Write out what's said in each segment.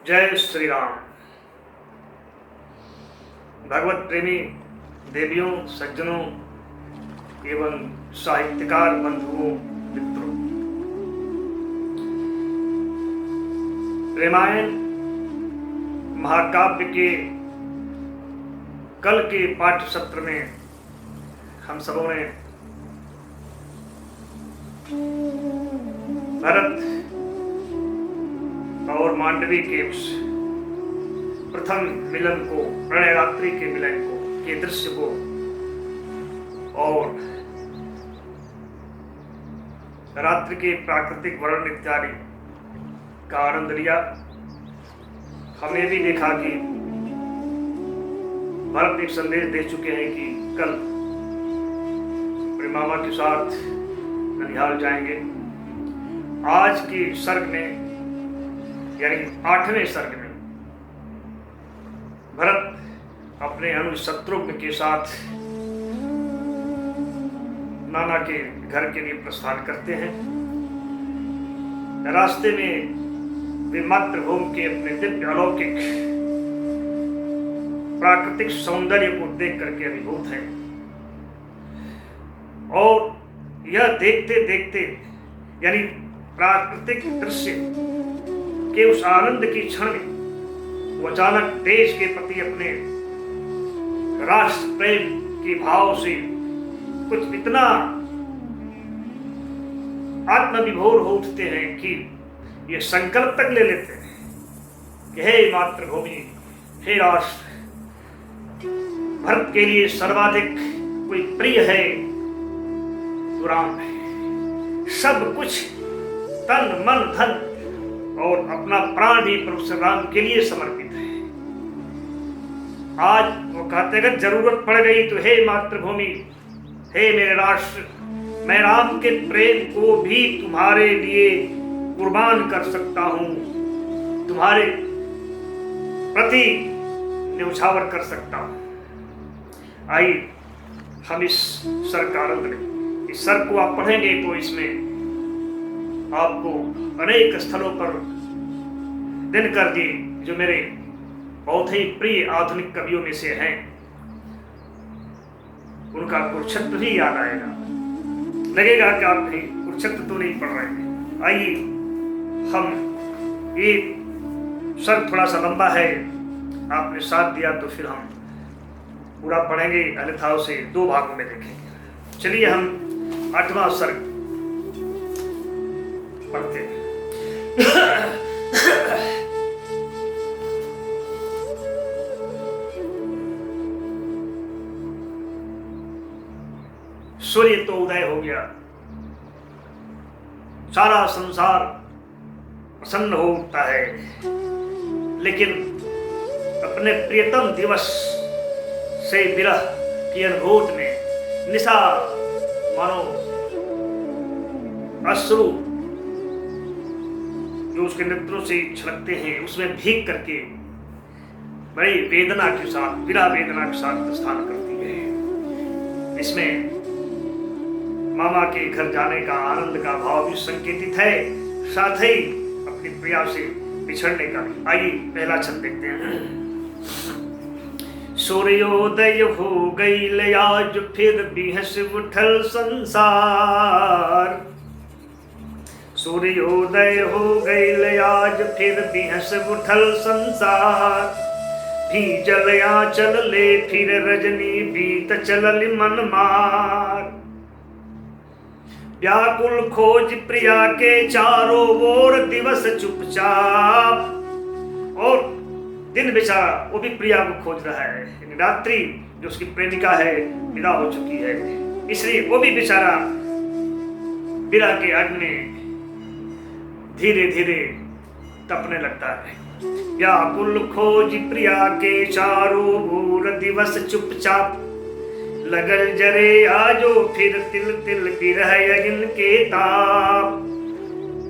जय श्री राम। भगवत प्रेमी देवियों, सज्जनों एवं साहित्यकार बंधुओं, मित्रों, रामायण महाकाव्य के कल के पाठ्य सत्र में हम सबों ने भरत और मांडवी के उस प्रथम मिलन को, प्रणय रात्रि के मिलन को, के दृश्य को और रात्रि के प्राकृतिक वर्णन इत्यादि का आनंद लिया। हमने भी देखा कि भरत एक संदेश दे चुके हैं कि कल अपने मामा के साथ ननिहाल जाएंगे। आज के सर्ग में यानी 8वें सर्ग में भरत अपने अनुज शत्रुघ्न के साथ नाना के घर के लिए प्रस्थान करते हैं। रास्ते में वे मातृभूमि के अपने दिव्य अलौकिक प्राकृतिक सौंदर्य को देख करके अभिभूत हैं और यह देखते देखते यानी प्राकृतिक दृश्य के उस आनंद की क्षण में वो अचानक देश के प्रति अपने राष्ट्र प्रेम के भाव से कुछ इतना आत्मविभोर हो उठते हैं कि ये संकल्प तक ले लेते हैं कि हे मातृभूमि, हे राष्ट्र, भरत के लिए सर्वाधिक कोई प्रिय है तो राम है। सब कुछ तन मन धन और अपना प्राण भी प्रभु श्री राम के लिए समर्पित है। आज वो कहते हैं जरूरत पड़ गई तो हे मातृभूमि, हे मेरे राष्ट्र, मैं राम के प्रेम को भी तुम्हारे लिए कुर्बान कर सकता हूं, तुम्हारे प्रति न्यौछावर कर सकता हूं। आइए हम इस सर्ग का आनंद लें। इस सर्ग को आप पढ़ेंगे तो इसमें आपको अनेक स्थलों पर दिनकर जी, जो मेरे बहुत ही प्रिय आधुनिक कवियों में से हैं, उनका कुरुक्षेत्र भी याद आएगा। लगेगा कि आप कहीं कुरुक्षेत्र तो नहीं पढ़ रहे हैं। आइए हम, ये सर्ग थोड़ा सा लंबा है, आपने साथ दिया तो फिर हम पूरा पढ़ेंगे, अन्यथा उसे 2 भागों में देखेंगे। चलिए हम 8वां सर्ग पढ़ते हैं। सूर्य तो उदय हो गया, सारा संसार प्रसन्न हो उठता है, लेकिन अपने प्रियतम दिवस से विरह की अनुभूति में निशा मानो अश्रु जो उसके नेत्रों से छलकते हैं, उसमें भीग करके बड़ी वेदना के साथ, विरह वेदना के साथ प्रस्थान करती है। इसमें मामा के घर जाने का आनंद का भाव भी संकेतित है, साथ ही अपनी प्रिया से बिछड़ने का भी। आइए पहला छंद देखते हैं। सूर्योदय हो गई आज फिर बिहस उठल संसार, सूर्योदय हो गई आज फिर बिहस उठल संसार, भी जलया चल ले फिर रजनी बीत चलल मन मार, व्याकुल खोज प्रिया के चारों ओर दिवस चुपचाप। और दिन बेचारा वो भी प्रिया को खोज रहा है, रात्रि जो उसकी प्रेमिका है विदा हो चुकी है, इसलिए वो भी बेचारा विरह के अग्नि में धीरे धीरे तपने लगता है। व्याकुल खोज प्रिया के चारों ओर दिवस चुपचाप, लगल जरे आजो फिर तिल तिल बिरह अग्नि के ताप,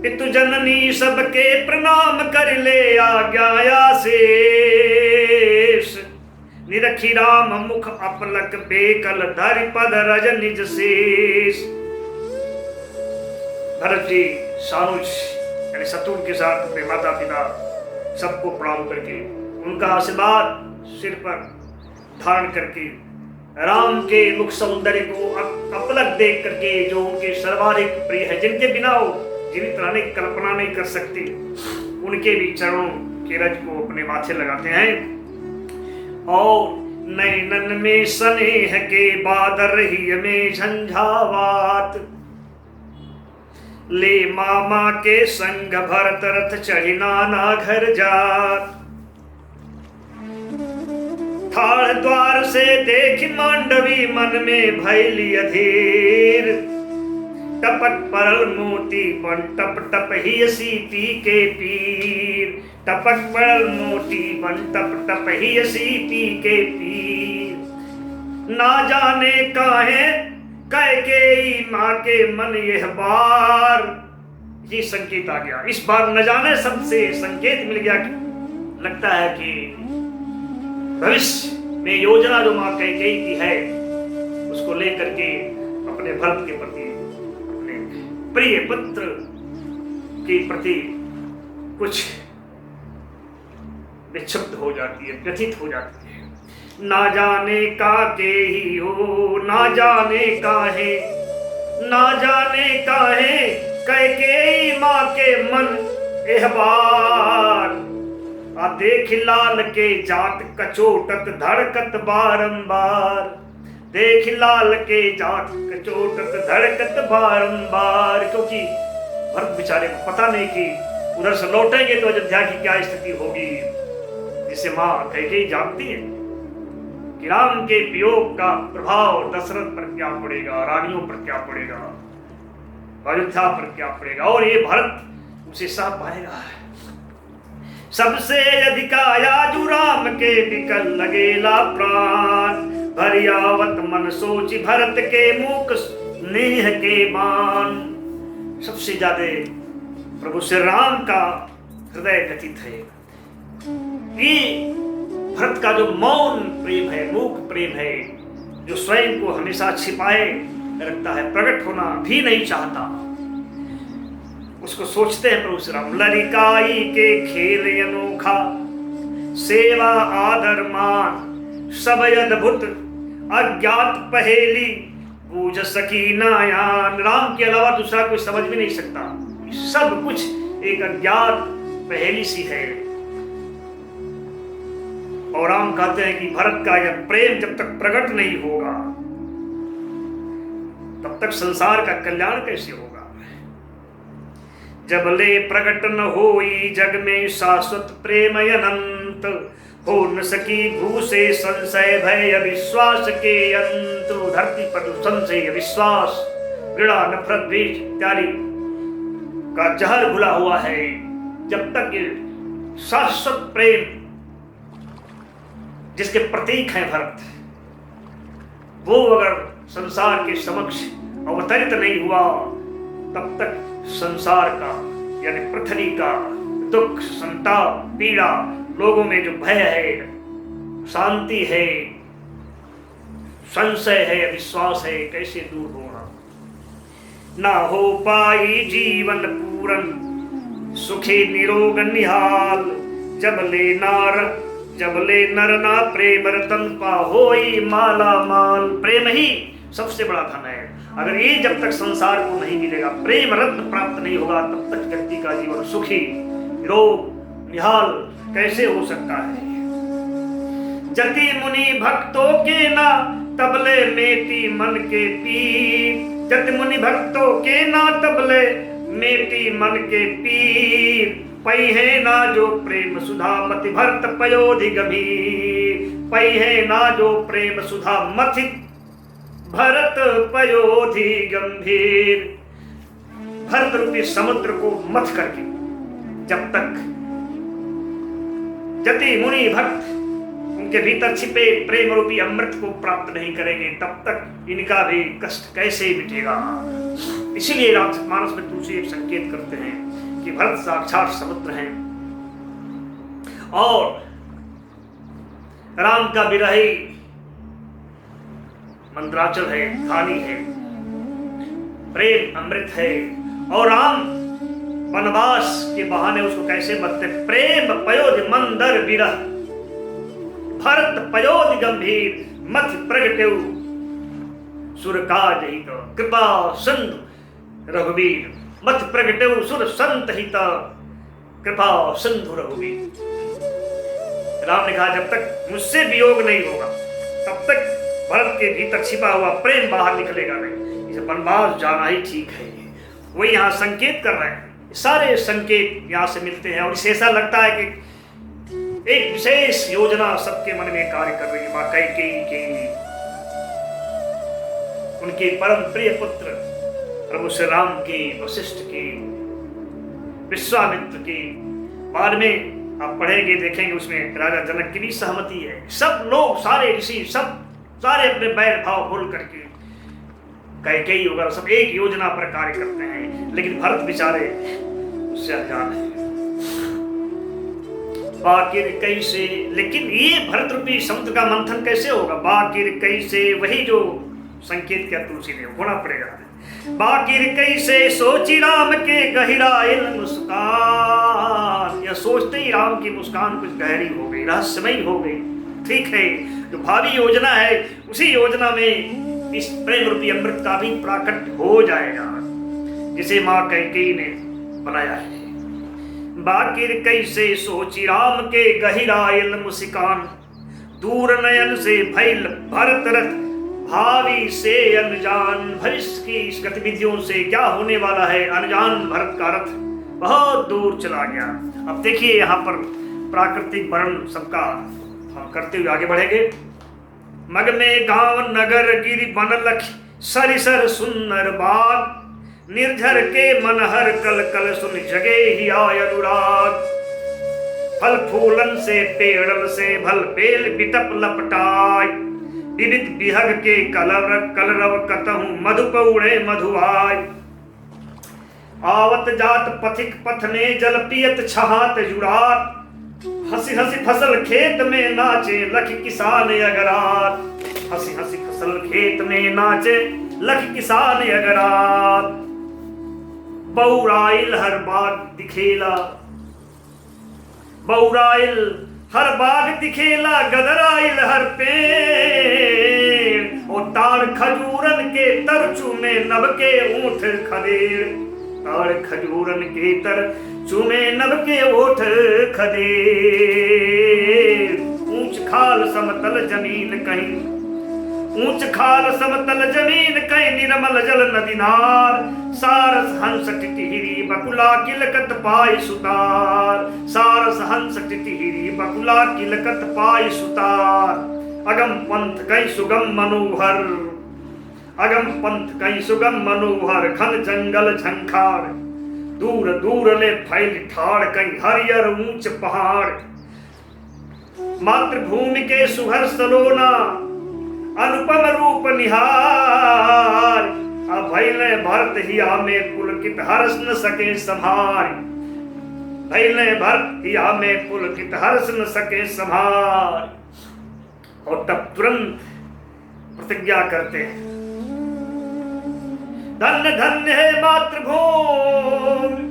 पितु जननी सबके प्रणाम कर ले आज्ञाया शेष, निरखी राम मुख अपलक बेकल धरि पद रज निज शेष। भरत जी सानुज यानी शत्रुघ्न के साथ अपने माता पिता सबको प्रणाम करके उनका आशीर्वाद सिर पर धारण करके राम के मुख सौंदर्य को अपलक देख करके, जो उनके सर्वाधिक प्रिय है, जिनके बिना वो जीवित रहने की कल्पना नहीं कर सकते, उनके भी चरणों के रज को अपने माथे लगाते हैं। और नैनन में स्नेह के बादर ही में झंझावात, ले मामा के संग भरत रथ चढ़ी नाना घर जात। थाल द्वार से देख मांडवी मन में भैली अधीर, टपक परल मोती बन टप टप ही सीपी के पीर, टपक परल मोती बन टप टप ही सीपी के पीर। ना जाने काहे कैकेयी माँ के मन यह बार, ये संकेत आ गया। इस बार न जाने सबसे संकेत मिल गया कि लगता है कि भविष्य में योजना जो माँ कैकेयी की है उसको लेकर के अपने भरत के प्रति, अपने प्रिय पुत्र के प्रति कुछ विक्षिप्त हो जाती है, व्यथित हो जाती है। ना जाने का के ही हो, ना जाने काहे, ना जाने काहे कैकेयी माँ के मन एह बार। आ देख लाल के जात कचोटत धड़कत बारंबार, देख लाल के जात कचोटत धड़कत बारंबार। क्योंकि भरत बेचारे को पता नहीं कि उधर से लौटेंगे तो अयोध्या की क्या स्थिति होगी, जिसे माँ कैकेयी जानती है कि राम के वियोग का प्रभाव दशरथ पर क्या पड़ेगा, रानियों पर क्या पड़ेगा, अयोध्या पर क्या पड़ेगा, और ये भरत उसे सह पाएगा। सबसे अधिका याजु राम के बिकल लगेला प्राण, भरियावत मन सोचि भरत के मूक स्नेह के बाण। सबसे ज्यादा प्रभु श्री राम का हृदय व्यथित है। ये भरत का जो मौन प्रेम है, मूक प्रेम है, जो स्वयं को हमेशा छिपाए रखता है, प्रकट होना भी नहीं चाहता, उसको सोचते हैं प्रभु श्री राम। ललिकाई के खेल अनोखा, सेवा आदर मान, सब अद्भुत अज्ञात पहेली, बूझ सकी नायान। राम के अलावा दूसरा कोई समझ भी नहीं सकता, सब कुछ एक अज्ञात पहेली सी है। और राम कहते हैं कि भरत का यह प्रेम जब तक प्रकट नहीं होगा तब तक संसार का कल्याण कैसे होगा। जब ले प्रकट न होई जग में शाश्वत प्रेम अनंत, हो न सकी भू से संशय भय विश्वास के अंत। धरती पर संशय विश्वास घृणा नफरत द्वेष इत्यादि का जहर घुला हुआ है, जब तक ये शाश्वत प्रेम जिसके प्रतीक हैं भरत, वो अगर संसार के समक्ष अवतरित नहीं हुआ तब तक संसार का यानी पृथ्वी का दुख, संताप, पीड़ा, लोगों में जो भय है, शांति है, संशय है, विश्वास है, कैसे दूर होगा। ना हो पाई जीवन पूरन सुखी निरोग निहाल, जब ले नर ना प्रेम रतन पा होई माला माल। प्रेम ही सबसे बड़ा धन है। अगर ये जब तक संसार को नहीं मिलेगा, प्रेम रत्न प्राप्त नहीं होगा, तब तक व्यक्ति का जीवन सुखी निरोग निहाल कैसे हो सकता है। जति मुनि भक्तों के ना तबले मेटी मन के पीर, जति मुनि भक्तों के ना तबले मेटी मन के पीर। पई है ना जो प्रेम सुधा मति भरत पयोधि गंभीर, पई है ना जो प्रेम सुधा मति भरत पयोधि गंभीर। भरत रूपी समुद्र को मथ करके जब तक जति मुनि भक्त उनके भीतर छिपे प्रेम रूपी अमृत को प्राप्त नहीं करेंगे, तब तक इनका भी कष्ट कैसे मिटेगा। इसीलिए रामचरितमानस में तुलसी एक संकेत करते हैं कि भरत साक्षात समुद्र हैं और राम का विरही मंत्राचल है, खानी है, प्रेम अमृत है। और राम वनवास के बहाने उसको कैसे बदते। प्रेम पयोध मंदर विरह भरत पयोध गंभीर मत प्रगटेउ सुर काज हित कृपा सिंधु रघुवीर। मत प्रगटेउ सुर संत हित कृपा सिंधु रघुवीर। राम ने कहा जब तक मुझसे वियोग नहीं होगा तब तक भरत के भीतर छिपा हुआ प्रेम बाहर निकलेगा नहीं। इसे वनवास जाना ही ठीक है। वही यहाँ संकेत कर रहे हैं। सारे संकेत यहाँ से मिलते हैं और इसे ऐसा लगता है कि एक विशेष योजना सबके मन में कार्य कर रही है। मां कैकेयी की, उनके परम प्रिय पुत्र प्रभु श्री राम की, वशिष्ठ की, विश्वामित्र की। बाद में आप पढ़ेंगे देखेंगे उसमें राजा जनक की भी सहमति है। सब लोग, सारे ऋषि, सब सारे अपने बैर भाव भूल करके कैकेयी वगैरह सब एक योजना पर कार्य करते हैं। लेकिन भरत बेचारे उससे अनजान है। बाकिर कैसे, लेकिन ये भरत रूपी समुद्र का मंथन कैसे होगा। बाकिर कैसे, वही जो संकेत किया तुलसी ने, होना पड़ेगा। बाकिर कैसे सोची राम के गहराइल मुस्कान। या सोचते ही राम की मुस्कान कुछ गहरी हो गई, रहस्यमयी हो गई। ठीक है, जो भावी योजना है उसी योजना में इस प्रेम रूपी अमृत का भी प्राकट्य हो जाएगा जिसे मां कैकेयी ने बनाया है। बाकिर कैसे सोची राम के गहराइल मुस्कान। दूर नयन से भइल भरत रथ भावी से अनजान। भविष्य की इस गतिविधियों से क्या होने वाला है अनजान भरत का रथ बहुत दूर चला गया। अब देखिए यहाँ पर प्राकृतिक वर्णन सबका हम करते हुए आगे बढ़ेंगे। मग में गांव नगर गिरि बन लख सरिसर सुंदर बाग। निर्झर के मनहर कल कल सुन जगे ही आय अनुराग। फल फूलन से पेड़ल से भल बेल बिटप लपटाय। विविध बिहग के कलरव कतहु मधुप उड़े मधुआय। आवत जात पथिक पथ में जल पियत छहात जुड़ात। हंसी हंसी फसल खेत में नाचे लख किसान अगरात। हंसी हंसी फसल खेत में नाचे लख किसान अगरात। बौराइल हर बाग दिखेला, बौराइल हर बाग दिखेला गदराइल हर पेड़। और ताड़ खजूरन के तरचू में नभ के ऊंट खदेड़। ताड़ खजूरन के तरचू में नभ के ओठ खदेड़। ऊंच खाल समतल जमीन कहीं, ऊंच खाल समतल जमीन कहीं निर्मल जल नदी नार। सारस हंस टिटहिरी बकुला किलकत पाई सुतार। सारस हंस टिटहिरी बकुला किलकत पाई सुतार। अगम पंथ कहीं सुगम मनोहर, अगम पंथ कहीं सुगम मनोहर। घन जंगल झंखार, दूर दूर ले फैल ठाड़ कहीं हरियर ऊंच पहाड़। मातृभूमि के सुहर सलोना अनुपम रूप निहार। अब भैले भरत हिया में पुलकित हर्ष न सके संभार। भैले भरत हिया में पुलकित हर्ष न सके संभार। और तब तुरंत प्रतिज्ञा करते हैं, धन्य धन्य है मातृभूमि,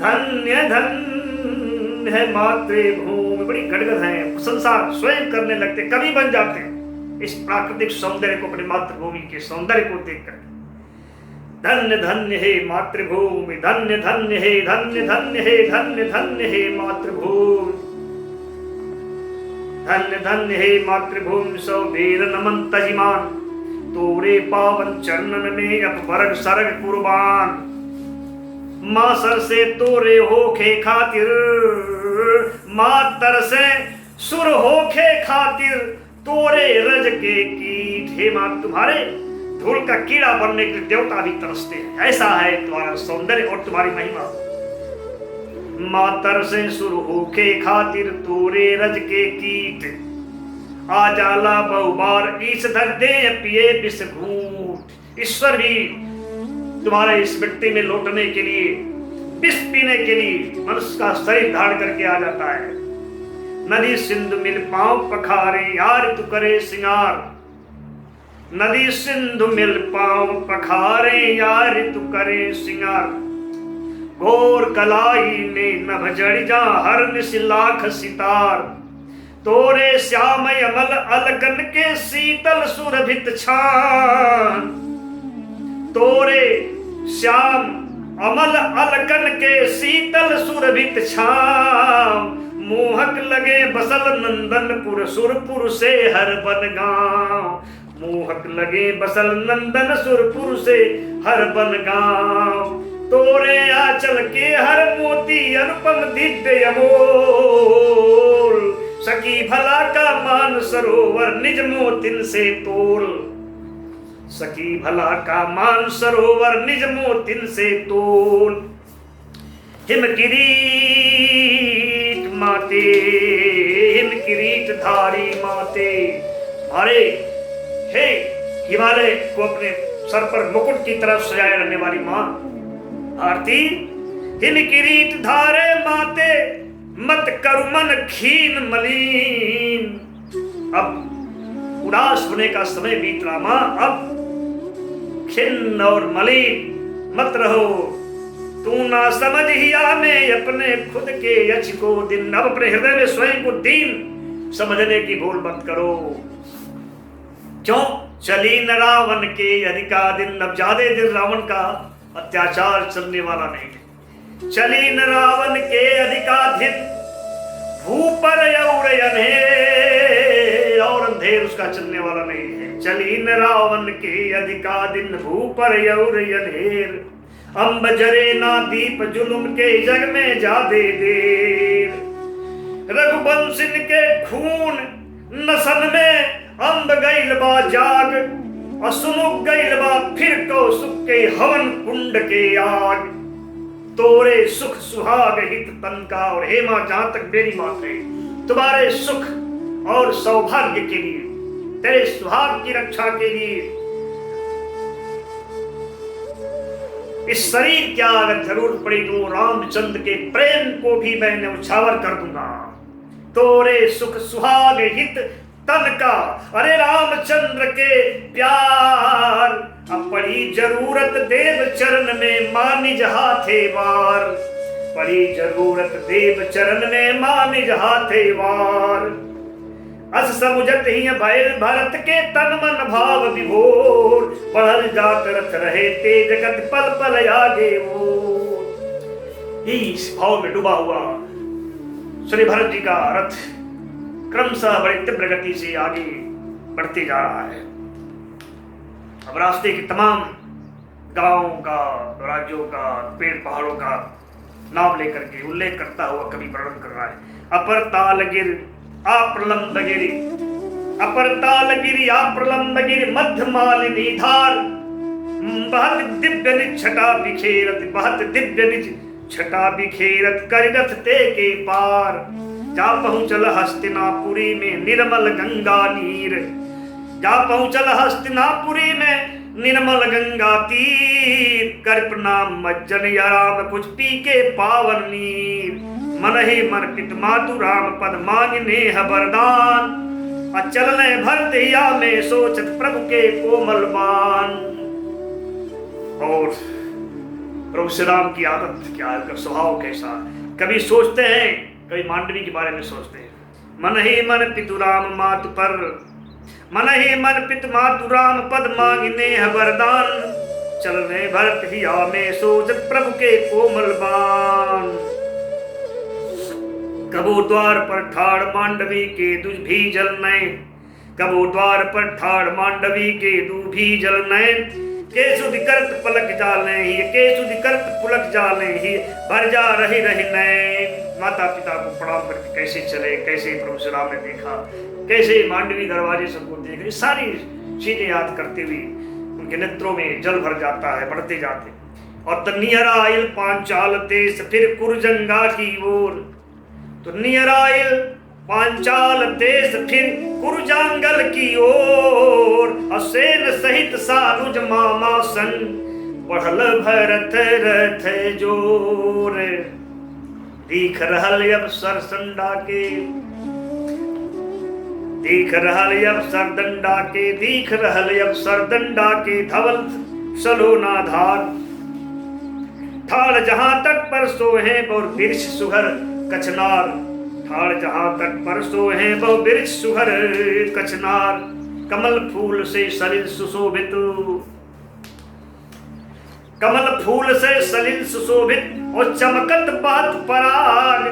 धन्य धन्य है मातृभूमि। बड़ी गदगद है, प्रशंसा स्वयं करने लगते, कवि बन जाते हैं इस प्राकृतिक सौंदर्य को, अपनी मातृभूमि के सौंदर्य को देखकर। धन्य धन्य है मातृभूमि, धन्य धन्य है, धन्य धन्य है, धन्य धन्य है मातृभूमि। धन्य धन्य है मातृभूमि सौ बेर नमन तजिमान। तोरे पावन चरणन में अपवर्ग सरग कुर्बान। मां सर से तोरे होखे खातिर, मातर से सुर होखे खातिर। तोरे रज के कीट, हे मां तुम्हारे धूल का कीड़ा बनने के लिए देवता भी तरसते हैं। ऐसा है तुम्हारा सौंदर्य और तुम्हारी महिमा। मातर से सुर होखे खातिर तोरे रज के कीट। आ जाला बहुबार ईस धर दे पिए विष घूंट। ईश्वर भी तुम्हारे इस मिट्टी में लौटने के लिए, विष पीने के लिए मनुष्य का शरीर धारण करके आ जाता है। नदी सिंधु मिल पांव पखारे यार तू करे सिंगार। नदी सिंधु मिल पांव पखारे यार तू करे सिंगार। घोर कलाई ने नभ जड़ जा हर निश लाख सितार। तोरे श्याम अमल अलगन के शीतल सुरभित छान। तोरे श्याम अमल अलगन के शीतल सुरभित छाम। मोहक लगे बसल नंदनपुर सुरपुर से हर बन गाँव। मोहक लगे बसल नंदन सुरपुर से हर बन गाँव। तोरे आंचल के हर मोती अनुपम दिव्य अमोल। सखी भला का मान सरोवर निज मोतिन से तोल। सखी भला का मान सरोवर निज मोतिन से तोल। हिम किरीट माते हिम किरीट धारी माते। अरे हे हिमालय को अपने सर पर मुकुट की तरफ सजाए रहने वाली मां आरती। हिम किरीट धारे माते मत करु मन खीन मलिन। अब उदास होने का समय बीत रहा मां, अब खिन्न और मलिन मत रहो। तू ना समझ हिया में अपने खुद के यश को दिन। अब अपने हृदय में स्वयं को दीन समझने की भूल मत करो। क्यों? चली न रावण के अधिका दिन। अब ज्यादा दिन रावण का अत्याचार चलने वाला नहीं है। चली न रावण के अधिकाधिक भूपर और अंधेर। और अंधेर उसका चलने वाला नहीं है। चली न रावण के अधिका दिन भूपर और अंधेर। अंब जरे ना दीप जुलुम के जग में जादे देर। रघुवंशिन के खून नसन में अंब गइल बा जाग। असुमुख गइल बा फिर कौसुक के हवन कुंड के आग। तोरे सुख सुहाग हित तन का। और हे मां, जहां तक मेरी बात है, तुम्हारे सुख और सौभाग्य के लिए, तेरे सुहाग की रक्षा के लिए इस शरीर क्या अगर जरूरत पड़ी तो रामचंद्र के प्रेम को भी मैं न्यौछावर कर दूंगा। तोरे सुख सुहाग हित तन का। अरे रामचंद्र के प्यार। अब पड़ी जरूरत देव चरण में मानिज हाथे वार। पड़ी जरूरत देव चरण में मानिज हाथे वार। अस समुझत ही भय भरत के तन मन भाव विभोर। बढ़ल जात रथ रहे ते जगत पल पल आगे वो। इस भाव में डूबा हुआ श्री भरत जी का रथ क्रमशः बड़ी तीव्र गति से आगे बढ़ते जा रहा है। अब रास्ते के तमाम गांवों का, राज्यों का, पेड़ पहाड़ों का नाम लेकर के उल्लेख करता हुआ कवि वर्णन कर रहा है। अपर तालगिर आप्रलंब गिरि। अपर तालगिरि आप्रलंब गिरि मध्य मालिनी धार। बहत दिव्य निज छटा बिखेरत। बहत दिव्य निज छटा बिखेरत करिरथ ते के पार। जा पहुंचल हस्तिनापुरी में निर्मल गंगा नीर। जा पहुंचल हस्तिनापुरी में निर्मल गंगा तीर। कर प्रणाम मज्जन या राम कुछ पी के पावन नीर। मन ही मन पित मातु राम पद मांगने है वरदान। अचलने भर दिया में सोचत प्रभु के कोमल बान। और प्रभु श्री राम की आदत क्या है, स्वभाव कैसा। कभी सोचते हैं, कभी मांडवी के बारे में सोचते हैं। मन ही मन पितु राम मातु पर। मन ही मन पितु मातु राम पद मांगने है वरदान। चलने भरत हिया में सोचत प्रभु के कोमल बान। कबो द्वार पर ठाड़ मांडवी के दुज भी जल नयन। कबो द्वार पर ठाड़ मांडवी के दू भी जल नयन। केसुधि करत पलक जाले ही। केसुधि करत पुलक जाले ही। भर जा रही रही नयन। माता पिता को प्रणाम करके कैसे चले, कैसे प्रभु श्री राम ने देखा, कैसे मांडवी दरवाजे सबको देख, ये सारी चीजें याद करते हुए उनके नेत्रों में जल भर जाता है, बढ़ते जाते। और तो नियराइल पांचाल देश फिर कुरजंगा की ओर। तो नियराइल पांचाल देश फिर कुरजांगल की ओर। असेन सहित सानुज मामा संग बढ़ल भरत रथ जोर। दिख रहल अब सरसंडा के। दिख रहल अब सरदंडा के। दिख रहल अब सरदंडा के। धवल सलोना धार। ठाड़ जहां तट पर सोहे बहु वृक्ष सुघर कचनार। ठाड़ जहां तट पर सोहे बहु वृक्ष सुघर कचनार। कमल फूल से सलिल सुशोभित, कमल फूल से सलिल सुशोभित और चमकत बात पराग।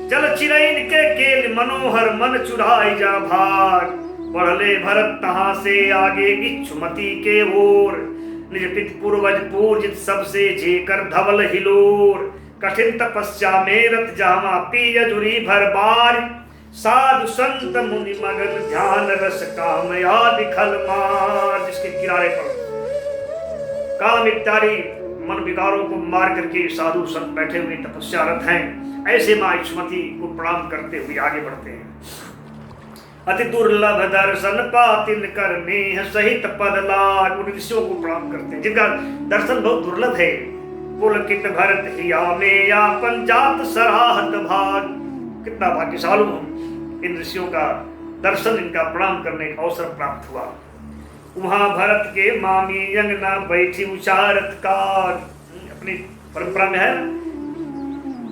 जल चिरैन के केल मनोहर मन चुराई जा भाग। बढ़ले भरत तहां से आगे इच्छुमती के ओर। निज पित पूर्वज पूजित सबसे जेकर धवल हिलोर। कठिन तपस्या में रत जामा पिय जुरी भर बार। साधु संत मुनि मगन ध्यान रस काम आदि खल मार। जिसके किनारे पर काम इत्यादि मन विकारों को मार करके साधु संत बैठे हुए तपस्यारत हैं, ऐसे मां इच्छुमती को प्रणाम करते हुए आगे बढ़ते हैं। अति दुर्लभ दर्शन पातिन करने सहित पद लाग। उन ऋषियों को प्रणाम करते हैं जिनका दर्शन बहुत दुर्लभ है। पुलकित भरत हिया में या पंजात सराहत भाग। कितना भाग्यशाली हूं, इन ऋषियों का दर्शन, इनका प्रणाम करने का अवसर प्राप्त हुआ। वहां भरत के मामी अंगना बैठी उचारत कार। अपनी परंपरा में है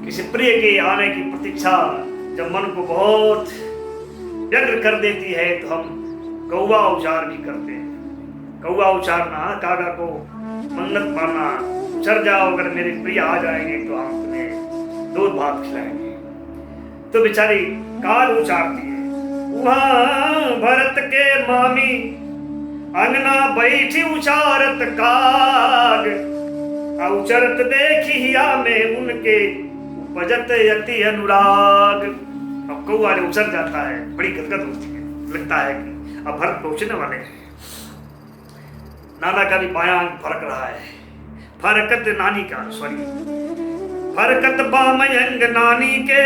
किसी प्रिय के आने की प्रतीक्षा जब मन को बहुत व्यग्र कर देती है तो हम कौवा उचार भी करते हैं। कौवा उचारना, कागा को मन्नत मानना, उचर जाओ अगर मेरे प्रिय आ जाएंगे तो हम तुम्हें दूध भात खिलाएंगे। तो बेचारी काग उचारती है। वहां भरत के मामी अंगना बैठी उचारत काग। उचरत देखिया में उनके उपजत यति अनुराग। अब कौआ जो उचर जाता है बड़ी गदगद होती है, लगता है कि अब भरत पहुंचने वाले हैं। नाना का भी बायां अंग फरक रहा है। फरकत नानी का, सॉरी, फरकत बाम अंग नानी के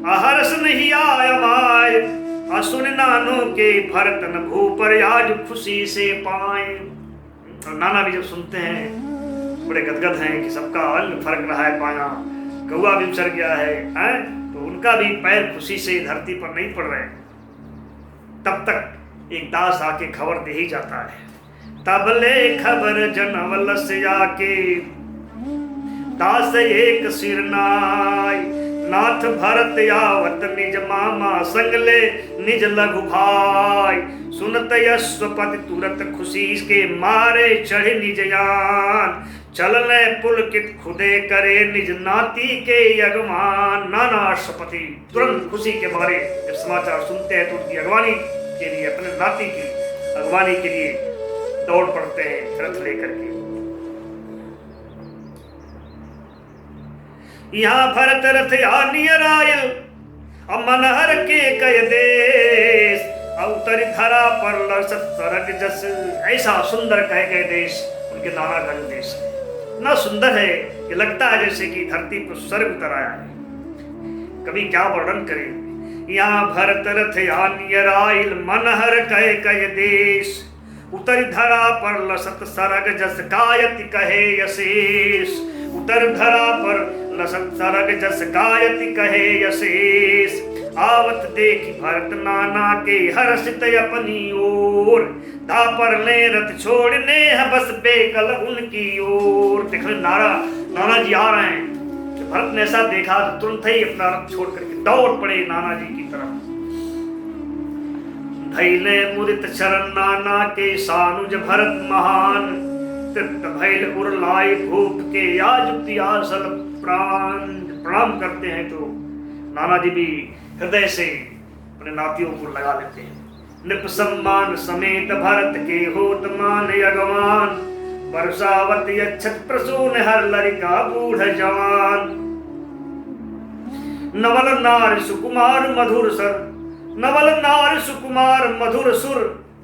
अहरस नहीं आया माय। असुन नानो के भरतन भूपर आज खुशी से पाए। और नाना भी जब सुनते हैं बड़े गदगद हैं कि सबका अंग फरक रहा है, बायां कौआ भी उचर गया है, तो उनका भी पैर खुशी से धरती पर नहीं पड़ रहे। तब तक एक दास आके खबर दे ही जाता है। तब ले खबर जनवल से आके दास एक सिरनाय। नाथ भरत आवत निज मामा संगले निज लघु भाई। सुनत यश्वपति तुरत खुशी के मारे चढ़े निज यान। चलने पुलकित खुदे करे निज नाती के अगमान। नाना अश्वपति तुरंत खुशी के मारे जब समाचार सुनते हैं तो उनकी अगवानी के लिए, अपने नाती की अगवानी के लिए दौड़ पड़ते हैं रथ लेकर के। यहाँ भरत रथ नियर आयल मनहर के कय देश। अवतरी धरा पर लसत सरग जस। ऐसा सुंदर कह गए देश उनके नाना का जो देश है, इतना सुंदर है कि लगता है जैसे कि धरती पर स्वर्ग उतर आया है। कभी क्या वर्णन करें। यहाँ भरत रथ नियर आयल मनहर कय कय देश। उतर धरा पर लसत सरग जस कायति कहे यशेष। उतर धरा पर लसत सरग जस कायति कहे यशेष। आवत देखी भरत नाना के हर्षित अपनी ओर। धा पर ले रथ छोड़ने बस बेकल उनकी ओर। देखो नाना जी आ रहे हैं। भरत ने ऐसा देखा तो तुरंत ही अपना रथ छोड़ करके दौड़ पड़े नाना जी की तरफ। धैले मुदित चरण नाना के सानुज भरत महान। तृप्त भैल उरलाई भूप के याजुतियासल प्राण। प्रणाम करते हैं तो नाना जी भी हृदय से अपने नातियों को लगा लेते हैं। नृप सम्मान समेत भरत के होत मान अगवान। वर्षावती अच्छत प्रसून हर लरिका बूढ़ जवान। नवल नार सुकुमार मधुर सर। नवल नार सुकुमार मधुर सुर।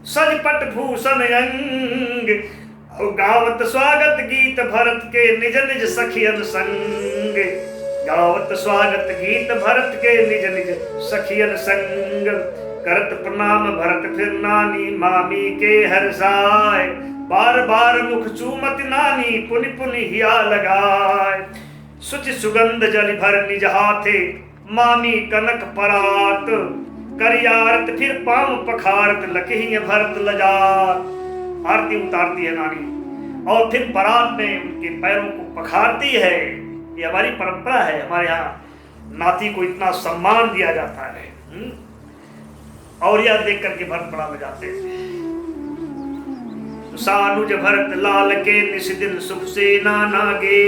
सजपट भूषण अंग। गावत स्वागत गीत भरत के निज निज सखियन संग। गावत स्वागत गीत भरत के निज निज सखियन संग। करत प्रणाम भरत फिर नानी मामी के हर्षाय। बार बार मुख चूमत नानी पुनि पुनि हिया लगाए। सुचि सुगंध जल भर निज हाथे मामी कनक परात। करियारत फिर पांव पखारत लखही भरत लजात। आरती उतारती है नानी और फिर परात में उनके पैरों को पखारती है। ये हमारी परंपरा है, हमारे यहाँ नाती को इतना सम्मान दिया जाता है। और यह देख करके भरत बड़ा मजाते थे। सानुज भरत लाल के निस दिन सुख से नाना गे,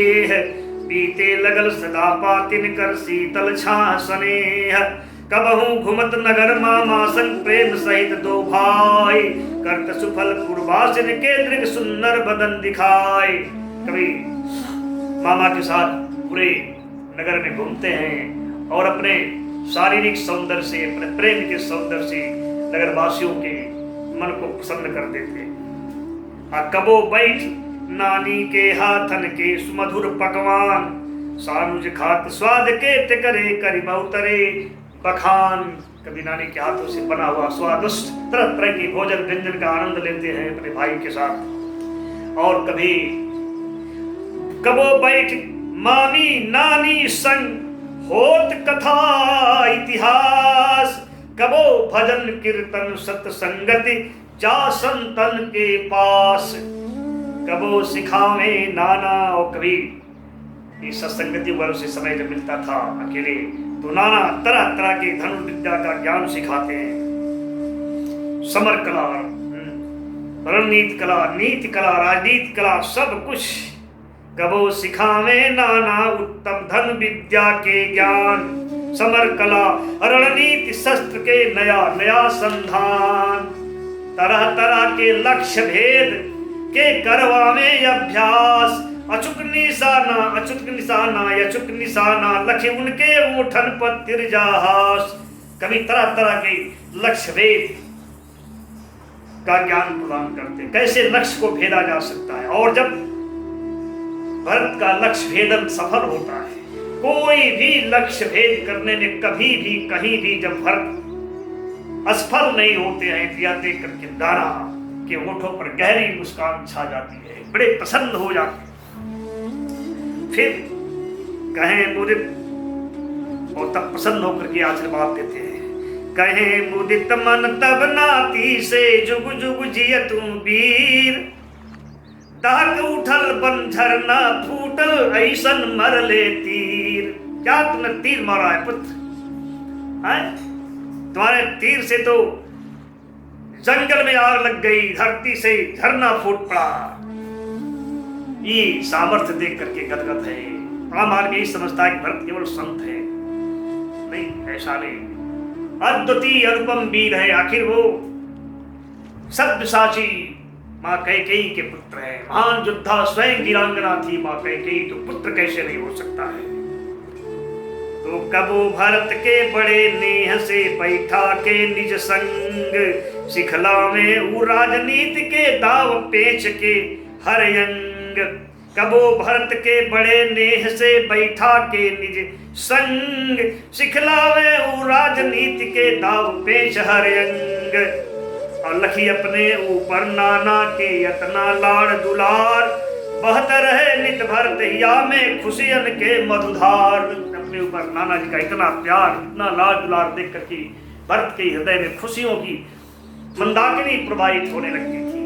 बीते लगल सदा पातिन कर शीतल छाह स्नेह। कबहू घुमत नगर मामा संग प्रेम सहित दो भाई, करत सुफल पूर्वासिन के दृग सुंदर बदन दिखाए। कभी मामा के साथ पूरे नगर में घूमते हैं और अपने शारीरिक सौंदर्य से, अपने प्रेम के सौंदर्य से नगरवासियों के मन को प्रसन्न कर देते। कबो बैठ नानी के हाथन के सुमधुर पकवान, सानुज खात स्वाद के ते करे करी बहुतरे बखान। कभी नानी के हाथों से बना हुआ स्वादिष्ट तरह तरह के भोजन व्यंजन का आनंद लेते हैं अपने भाई के साथ। और कभी कबो बैठ मामी नानी संग होत कथा इतिहास, कबो भजन कीर्तन सत्संगति जा संतन के पास। कबो सिखावे नाना, और कभी इस सत्संगति वर्ग से समय जब मिलता था अकेले तो नाना तरह तरह के धनुष विद्या का ज्ञान सिखाते हैं। समर कला, रणनीति कला, नीति कला, राजनीति कला, सब कुछ कबो सिखावे नाना उत्तम धन विद्या के ज्ञान। समर कला रणनीति शस्त्र के नया नया संधान, तरह तरह के लक्ष्य भेद के करवावे अभ्यास। अचुक निशाना यचुक निशाना, लखे उनके ऊठन पर तिरजाहास। कभी तरह तरह के लक्ष्य भेद का ज्ञान प्रदान करते, कैसे लक्ष्य को भेदा जा सकता है। और जब भरत का लक्ष्य भेदन सफल होता है, कोई भी लक्ष्य भेद करने में कभी भी कहीं भी जब भरत असफल नहीं होते हैं तो यह देख करके नाना के होठों पर गहरी मुस्कान छा जाती है, बड़े प्रसन्न हो जाते हैं। फिर कहें मुदित, और तब प्रसन्न होकर के आशीर्वाद देते हैं। कहें मुदित मन तब नाती से जुग जुग जिय तुम वीर, दाग उठल बन झरना फूटल ऐसन मर ले तीर। क्या तुमने तीर मारा है पुत्र? तुम्हारे तीर से तो जंगल में आग लग गई, धरती से झरना फूट पड़ा। ये सामर्थ्य देख करके गदगद है। आम आदमी यही समझता है कि भरत केवल संत है, नहीं, ऐसा नहीं। अद्वितीय अनुपम वीर है। आखिर वो सब्यसाची माँ कैकेयी के पुत्र है, महान योद्धा स्वयं वीरांगना थी माँ कैकेयी, तो पुत्र कैसे नहीं हो सकता है। तो कबो भरत के बड़े नेह से बैठा के निज संग, सिखलावे उ राजनीति के दाव पेच के हर अंग। कबो भरत के बड़े नेह से बैठा के निज संग, सिखलावे उ राजनीति के दाव पेच हर अंग। और लखी अपने ऊपर नाना के यतना लाड़ दुलार, बहत रहे नित भरत हिया में खुशियन के मधुधार। अपने ऊपर नाना जी का इतना प्यार, इतना लाड़ दुलार देख करके भरत के हृदय में खुशियों की मंदाकिनी प्रवाहित होने लगती थी।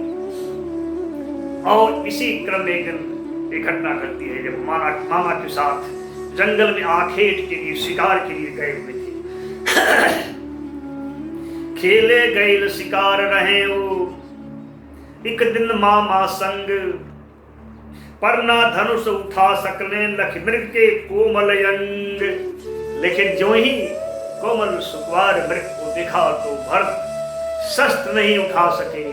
और इसी क्रम में एक घटना घटती है जब मामा के साथ जंगल में आखेट के लिए, शिकार के लिए गए हुए थे। खेले गईल शिकार रहे वो एक दिन मामा संग, पर ना धनुष उठा सकले लख मृग के कोमल अंग। लेकिन जो ही कोमल सुकुमार मृग को देखा तो भरत शस्त्र नहीं उठा सके।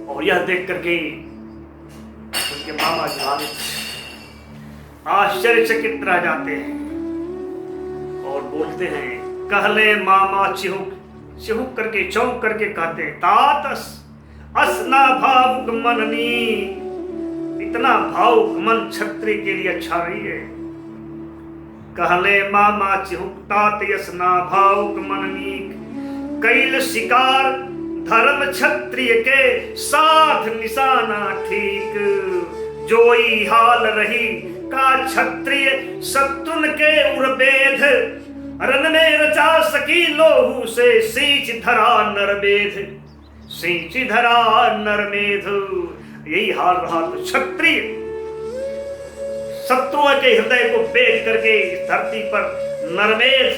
और यह देख करके उनके मामा जाने आश्चर्यचकित रह जाते हैं और बोलते हैं, कहले मामा चिहुक चिहुक करके चौंक करके कहते, तातस असना भावुक मननी। इतना भावुक मन क्षत्रिय के लिए अच्छा नहीं है। कहले मामा चिहुक तात यसना भावुक मननी, कैल शिकार धर्म क्षत्रिय के साथ निशाना ठीक। जोई हाल रही का क्षत्रिय सत्तुन के उर्वेद, रन में रचा सकी लोहू से सींच धरा नरमेध। सींच धरा नरमेध, यही हाल रहा तो क्षत्रिय शत्रुओं के हृदय को बेच करके इस धरती पर नरमेध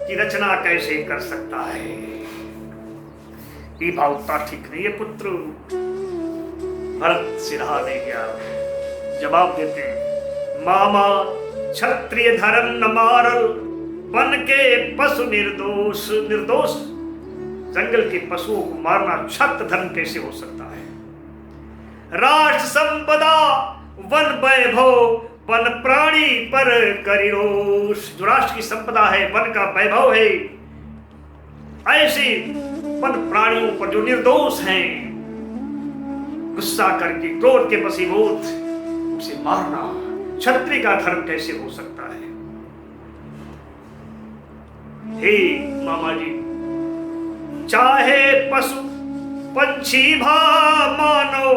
की रचना कैसे कर सकता है? ये भावता ठीक नहीं है पुत्र। भरत सिरहा नहीं गया, जवाब देते हैं, मामा क्षत्रिय धर्म न मारल, वन के पशु निर्दोष। निर्दोष जंगल के पशुओं को मारना क्षत्र धर्म कैसे हो सकता है? राष्ट्र संपदा वन वैभव, वन प्राणी पर करिरोष। जो राष्ट्र की संपदा है, वन का वैभव है, ऐसे वन प्राणियों पर जो निर्दोष हैं, गुस्सा करके क्रोध के वशीभूत उसे मारना क्षत्रिय का धर्म कैसे हो सकता है? हे मामा जी, चाहे पशु पंछी भा मानो,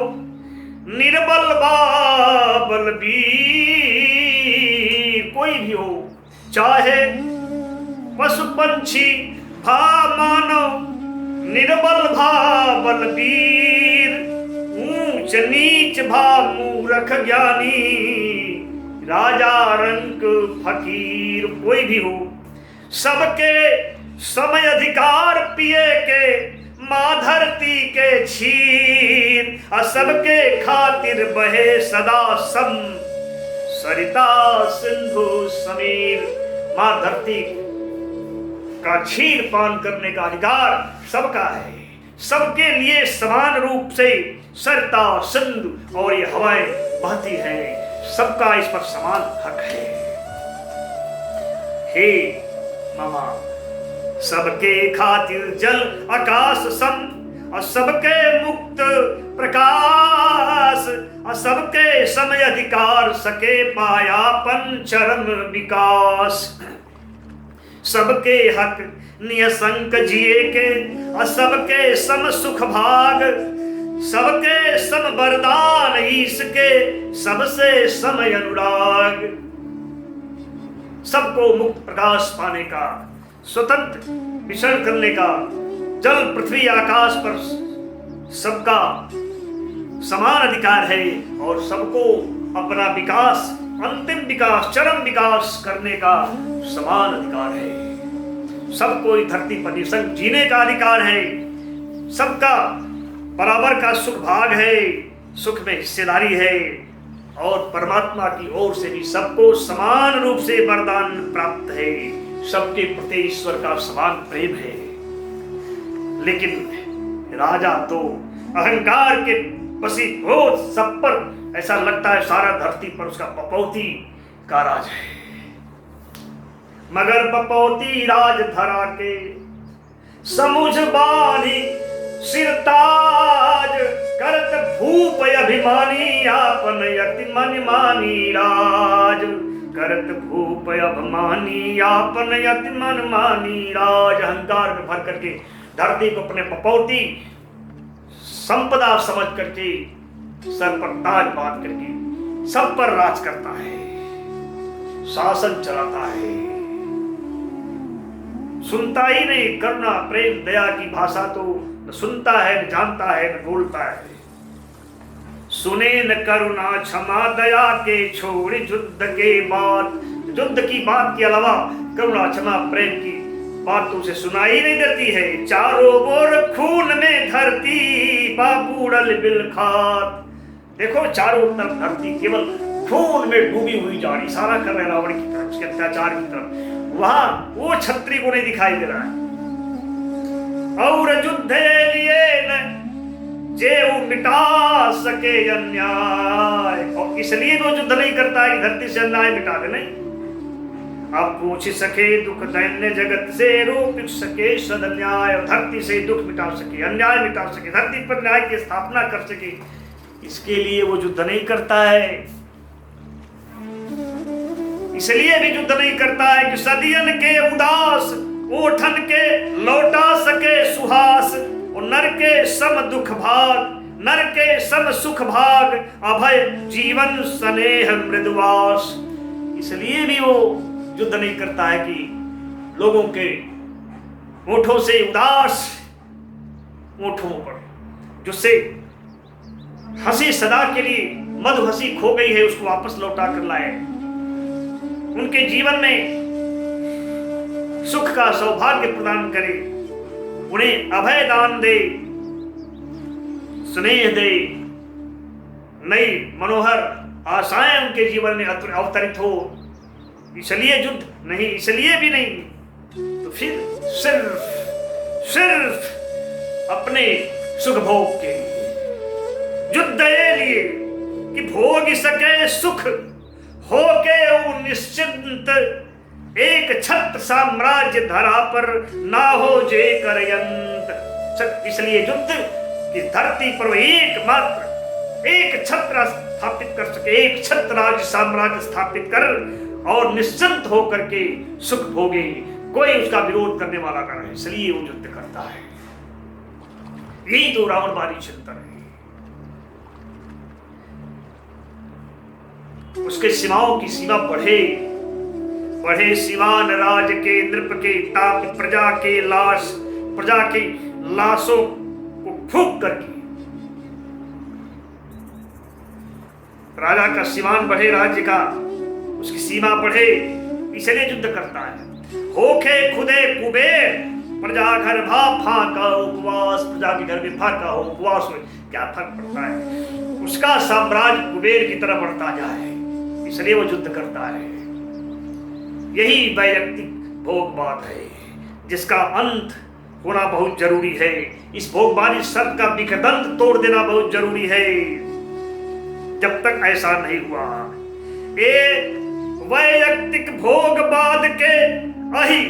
निर्बल बा बलबीर। कोई भी हो, चाहे पशु पंछी भा मानो, निर्बल भा बलबीर। ऊंच नीच भा मूर्ख ज्ञानी, राजा रंक फकीर। कोई भी हो, सबके समय अधिकार पिए के, माँ धरती के क्षीर। सबके खातिर बहे सदा सम, सरिता सिंधु समीर। माँ धरती का क्षीर पान करने का अधिकार सबका है, सबके लिए समान रूप से सरिता सिंधु और ये हवाएं बहती हैं, सबका इस पर समान हक है। हे मामा, सबके खातिर जल आकाश सम, और सबके मुक्त प्रकाश। और सबके समय अधिकार सके पायापन चरम विकास। सबके हक नियसंक जिए के, और सबके सम सुख भाग। सबके सम वरदान ईसके, सबसे समय अनुराग। सबको मुक्त प्रकाश पाने का, स्वतंत्र विचरण करने का, जल पृथ्वी आकाश पर सबका समान अधिकार है, और सबको अपना विकास, अंतिम विकास, चरम विकास करने का समान अधिकार है। सबको इस धरती पर निसंग जीने का अधिकार है। सबका बराबर का सुख भाग है, सुख में हिस्सेदारी है, और परमात्मा की ओर से भी सबको समान रूप से वरदान प्राप्त है। सबके प्रति ईश्वर का समान प्रेम है। लेकिन राजा तो अहंकार के वशीभूत, सब पर ऐसा लगता है सारा धरती पर उसका पपौती का राज है। मगर पपौती राज धरा के, समुझ बानी सिरताज। करत भूप अभिमानी, आपन यति मन मानी राज। करत भूप अभिमानी, आपन यति मन मानी राज। अहंकार में भर करके धरती को अपने पपौती संपदा समझ करके, सर पर ताज बांध करके सब पर राज करता है, शासन चलाता है। सुनता ही नहीं, करुणा प्रेम दया की भाषा तो न सुनता है, न जानता है, न बोलता है। सुने न करुणा क्षमा दया के छोड़ युद्ध के बात। युद्ध की बात के अलावा करुणा क्षमा प्रेम की बात तो उसे सुनाई नहीं देती है। चारों ओर खून में धरती, बाबूड़ल बिलखात। देखो चारों तरफ धरती केवल खून में डूबी हुई जा रही, सारा कर रहे रावण की तरफ, उसके अत्याचार की तरफ। वहां वो क्षत्रिय को नहीं दिखाई दे रहा है। और युद्ध लिए न जेऊ मिटा सके अन्याय, और इसलिए वो युद्ध नहीं करता है धरती से अन्याय मिटा दे। नहीं, अब पूछ सके दुख दैन्य जगत से, रोक सके सद अन्याय। धरती से दुख मिटा सके, अन्याय मिटा सके, धरती पर न्याय की स्थापना कर सके, इसके लिए वो युद्ध नहीं करता है। इसलिए भी युद्ध नहीं करता है कि सदियन के उदास, ओठन के लौटा सके सुहास। और नर के सम दुख भाग, नर के सम सुख भाग, अभय जीवन स्नेह मृदुवास। इसलिए भी वो युद्ध नहीं करता है कि लोगों के ओठों से उदास ओठों पर जिससे हंसी सदा के लिए मधुहसी खो गई है उसको वापस लौटा कर लाए, उनके जीवन में सुख का सौभाग्य प्रदान करे, उन्हें अभय दान दे, स्नेह दे, नई मनोहर आशाएं उनके जीवन में अवतरित हो। इसलिए युद्ध नहीं, इसलिए भी नहीं, तो फिर सिर्फ अपने सुख भोग के लिए युद्ध ये लिए कि भोग सके सुख हो के निश्चिंत, एक छत्र साम्राज्य धरा पर ना हो जे करयंत। इसलिए युद्ध कि धरती पर एकमात्र एक छत्र स्थापित कर सके, एक छत्र राज्य साम्राज्य स्थापित कर और निश्चिंत होकर के सुख भोगे, कोई उसका विरोध करने वाला ना रहे, इसलिए वो युद्ध करता है। यही तो रावणवादी चिंतन है। उसके सीमाओं की सीमा बढ़े बढ़े, सिवान राज के नृप के ताप, प्रजा की लाशों को फूंक करके राजा का सिवान बढ़े, राज्य का उसकी सीमा बढ़े, इसलिए युद्ध करता है। होखे खुदे कुबेर प्रजा घर फाका उपवास, प्रजा के घर में फाका हो उपवास में क्या फर्क पड़ता है, उसका साम्राज्य कुबेर की तरफ बढ़ता जाए, इसलिए वो युद्ध करता है। यही वैयक्तिक भोगवाद है जिसका अंत होना बहुत जरूरी है। इस भोगवादी शब्द का विखदंत तोड़ देना बहुत जरूरी है। जब तक ऐसा नहीं हुआ, एक वैयक्तिक भोगवाद के अहि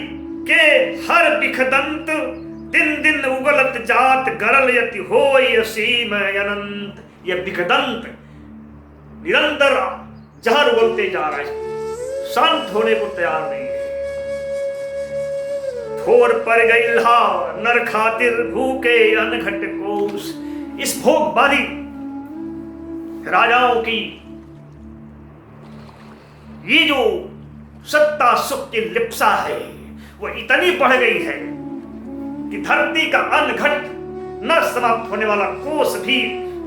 के हर विखदंत, दिन दिन उगलत जात गरल यति होय असीम अनंत। यह विखदंत निरंतर जहर उगलते जा रहा है, शांत होने को तैयार नहीं है। थोर पर गईल्हा नर खातिर भूखे अनघट कोस। इस भोगवादी राजाओं की ये जो सत्ता सुख की लिप्सा है वो इतनी बढ़ गई है कि धरती का अनघट न समाप्त होने वाला कोस भी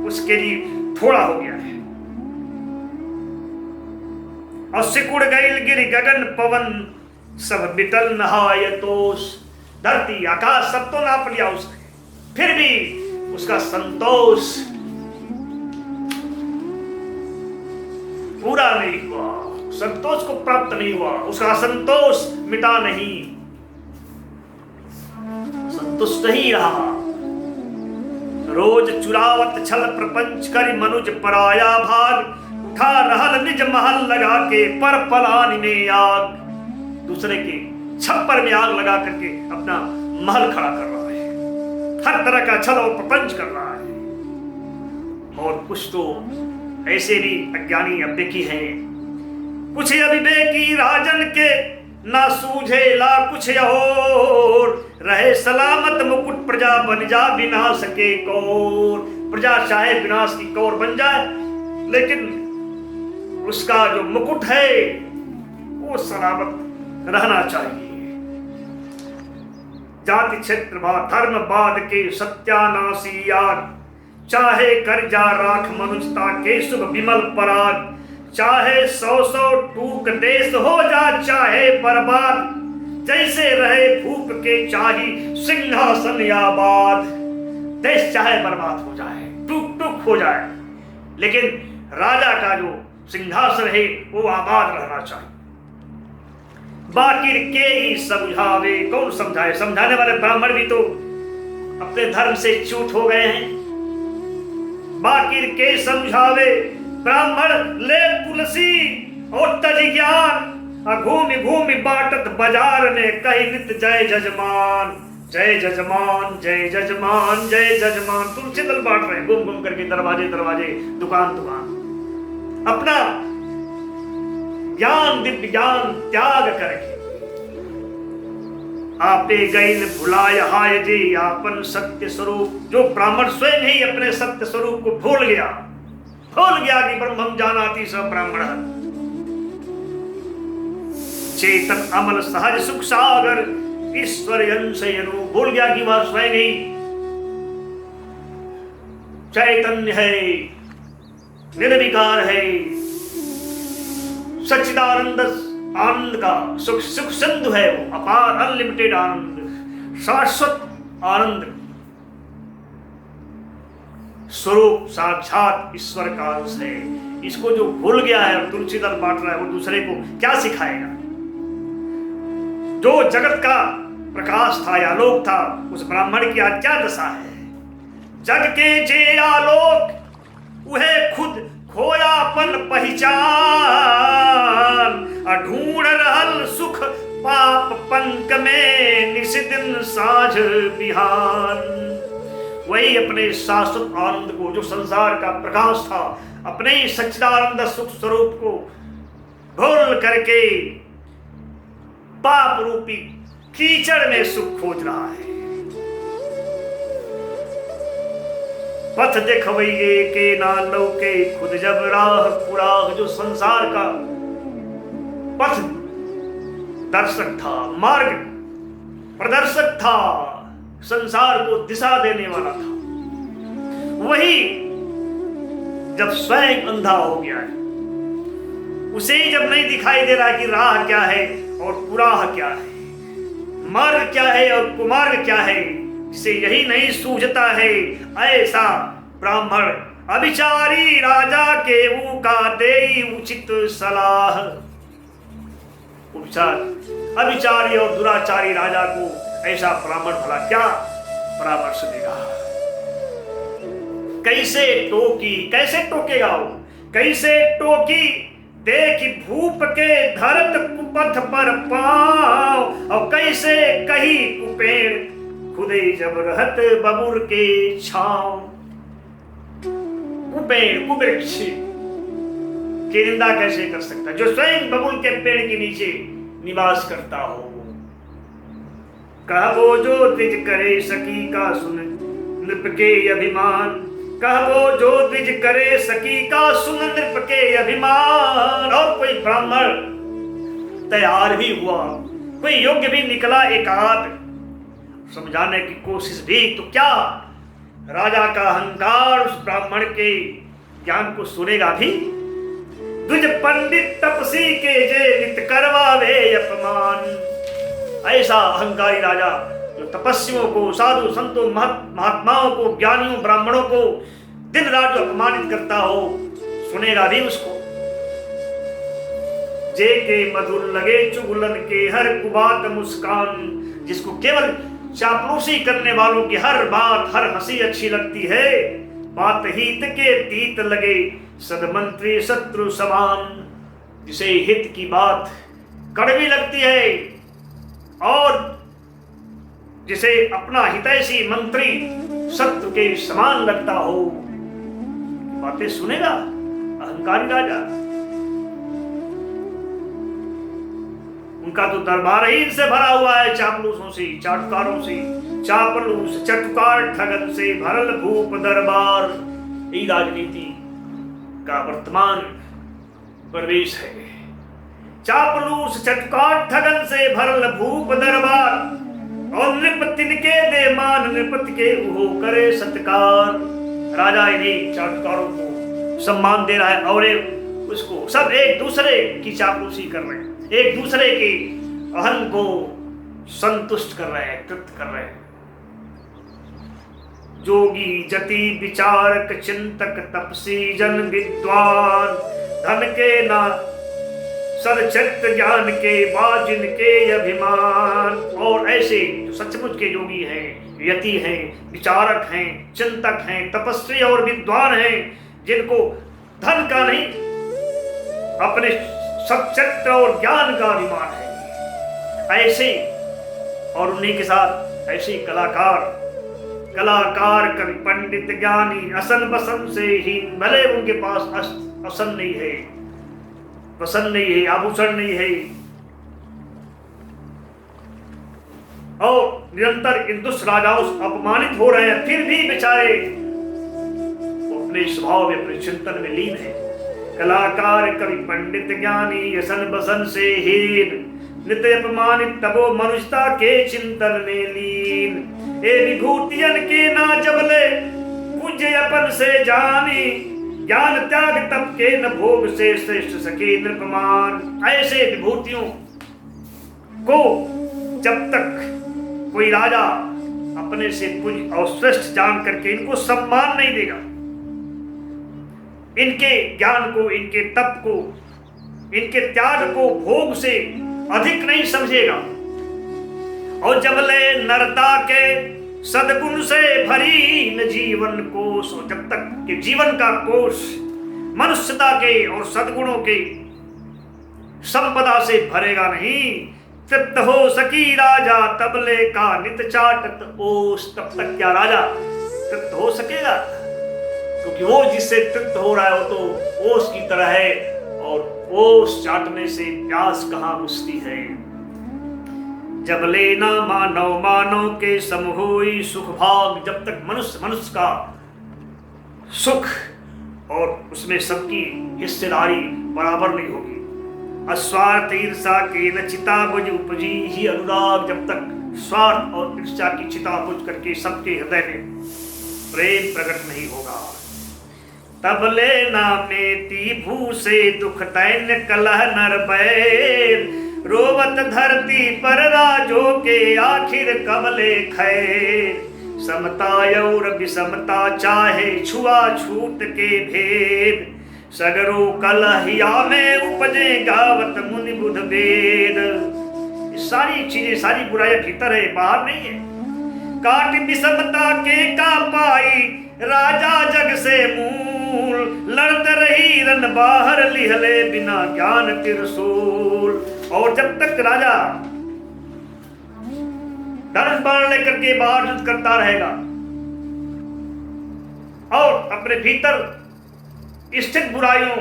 उसके लिए थोड़ा हो गया है। और सिकुड़ गईल गिर गगन पवन सब बिटल नहायतोष। धरती आकाश सब तो नाप लिया उसने, फिर भी उसका संतोष पूरा नहीं हुआ, संतोष को प्राप्त नहीं हुआ, उसका असंतोष मिटा नहीं, संतुष्ट ही रहा। रोज चुरावत छल प्रपंच कर मनुज पराया भाग, उठा रहल निज महल लगा के पर पलानी में आग। दूसरे के छप्पर में आग लगा करके अपना महल खड़ा कर रहा है, हर तरह का छल और प्रपंच कर रहा है। और कुछ तो ऐसे भी अज्ञानी अविवेकी हैं, कुछ अविवेकी राजन के ना सूझे ला कुछ और, रहे सलामत मुकुट प्रजा बन जा विनाश के कौर। प्रजा चाहे विनाश की कौर बन जाए, लेकिन उसका जो मुकुट है वो सलामत रहना चाहिए। जाति क्षेत्र धर्मवाद के सत्यानाशी याग, चाहे कर जा राख मनुष्यता के शुभ विमल पराग। चाहे 100 टूक देश हो जा चाहे बर्बाद, जैसे रहे भूप के चाही सिंहासन आबाद। देश चाहे बर्बाद हो जाए, टूक टूक हो जाए, लेकिन राजा का जो सिंहासन है वो आबाद रहना चाहिए। बाकी के ही समझावे, कौन समझाए? समझाने वाले ब्राह्मण भी तो अपने धर्म से च्यूत हो गए हैं। बाकी के समझावे ब्राह्मण ले तुलसी और तज ज्ञान, घूमि घूमि बाटत बाजार में कही नित जय जजमान, जय जजमान, जय जजमान, जय जजमान। तुलसी दल बांट रहे हैं घूम घूम करके, दरवाजे दरवाजे, दुकान दुकान, अपना ज्ञान दिव्य ज्ञान त्याग करके। आपे गैल भुलाय हाय जी आपन सत्य स्वरूप। जो ब्राह्मण स्वयं ही अपने सत्य स्वरूप को भूल गया कि ब्रह्मम जानाति स ब्राह्मण। चेतन अमल सहज सुख सागर ईश्वर अंशयनु। भूल गया कि वह स्वयं ही चैतन्य है, निर्विकार है, सच्चिदानंद आनंद का सुख सिंधु है वो, अपार अनलिमिटेड आनंद, शाश्वत आनंद स्वरूप साक्षात ईश्वर का अंश है। इसको जो भूल गया है और तुलसीदल बांट रहा है, वो दूसरे को क्या सिखाएगा? जो जगत का प्रकाश था या आलोक था, उस ब्राह्मण की आज क्या दशा है? जग के जे आलोक वह खुद खोयापन पहचान, ढूंढ रहल सुख पाप पंक में निस दिन साझ बिहान। वही अपने शाश्वत आनंद को, जो संसार का प्रकाश था, अपने ही सच्चिदानंद सुख स्वरूप को भूल करके पाप रूपी कीचड़ में सुख खोज रहा है। पथ देखवैये के ना लौके खुद जब राह पुराह, जो संसार का पथ दर्शक था, मार्ग प्रदर्शक था, संसार को दिशा देने वाला था, वही जब स्वयं अंधा हो गया है, उसे ही जब नहीं दिखाई दे रहा कि राह क्या है और पुराह क्या है, मार्ग क्या है और कुमार्ग क्या है, जिसे यही नहीं सूझता है, ऐसा ब्राह्मण अभिचारी राजा के का देई उचित सलाह। उपचार अभिचारी और दुराचारी राजा को ऐसा ब्राह्मण भला क्या परामर्श देगा? कैसे टोकी, कैसे टोकेगा वो? कैसे टोकी देखी भूप के धरत कुपथ पर पांव, और कैसे कही कुपेड़ खुदे जब रहत बबुर के छांव। कुपेड़ कुवृक्ष की निंदा कैसे कर सकता जो स्वयं बबुल के पेड़ के नीचे निवास करता हो? कहबो जो द्विज करे सकी का सुन नृप के अभिमान, कहबो जो द्विज करे सकी का सुन नृप के अभिमान। और कोई ब्राह्मण तैयार भी हुआ, कोई योग्य भी निकला एकाध समझाने की कोशिश भी, तो क्या राजा का अहंकार उस ब्राह्मण के ज्ञान को सुनेगा भी? द्विज पंडित तपसी के जे नित करवावे अपमान। ऐसा अहंकारी राजा जो तपस्वियों को, साधु संतों, महात्माओं को, ज्ञानियों, ब्राह्मणों को दिन रात जो अपमानित करता हो, सुनेगा भी उसको? जे के मधुर लगे चुगलन के हर कुबात मुस्कान, जिसको केवल चापलूसी करने वालों की हर बात, हर हंसी अच्छी लगती है, बात हित के तीत लगे सदमंत्री शत्रु समान, जिसे हित की बात कड़वी लगती है और जिसे अपना हितैषी मंत्री शत्रु के समान लगता हो, बातें सुनेगा अहंकारी राजा? उनका तो दरबार ही इनसे भरा हुआ है, चापलूसों से, चाटुकारों से। चापलूस चटुकार ठगन से भरल भूप दरबार, यही राजनीति का वर्तमान प्रवेश है। चापलूस चटुकार ठगन से भरल भूप दरबार, और नृप तिनके दे मान नृपत के वो करे सत्कार। राजा इन्हीं चाटुकारों को सम्मान दे रहा है और उसको सब एक दूसरे की चापलूसी कर रहे हैं, एक दूसरे के अहं को संतुष्ट कर रहे हैं, तृप्त कर रहे हैं। जोगी जति विचारक चिंतक तपसी जन विद्वान, धन के ना सदचित्त ज्ञान के बाजिन के अभिमान। और ऐसे जो सचमुच के योगी हैं, यति हैं, विचारक हैं, चिंतक हैं, तपस्वी और विद्वान हैं, जिनको धन का नहीं अपने सच्चित्त और ज्ञान का अभिमान है, ऐसे और उन्हीं के साथ ऐसे कलाकार कवि पंडित ज्ञानी असन बसन से ही, भले उनके पास असन नहीं है, वसन नहीं है, आभूषण नहीं है, और निरंतर इन दुष्ट राजाओं से अपमानित हो रहे हैं, फिर भी बेचारे अपने स्वभाव में, अपने चिंतन में लीन है। कलाकार कवि पंडित ज्ञानी असन बसन से हीन, नित्य अपमानित तबो मनुष्यता के चिंतन में लीन। ए विभूतियन के ना जबले पूज्य अपन से जानी, ज्ञान त्याग तप के न भोग से श्रेष्ठ सके नृपमान। ऐसे विभूतियों को जब तक कोई राजा अपने से कुछ और श्रेष्ठ जान करके इनको सम्मान नहीं देगा, इनके ज्ञान को, इनके तप को, इनके त्याग को भोग से अधिक नहीं समझेगा, और जब ले नरता के सद्गुण से भरी न जीवन कोश, जब तक कि जीवन का कोश मनुष्यता के और सद्गुणों के संपदा से भरेगा नहीं, तृप्त हो सकी राजा तबले का नित चाटत ओस। तब तक क्या राजा तृप्त हो सकेगा? क्योंकि वो जिससे तृप्त हो रहा है वो तो ओस की तरह है, और ओस चाटने से प्यास कहां बुझती है। जब लेना मानव मानव के सम होई सुख भाग, जब तक मनुष्य का सुख और उसमें सबकी हिस्सेदारी बराबर नहीं होगी। अस्वार्थ ईर्षा के न चिता बुझ उपजी ही अनुराग, जब तक स्वार्थ और ईर्षा की चिता बुझ करके सबके हृदय में प्रेम प्रकट नहीं होगा। तब लेना मेती भू से दुख दैन्य कलह नर बैर, रोवत धरती पर राजो के आखिर कमले खैर। समता और विषमता चाहे छुआ छूट के भेद, सगरो कलहिया में उपजे गावत मुनि बुध वेद। सारी चीजें, सारी बुराइयां भीतर है, बाहर नहीं है। काट विषमता के का पाई राजा जग से मूल, लड़त रही रन बाहर लिहले बिना ज्ञान त्रिशूल। और जब तक राजा धनुष बाण लेकर के बाहर युद्ध करता रहेगा और अपने भीतर स्थित बुराइयों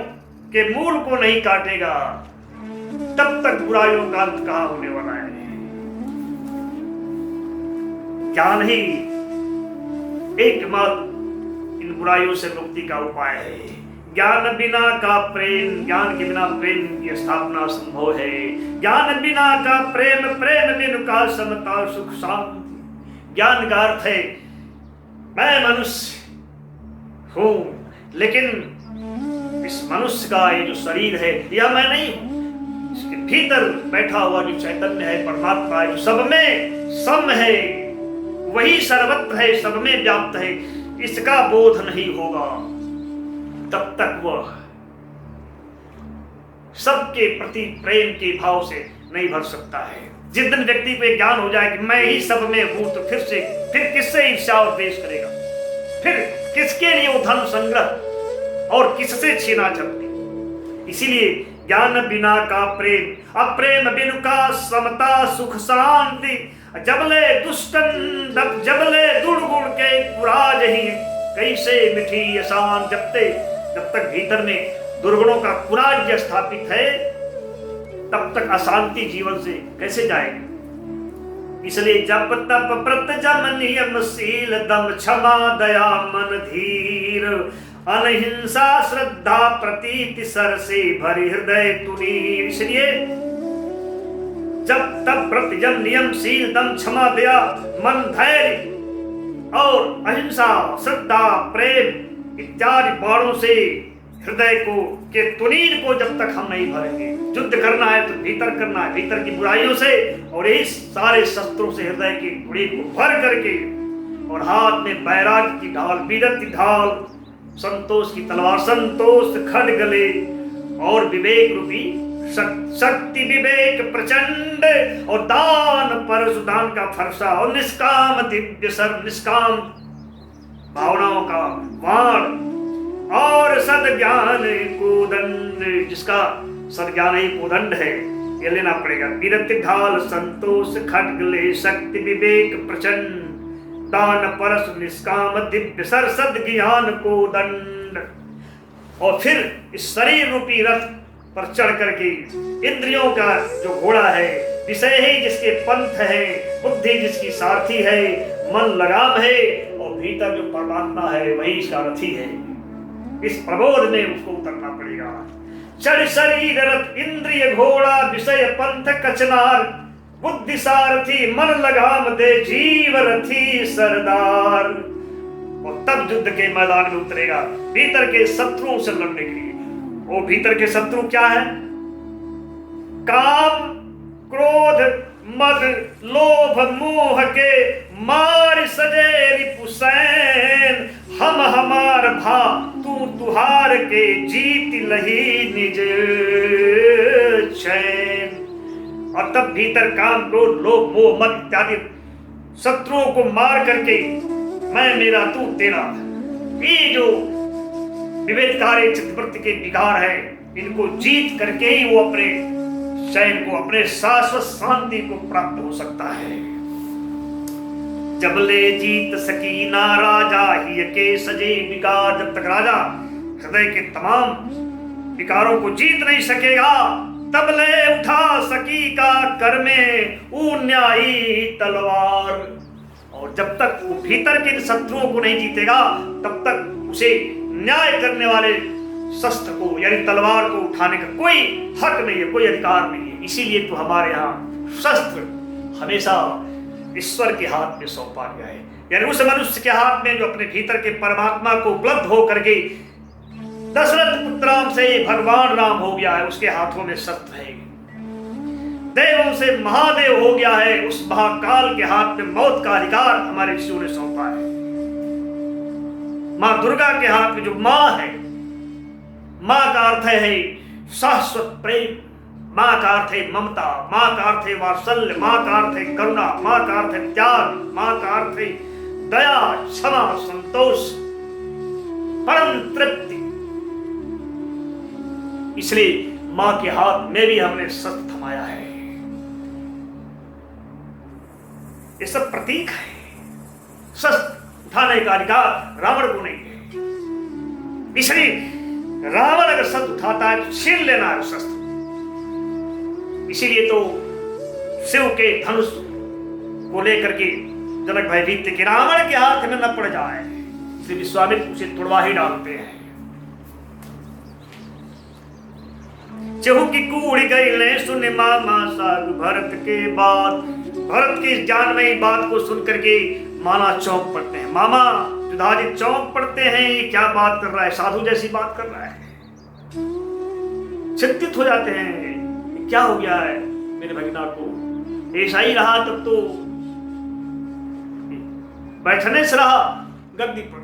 के मूल को नहीं काटेगा, तब तक बुराइयों का अंत कहां होने वाला है। ज्ञान ही एकमात्र इन बुराइयों से मुक्ति का उपाय है। ज्ञान बिना का प्रेम, ज्ञान के बिना प्रेम की स्थापना संभव है। ज्ञान बिना का प्रेम, प्रेम बिन का समता सुख शांति। ज्ञान का अर्थ है मैं मनुष्य हूं, लेकिन इस मनुष्य का ये जो शरीर है यह मैं नहीं हूं। इसके भीतर बैठा हुआ जो चैतन्य है, परमात्मा है, जो सब में सम है, वही सर्वत्र है, सब में व्याप्त है, इसका बोध नहीं होगा तब तक वह सबके प्रति प्रेम के भाव से नहीं भर सकता है। जिस दिन व्यक्ति को ज्ञान हो जाए कि मैं ही सब में हूं, तो फिर किससे ईर्ष्या और द्वेष करेगा? फिर किसके लिए वो धन संग्रह और किससे छीना चाहते? इसीलिए ज्ञान बिना का प्रेम, अप्रेम बिनु का समता सुख शांति। जबले दुष्टन जबले दुर्गुण के पुराज ही, कैसे मिठी आसान। जब तक भीतर में दुर्गुणों का पुराज्य स्थापित है, तब तक अशांति जीवन से कैसे जाएगी? इसलिए जप तप प्रत जम नियम शील दम क्षमा दया मन धीर, अनहिंसा श्रद्धा प्रतीति सर से भरे हृदय तुनीर। इसलिए जब तप प्रत जम नियम शील दम क्षमा दया मन धैर्य और अहिंसा श्रद्धा प्रेम इत्यादि बाणों से हृदय को के तुनीर को जब तक हम नहीं भरेंगे, युद्ध करना है तो भीतर करना है, भीतर की बुराइयों से और इस सारे शस्त्रों से हृदय की तुनीर को भर करके, और हाथ में वैराग्य की ढाल, वीरत की ढाल, संतोष की तलवार, संतोष खड्ग गले और विवेक रूपी शक्ति विवेक प्रचंड, और दान परशुदान का फरसा, और निष्काम दिव्य सर निष्काम भावनाओं का वाण, और सद्ज्ञान कोदंड, जिसका सद्ज्ञान ही कोदंड है, ये लेना पड़ेगा। वीरत ढाल संतोष खड्गले शक्ति विवेक प्रचंड, दान परस निष्काम दिव्य सर सद्ज्ञान कोदंड। और फिर इस शरीर रूपी रथ पर चढ़ करके इंद्रियों का जो घोड़ा है, विषय ही जिसके पंथ है, बुद्धि जिसकी सारथी है, मन लगाम है, और भीतर जो परमात्मा है वही इसका रथी है। इस प्रबोध में उसको उतरना पड़ेगा। चढ़ शरीर रथ इंद्रिय घोड़ा, विषय पंथ कचनार, बुद्धि सारथी मन लगाम दे जीव रथी सरदार। और तब युद्ध के मैदान में उतरेगा भीतर के शत्रुओं से लड़ने के लिए। वो भीतर के शत्रु क्या है? काम, क्रोध, मद, लोभ, मोह के मार सजे रिपुसैन। हम हमार भा तू तुहार के जीत लही निज चैन। और तब भीतर काम, क्रोध, लोभ, मोह, मद इत्यादि शत्रुओं को मार करके मैं मेरा तू तेरा, ये जो विवेककारी चित्तवृत्ति के विकार है, इनको जीत करके ही वो अपने चैन को, अपने शाश्वत शांति को प्राप्त हो सकता है। जब ले जीत सकी ना राजा ही के सजे विकार। जब तक राजा हृदय के तमाम विकारों को जीत नहीं सकेगा, तब ले उठा सकी का कर में न्यायी तलवार। और जब तक वो भीतर के शत्रुओं को नहीं जीतेगा, तब तक उसे न्याय करने वाले शस्त्र को यानी तलवार को उठाने का कोई हक नहीं है, कोई अधिकार नहीं है। इसीलिए तो हमारे यहाँ शस्त्र हमेशा ईश्वर के हाथ में सौंपा गया है, यानी उस मनुष्य के हाथ में जो अपने भीतर के परमात्मा को उपलब्ध हो करके दशरथ पुत्राम से भगवान राम हो गया है, उसके हाथों में शस्त्र है। देवों से महादेव हो गया है, उस महाकाल के हाथ में मौत का अधिकार हमारे ऋषियों ने सौंपा है। मां दुर्गा के हाथ में जो मां है, मां का अर्थ है शाश्वत प्रेम, मां का अर्थ है ममता, मां का अर्थ है वात्सल्य, मां का अर्थ है करुणा, मां का अर्थ है त्याग, मां का अर्थ है दया, क्षमा, संतोष, परम तृप्ति। इसलिए मां के हाथ में भी हमने शस्त्र थमाया है। ये सब प्रतीक है। शस्त्र उठाने का अधिकार रावण को नहीं है। इसलिए रावण अगर शस्त्र उठाता है तो छीन लेना है शस्त्र। इसीलिए तो शिव के धनुष को लेकर के जनक भयभीत थे कि रावण के हाथ में न पड़ जाए, इसलिए विश्वामित्र उसे तुड़वा ही डालते हैं। चहु की कूड़ी गई ले सुन मामा साधु भरत के बात। भरत की जानमयी बात को सुन करके माना चौंक पड़ते हैं। मामा पिताजी चौंक पड़ते हैं, ये क्या बात कर रहा है, साधु जैसी बात कर रहा है। चिंतित हो जाते हैं, क्या हो गया है मेरे भगना को। ऐसा ही रहा तब तो बैठने से रहा गद्दी पर।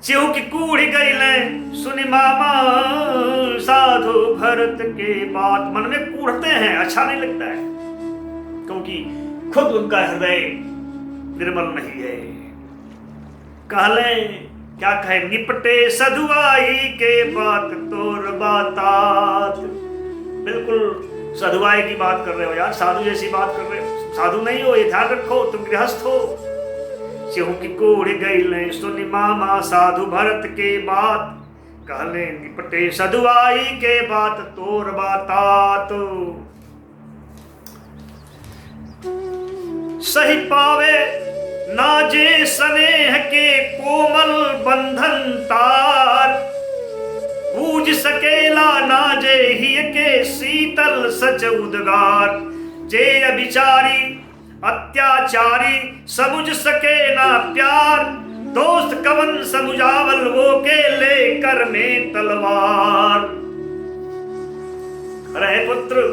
चिहु की कूड़ी गई ले सुनी मामा साधु भरत के बात। मन में कूढ़ते हैं, अच्छा नहीं लगता है, क्योंकि खुद उनका हृदय निर्मल नहीं है। कहले क्या कहे, निपटे सधुआई के बात तोर बातात। बिल्कुल सधुआई की बात कर रहे हो यार, साधु जैसी बात कर रहे हो। साधु नहीं हो, ये ध्यान रखो, तुम गृहस्थ हो। चिहु की कूड़ी गई ले सुनी मामा साधु भरत के बात। कहले निपटे सधुआई के बात तोर बातात। सही पावे नाजे स्नेह के कोमल बंधन तार। बूझ सकेला नाजे ही के शीतल सच उद्गार। जे अभिचारी अत्याचारी समझ सके ना प्यार। दोस्त कवन समुझावल वो के लेकर में तलवार। अरे पुत्र,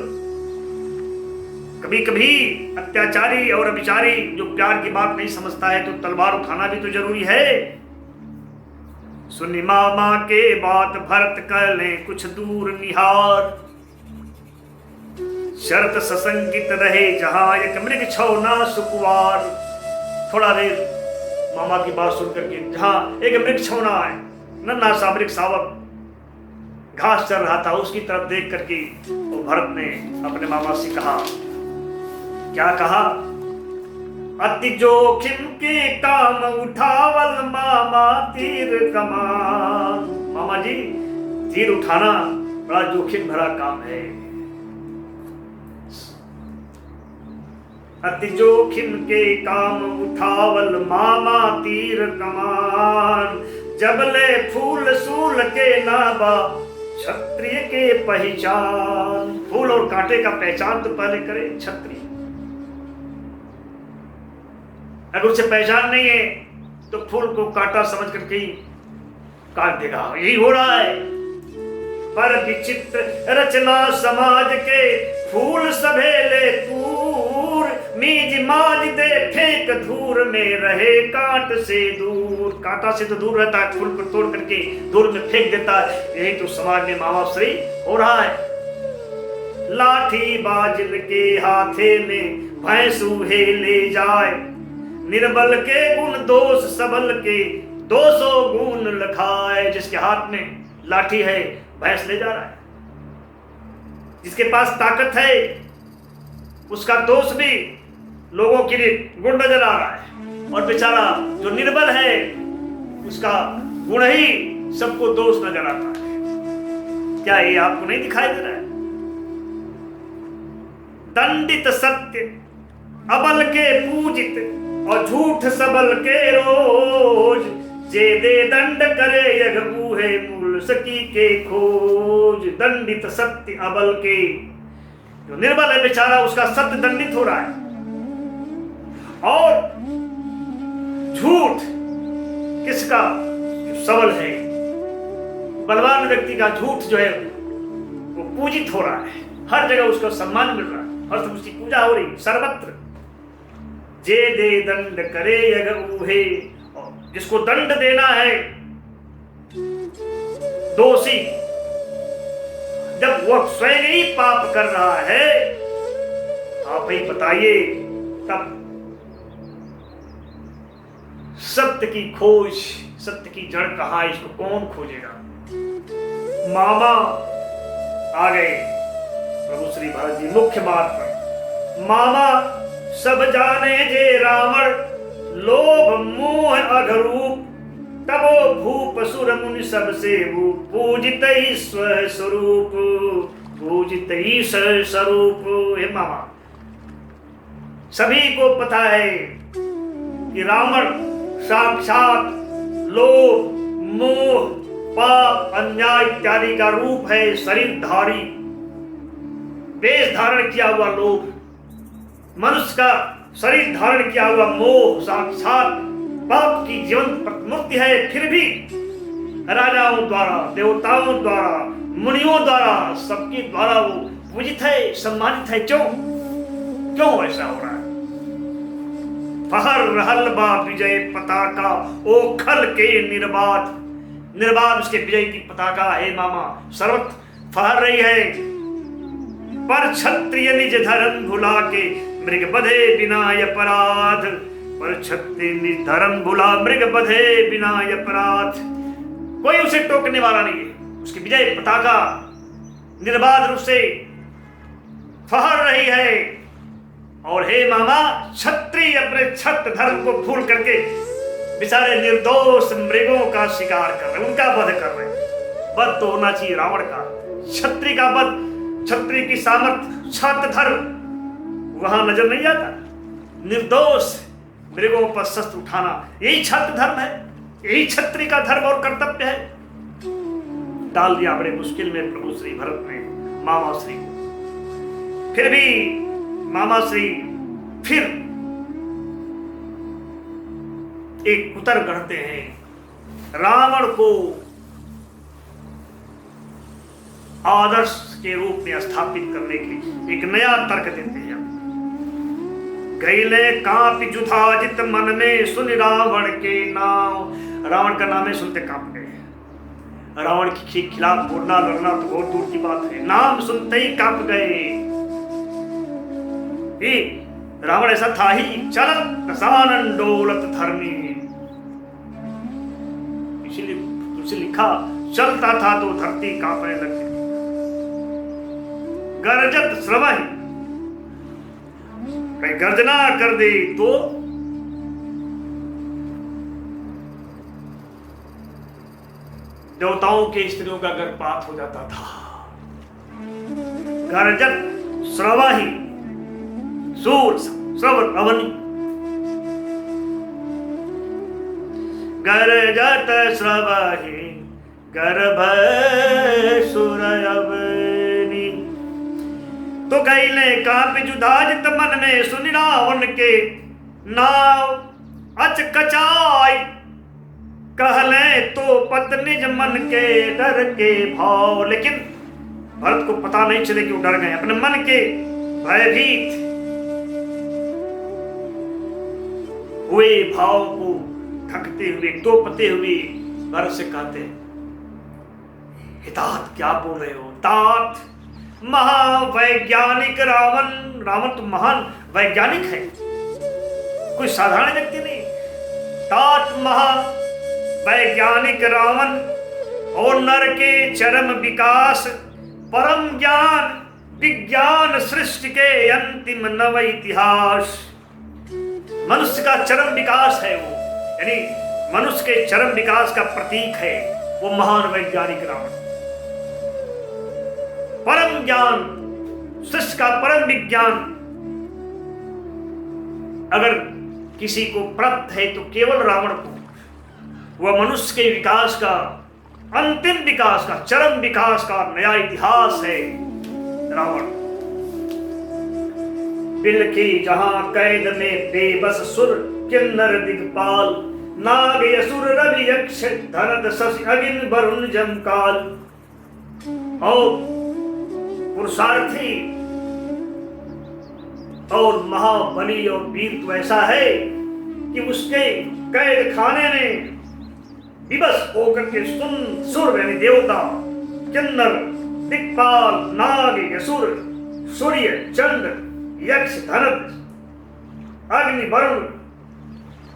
कभी कभी अत्याचारी और अभिचारी जो प्यार की बात नहीं समझता है तो तलवार उठाना भी तो जरूरी है। सुनी मामा के बात भरत कर ले कुछ दूर निहार। शरत ससंगित रहे जहां एक मृग छौना सुकुवार। थोड़ा देर मामा की बात सुन करके जहां एक मृग छौना है, नन्हा सा मृग सावक घास चल रहा था, उसकी तरफ देख करके तो भरत ने अपने मामा से कहा, क्या कहा, अति जोखिम के काम उठावल मामा तीर कमान। मामा जी, तीर उठाना बड़ा जोखिम भरा काम है। अति जोखिम के काम उठावल मामा तीर कमान। जबले फूल सूल के नाबा क्षत्रिय के पहचान। फूल और कांटे का पहचान तो पहले करे क्षत्रिय। अगर उसे पहचान नहीं है तो फूल को कांटा समझ करके ही काट देगा। यही हो रहा है। पर विचित्र रचना समाज के, फूल सभेले तूर, मीज माज दे फेंक धूर में रहे कांट से दूर। कांटा से तो दूर रहता है, फूल को तोड़ करके दूर में फेंक देता है। यही तो समाज में माँ श्री हो रहा है। लाठी बाजिल के हाथे में भैंसू हे ले जाए, निर्बल के गुण दोष सबल के 200 गुण लखाए। जिसके हाथ में लाठी है भैंस ले जा रहा है, जिसके पास ताकत है उसका दोष भी लोगों के लिए गुण नजर आ रहा है, और बेचारा जो निर्बल है उसका गुण ही सबको दोष नजर आता है। क्या ये आपको नहीं दिखाई दे रहा है? दंडित सत्य अबल के पूजित, और झूठ सबल के रोज। जे दे दंड करे यग बूहे मूल सकी के खोज। दंडित सत्य अबल के, जो निर्बल है बेचारा उसका सत्य दंडित हो रहा है, और झूठ किसका? जो सबल है, बलवान व्यक्ति का झूठ जो है वो पूजित हो रहा है। हर जगह उसका सम्मान मिल रहा है, हर सब उसकी पूजा हो रही सर्वत्र। जे दे दंड करे यग ऊहे, जिसको दंड देना है दोषी, जब वह स्वयं ही पाप कर रहा है, आप ही बताइए तब सत्य की खोज, सत्य की जड़ कहां, इसको कौन खोजेगा? मामा आ गए प्रभु श्री भरत जी मुख्य बात पर। मामा सब जाने जे रावण, लोभ मोह अघरूप, तबो भूप सुर मुनि सब सेवु, पूजित ईश्वर स्वरूप, पूजित ईश्वर स्वरूप। हे मामा, सभी को पता है कि रावण साक्षात लोभ मोह पाप अन्याय इत्यादि का रूप है, शरीरधारी, वेश धारण किया हुआ लोभ, मनुष्य का शरीर धारण किया हुआ मोह साक्षात पाप की जीवंत प्रतिमूर्ति है। फिर भी राजाओं द्वारा, देवताओं द्वारा, मुनियों द्वारा, सबके द्वारा वो पूजित है, सम्मानित है। क्यों ऐसा हो रहा है? फहर रहल बा विजय पताका, ओ खल के निर्बाध, निर्बाध उसके विजय की पताका है मामा सर्वत्र फहर रही है। पर क्षत्रिय निज धर्म भुला के, मृग बधे बिना अपराध, पर क्षत्रिय निज धर्म भुला, मृग बधे बिना अपराध। कोई उसे टोकने वाला नहीं है। उसकी विजय पताका निर्बाध रूप से फहर रही है। और हे मामा, क्षत्रिय अपने छत्र धर्म को भूल करके बेचारे निर्दोष मृगों का शिकार कर रहे, उनका वध कर रहे। वध तो होना चाहिए रावण का, क्षत्रिय का वध, क्षत्रिय की सामर्थ्य, छत्र धर्म वहां नजर नहीं आता। निर्दोष मृगों पर शस्त्र उठाना, यही छत्र धर्म है, यही क्षत्रिय का धर्म और कर्तव्य है। डाल दिया बड़े मुश्किल में प्रभु श्री भरत ने मामा श्री को। फिर भी मामा श्री फिर एक कुतर गढ़ते हैं, रावण को आदर्श के रूप में स्थापित करने के लिए एक नया तर्क देते हैं। गैले कांपि जुधाजित मन में, सुन रावण के नाम। रावण का नाम है सुनते कांप गए। रावण के खिलाफ बोलना लड़ना तो बहुत दूर की बात है, नाम सुनते ही कांप गए। रावण ऐसा था ही, चलत दशानन डोलत धरनी, इसीलिए तुझसे लिखा चलता था तो धरती कांपने लगती। गरजत श्रवण, कहीं गर्जना कर दे तो देवताओं के स्त्रियों का गर्भपात हो जाता था। गरजत श्रवही, सूर श्रवण अवनी, गरजत श्रवही गर्भ सुर अवनी। तो कैले कांपि जुधाजित मन में, सुनि रावण के नाव, अचकचाई कहले तो पत निज मन के डर के भाव। लेकिन भरत को पता नहीं चले कि वो डर गए, अपने मन के भयभीत हुए भाव को ढकते हुए तोपते हुए भरत से कहते, हितात क्या बोल रहे हो? तात महावैज्ञानिक रावण, रावण तो महान वैज्ञानिक है, कोई साधारण व्यक्ति नहीं। तात महावैज्ञानिक रावण और नर के चरम विकास, परम ज्ञान विज्ञान सृष्टि के अंतिम नव इतिहास। मनुष्य का चरम विकास है वो, यानी मनुष्य के चरम विकास का प्रतीक है वो महान वैज्ञानिक रावण। परम ज्ञान, सृष्टि का परम विज्ञान अगर किसी को प्राप्त है तो केवल रावण को। वह मनुष्य के विकास का, अंतिम विकास का, चरम विकास का नया इतिहास है रावण। बिल की जहां कैद में बेबस सुर किन्नर दिग्पाल, नाग असुर रवि यक्ष धरत शशि अगिन वरुण जमकाल। और पुरुषार्थी और महाबली और वीर तो ऐसा है कि उसके कैद खाने में विवश होकर के सुर यानी देवता, किन्नर, दिक्पाल, नाग, असुर, सूर्य, चंद्र, यक्ष, धनत, अग्नि, वरुण,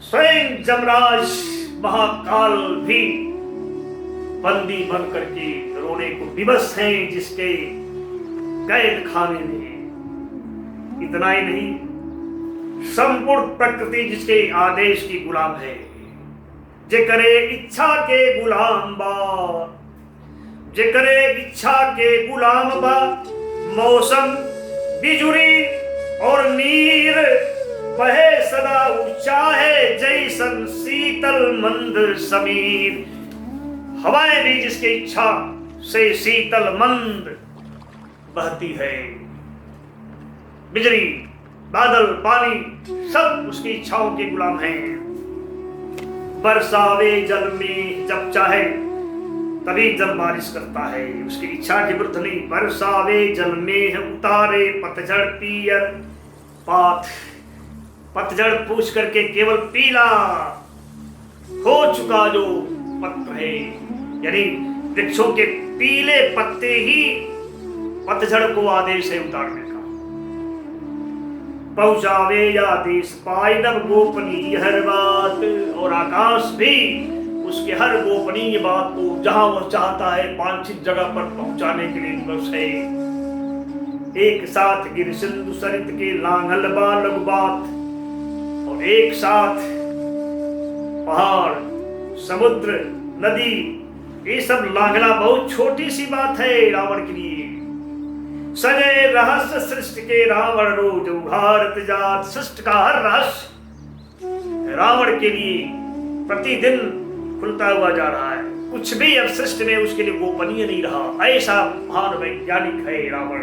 स्वयं जमराज महाकाल भी बंदी बन करके रोने को विवश हैं जिसके कैद खाने में। इतना ही नहीं, संपूर्ण प्रकृति जिसके आदेश की गुलाम है। जे करे इच्छा के गुलाम बा, जे करे इच्छा के गुलाम बा, मौसम बिजुरी और नीर बहे सदा चाहे जैसन शीतल मंद समीर। हवाएं भी जिसकी इच्छा से शीतल मंद बहती है। बिजली, बादल, पानी सब उसकी इच्छाओं के गुलाम हैं। बरसावे जल में जब चाहे तभी जल बारिश करता है, उसकी इच्छा के विरुद्ध नहीं। बरसावे जल में उतारे पतझड़ पियर पात। पतझड़ पूछ करके केवल पीला हो चुका जो पत्र है, यानी वृक्षों के पीले पत्ते ही पतझड़ को आदेश है उतारने का। पहुंचावे या देश पाई नव गोपनीय हर बात। और आकाश भी उसके हर गोपनीय बात को जहां वह चाहता है वांछित जगह पर पहुंचाने के लिए विवश है। एक साथ गिर सिंधु सरित के लांघल बालग बात, और एक साथ पहाड़, समुद्र, नदी, ये सब लांघना बहुत छोटी सी बात है रावण के लिए। सजे रहस्य सृष्टि के रावण रोज उघारत जात। सृष्टि का हर रहस्य रावण के लिए प्रतिदिन खुलता हुआ जा रहा है। कुछ भी अब सृष्टि में उसके लिए गोपनीय नहीं रहा। ऐसा महान वैज्ञानिक है रावण।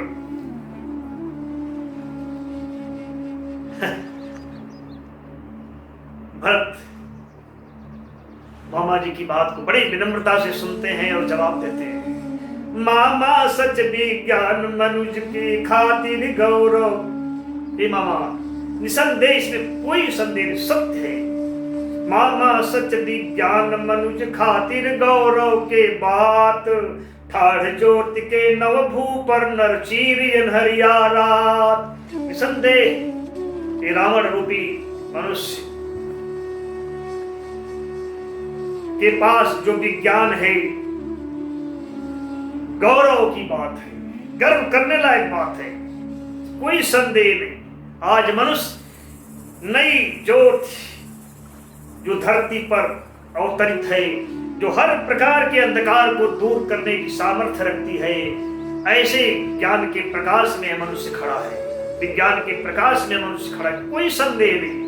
भरत मामा जी की बात को बड़ी विनम्रता से सुनते हैं और जवाब देते हैं। मामा सच विज्ञान मनुज की खातिर गौरव। हे मामा, निसंदेह इसमें कोई संदेह, सत्य है। मामा सच विज्ञान मनुज खातिर गौरव के बात। ठाढ़ ज्योत के नव भू पर नर चीरियन हरिया रात। निसंदेह ये रावण रूपी मनुष्य के पास जो विज्ञान है, गौरव की बात है, गर्व करने लायक बात है, कोई संदेह नहीं। आज मनुष्य नई ज्योति जो धरती पर अवतरित है, जो हर प्रकार के अंधकार को दूर करने की सामर्थ्य रखती है, ऐसे ज्ञान के प्रकाश में मनुष्य खड़ा है। विज्ञान के प्रकाश में मनुष्य खड़ा है, कोई संदेह नहीं।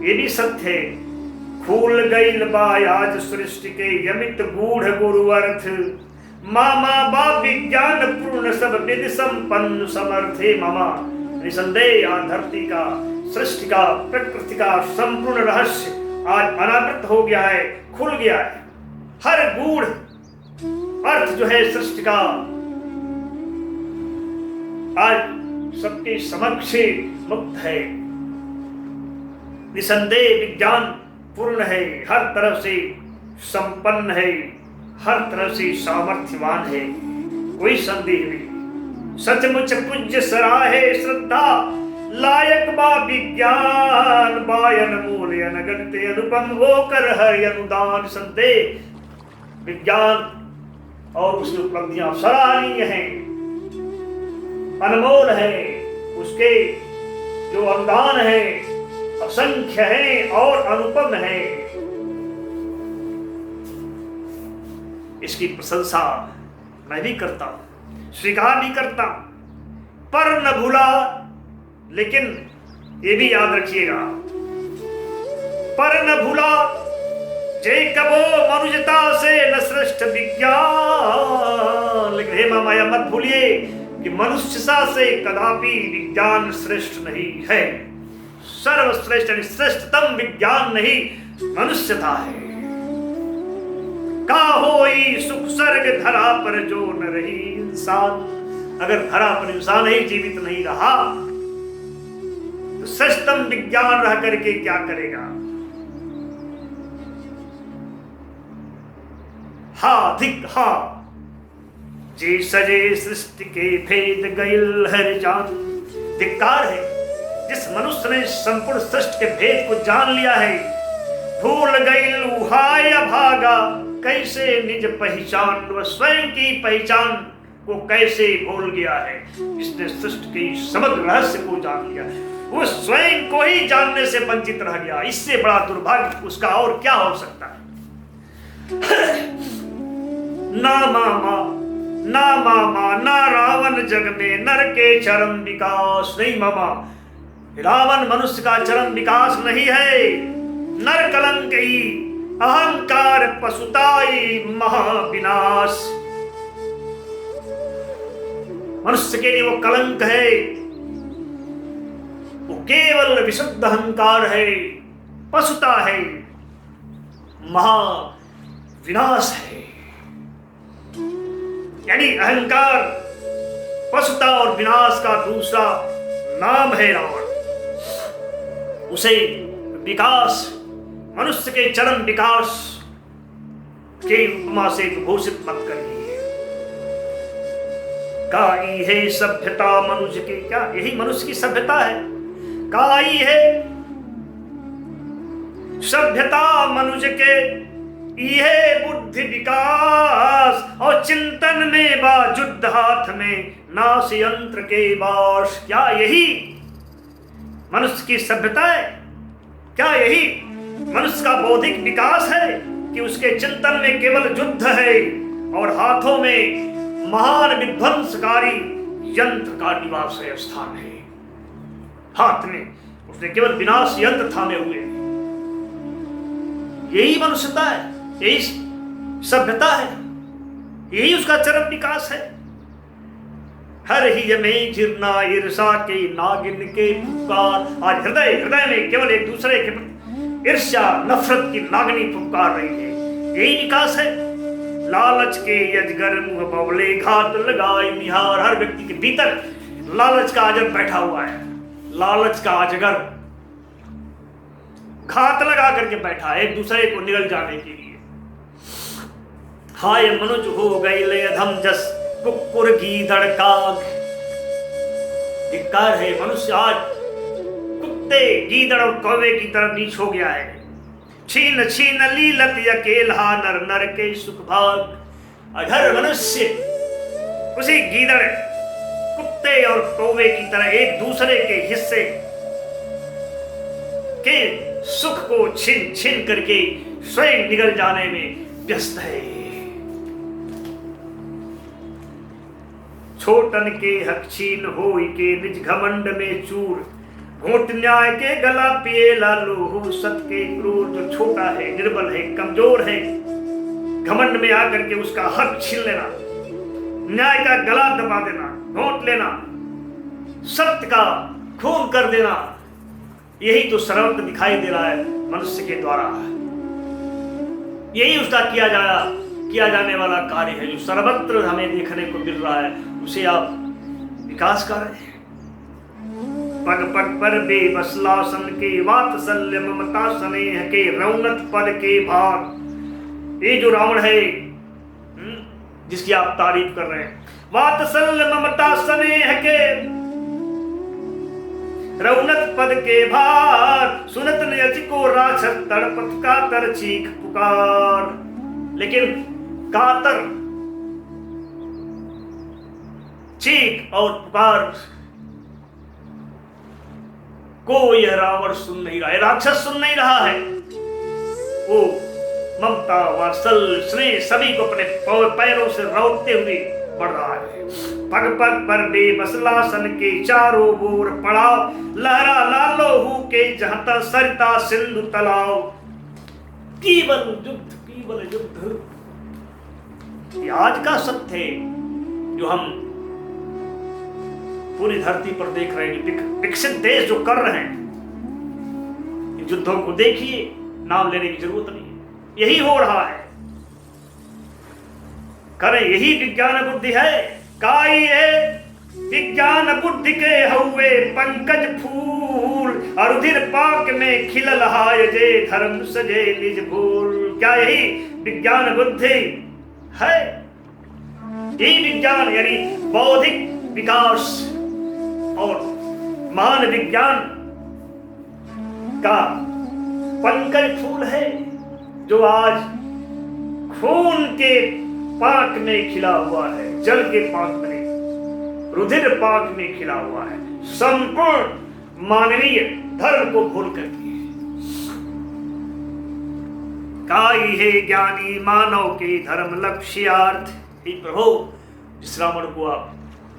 ये भी सत्य है। खूल गईल बा आज सृष्टि के यमित गूढ़ गुरु अर्थ। मामा बा विज्ञान पूर्ण सब विधि संपन्न समर्थे। मामा निसंदेह यहाँ धरती का सृष्टि का, प्रकृति का संपूर्ण रहस्य आज अनावृत हो गया है, खुल गया है। हर गूढ़ अर्थ जो है सृष्टि का आज सबके समक्ष मुक्त है। निसंदेह विज्ञान पूर्ण है, हर तरफ से संपन्न है, हर तरफ से सामर्थ्यवान है, कोई संदेह नहीं। सचमुच पूज्य सराहे श्रद्धा लायक बा विज्ञान, बायन मूल्य अनगणित अनुपम वो कर हरि अनुदान। संदेह विज्ञान और उसकी उपलब्धियां सराहनीय हैं, अनमोल है, उसके जो अनुदान है असंख्य है और अनुपम है। इसकी प्रशंसा मैं भी करता हूं, स्वीकार भी करता हूं, पर न भूला। लेकिन ये भी याद रखिएगा, पर न भूला जय कबो मनुष्यता से न श्रेष्ठ विज्ञान। लेकिन हे माया मत भूलिए कि मनुष्यता से कदापि विज्ञान श्रेष्ठ नहीं है। सर्वश्रेष्ठ श्रेष्ठतम विज्ञान नहीं मनुष्यता है। का होई सुख सर्ग धरा पर जो न रही इंसान। अगर धरा पर इंसान ही जीवित नहीं रहा तो श्रेष्ठतम विज्ञान रह करके क्या करेगा। हा धिक हा जे सजे सृष्टि के भेद गइल हर जान। धिक्कार है जिस मनुष्य ने संपूर्ण सृष्टि के भेद को जान लिया है। भूल गइल उहाय भागा कैसे निज पहचान। वह स्वयं की पहचान को कैसे भूल गया है। इसने सृष्टि के समग्र रहस्य को जान लिया, वो स्वयं को ही जानने से वंचित रह गया। इससे बड़ा दुर्भाग्य उसका और क्या हो सकता है। ना मामा ना रावण जग में नर के चरम विकास। नहीं मामा, रावण मनुष्य का चरम विकास नहीं है। नर कलंक ही अहंकार पशुताई महाविनाश। मनुष्य के लिए वो कलंक है, वो केवल विशुद्ध अहंकार है, पशुता है, महाविनाश है। यानी अहंकार, पशुता और विनाश का दूसरा नाम है रावण। उसे विकास, मनुष्य के चरम विकास के उपमा से घोषित मत करिए। काई है सभ्यता मनुष्य के, क्या यही मनुष्य की सभ्यता है। काई है सभ्यता मनुष्य के, यह बुद्धि विकास। और चिंतन में बा युद्ध हाथ में, नाश यंत्र के वाश। क्या यही मनुष्य की सभ्यता है? क्या यही मनुष्य का बौद्धिक विकास है कि उसके चिंतन में केवल युद्ध है और हाथों में महान विध्वंसकारी यंत्र का निवास है, स्थान है। हाथ में उसने केवल विनाश यंत्र थामे हुए। यही मनुष्यता है, यही सभ्यता है, यही उसका चरम विकास है। हर ही में घृणा ईर्षा के नागिन के पुकार। आज हृदय में केवल एक दूसरे के ईर्ष्या नफरत की नागनी पुकार रही है। यही विकास है। लालच के अजगर मुंह बवले घात लगाए निहार। हर व्यक्ति के भीतर लालच का अजगर बैठा हुआ है। लालच का अजगर घात लगा करके बैठा है एक दूसरे को निगल जाने के लिए। हाय मनुज हो गई ले अधम जस कुकुर गीदड़ काग। धिक्कार है, मनुष्य आज कुत्ते गीदड़ और कौवे की तरफ नीच हो गया है। छीन छीन लीलत अकेला नर नर के सुख भाग। हर मनुष्य उसी गीदड़, कुत्ते और कौवे की तरह एक दूसरे के हिस्से के सुख को छीन छीन करके स्वयं निगल जाने में व्यस्त है। छोटन के हक छीन होई के निज घमंड में चूर। घोट न्याय के गला पिए लालू सत के क्रूर। जो छोटा है, निर्बल है, कमजोर है, घमंड में आकर के उसका हक छीन लेना, न्याय का गला दबा देना, घोट लेना, सत्य का खून कर देना, यही तो सर्वत्र दिखाई दे रहा है मनुष्य के द्वारा। यही उसका किया जाने वाला कार्य है जो सर्वत्र हमें देखने को मिल रहा है, उसे आप विकास कर रहे हैं। पग पग पर बेबसलासन के वात्सल्य ममता स्नेह के रौनक पद के भाग। ये जो रावण है जिसकी आप तारीफ कर रहे हैं, वात्सल्य ममता स्नेह के रौनक पद के भार, सुनत नयति को राक्षस तड़पत कातर चीख पुकार। लेकिन कातर चीख और पुकार को यह रावण सुन नहीं रहा है, राक्षस सुन नहीं रहा है। वो ममता वात्सल्य स्नेह सभी को अपने पैरों से रौंदते हुए बढ़ रहा है। पग पग पर बेबसलासन के चारों ओर पड़ाव, लहरा लालो हु के जहता सरिता सिंधु तलाव। केवल युद्ध ये आज का सत्य है जो हम पूरी धरती पर देख रहे हैं। विकसित देश जो कर रहे हैं, इन युद्धों को देखिए, नाम लेने की जरूरत नहीं है, यही हो रहा है। करे यही विज्ञान बुद्धि है। काई है विज्ञान बुद्धि के हुए पंकज फूल, अरुधिर पाक में खिलल हाय जे धर्म सजे निज भूल। क्या यही विज्ञान बुद्धि है? यही विज्ञान यानी बौद्धिक विकास और मान विज्ञान का पंकज फूल है जो आज खून के पाक में खिला हुआ है, जल के पाक में, रुधिर पाक में खिला हुआ है, संपूर्ण मानवीय धर्म को भूल करके। काई है ज्ञानी मानव के धर्म लक्ष्यार्थ। हे प्रभु, जिस रावण को आप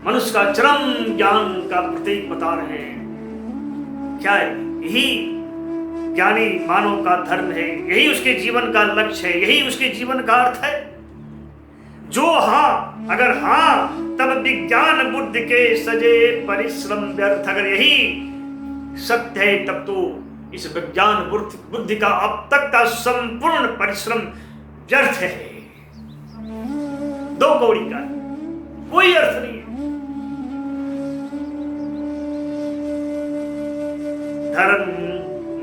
मनुष्य का चरम ज्ञान का प्रतीक बता रहे हैं, क्या है यही ज्ञानी मानव का धर्म है? यही उसके जीवन का लक्ष्य है? यही उसके जीवन का अर्थ है? जो हाँ, अगर हाँ, तब विज्ञान बुद्धि के सजे परिश्रम व्यर्थ। अगर यही सत्य है तब तो इस विज्ञान बुद्धि का अब तक का संपूर्ण परिश्रम व्यर्थ है। दो कौड़ी का कोई अर्थ नहीं है। धर्म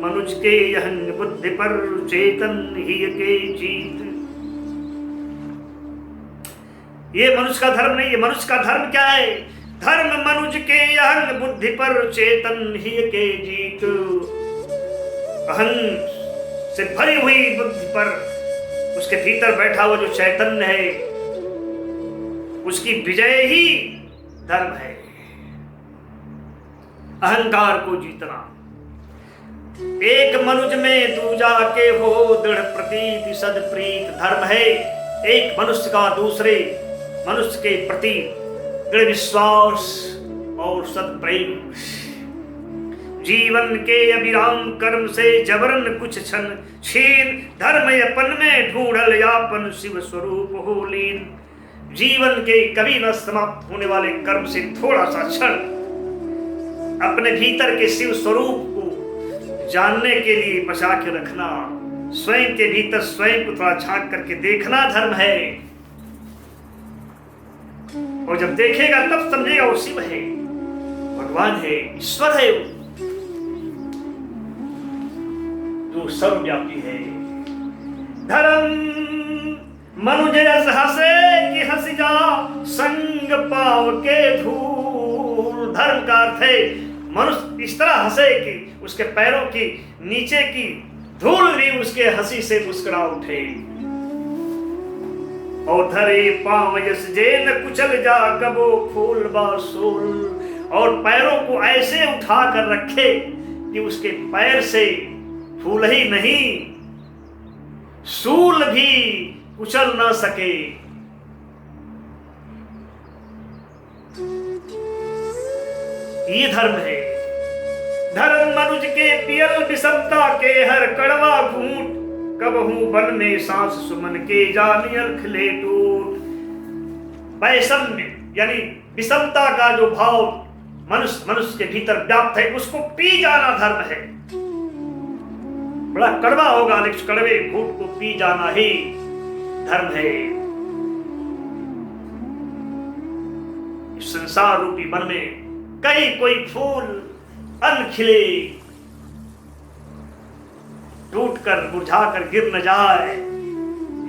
मनुज के यहंग बुद्धि पर चेतन ही के जीत। ये मनुष्य का धर्म नहीं है। मनुष्य का धर्म क्या है? धर्म मनुज के अहंग बुद्धि पर चेतन ही के जीत। अहंग से भरी हुई बुद्धि पर उसके भीतर बैठा हुआ जो चैतन्य है, उसकी विजय ही धर्म है। अहंकार को जीतना। एक मनुज में दूजा के हो दृढ़ प्रतीत सदप्रीत। धर्म है एक मनुष्य का दूसरे मनुष्य के प्रति दृढ़ विश्वास और सत्प्रेम। जीवन के अविराम कर्म से जबरन कुछ क्षण छीन, धर्म अपन में ढूंढल यापन शिव स्वरूप हो लीन। जीवन के कभी न समाप्त होने वाले कर्म से थोड़ा सा क्षण अपने भीतर के शिव स्वरूप को जानने के लिए बचा के रखना, स्वयं के भीतर स्वयं को थोड़ा झांक करके देखना धर्म है। और जब देखेगा तब समझेगा वो शिव है, भगवान है, ईश्वर है, जो सर्वव्यापी है। धर्म मनुज रस हसे कि हंस जा संग पाव के धूल। धर्म का अर्थ है मनुष्य इस तरह हंसे कि उसके पैरों की नीचे की धूल भी उसके हंसी से मुस्कुरा उठे। और धरे पांव यस जेन कुचल जा कबो फूल बासूल। और पैरों को ऐसे उठा कर रखे कि उसके पैर से फूल ही नहीं, सूल भी कुचल ना सके। ये धर्म है। धर्म मनुज के पियल विषमता के हर कड़वा घूंट, कबहू बन में सांस सुमन के जानियल खिले टूट। वैषम्य यानी विषमता का जो भाव मनुष्य के भीतर व्याप्त है, उसको पी जाना धर्म है। बड़ा कड़वा होगा, लेकिन कड़वे घूंट को पी जाना ही धर्म है। इस संसार रूपी वन में कहीं कोई फूल अन खिले, टूट कर मुरझा कर गिर न जाए,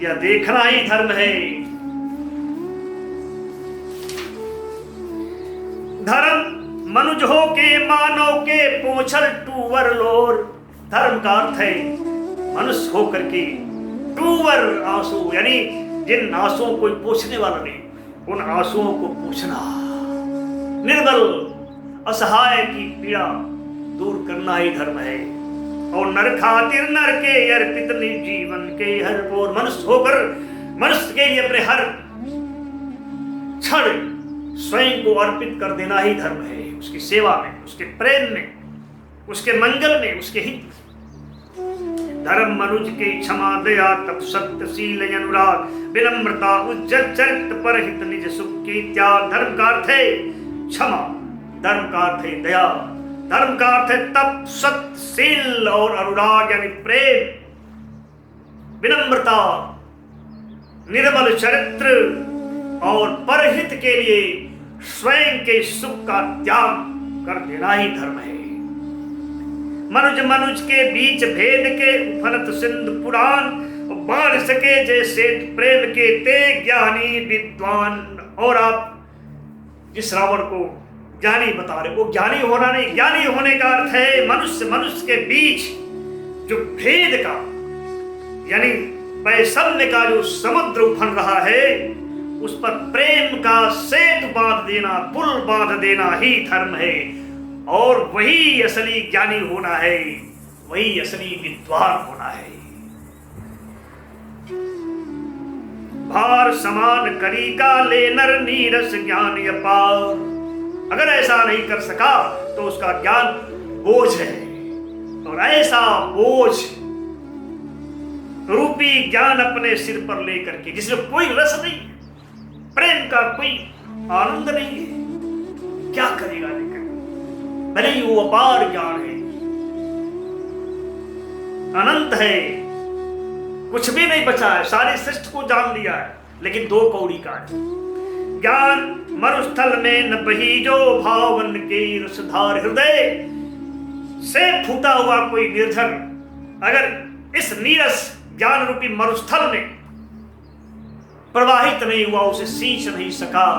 यह देखना ही धर्म है। धर्म मनुज हो के मानव के पोछल टूवर लोर। धर्म का अर्थ है मनुष्य हो करके टूवर आंसू, यानी जिन आंसुओं को पोछने वाला नहीं, उन आंसुओं को पोछना, निर्बल असहाय की पीड़ा दूर करना ही धर्म है। और नर खातिर नर के अर्पित निज जीवन के हर ओर। मनुष्य होकर मनुष्य के लिए अपने हर क्षण स्वयं को अर्पित कर देना ही धर्म है। उसकी सेवा में, उसके प्रेम में, उसके मंगल में, उसके हित। धर्म मनुज के क्षमा दया तप सत्यशील अनुराग विनम्रता उज्जवल चरित्र पर हित निज सुख की त्याग। धर्म का अर्थ है क्षमा, धर्म का अर्थ है दया, धर्म का अर्थ है तप सत्यशील और अनुराग यानी प्रेम, विनम्रता, निर्मल चरित्र और परहित के लिए स्वयं के सुख का त्याग कर देना ही धर्म है। मनुज मनुज के बीच भेद के उफनत सिंधु पुराण, बाढ़ सके जैसे प्रेम के ते ज्ञानी विद्वान। और आप जिस रावण को ज्ञानी बता रहे, वो ज्ञानी होना नहीं, ज्ञानी होने का अर्थ है मनुष्य मनुष्य के बीच जो भेद का यानी वैषम्य का जो समुद्र उफन रहा है, उस पर प्रेम का सेतु बांध देना, पुल बांध देना ही धर्म है। और वही असली ज्ञानी होना है, वही असली विद्वान होना है। भार समान करी का ले नर नीरस ज्ञान अपार। अगर ऐसा नहीं कर सका तो उसका ज्ञान बोझ है। और ऐसा बोझ रूपी ज्ञान अपने सिर पर लेकर के, जिसमें कोई रस नहीं, प्रेम का कोई आनंद नहीं है, क्या करेगा लेकर? भले ही वो अपार ज्ञान है, अनंत है, कुछ भी नहीं बचा है, सारे सृष्टि को जान लिया है, लेकिन दो कौड़ी का है। ज्ञान मरुस्थल में न बही जो भावन के रसधार। हृदय से फूटा हुआ कोई निर्झर अगर इस नीरस ज्ञान रूपी मरुस्थल में प्रवाहित नहीं हुआ, उसे सींच नहीं सका,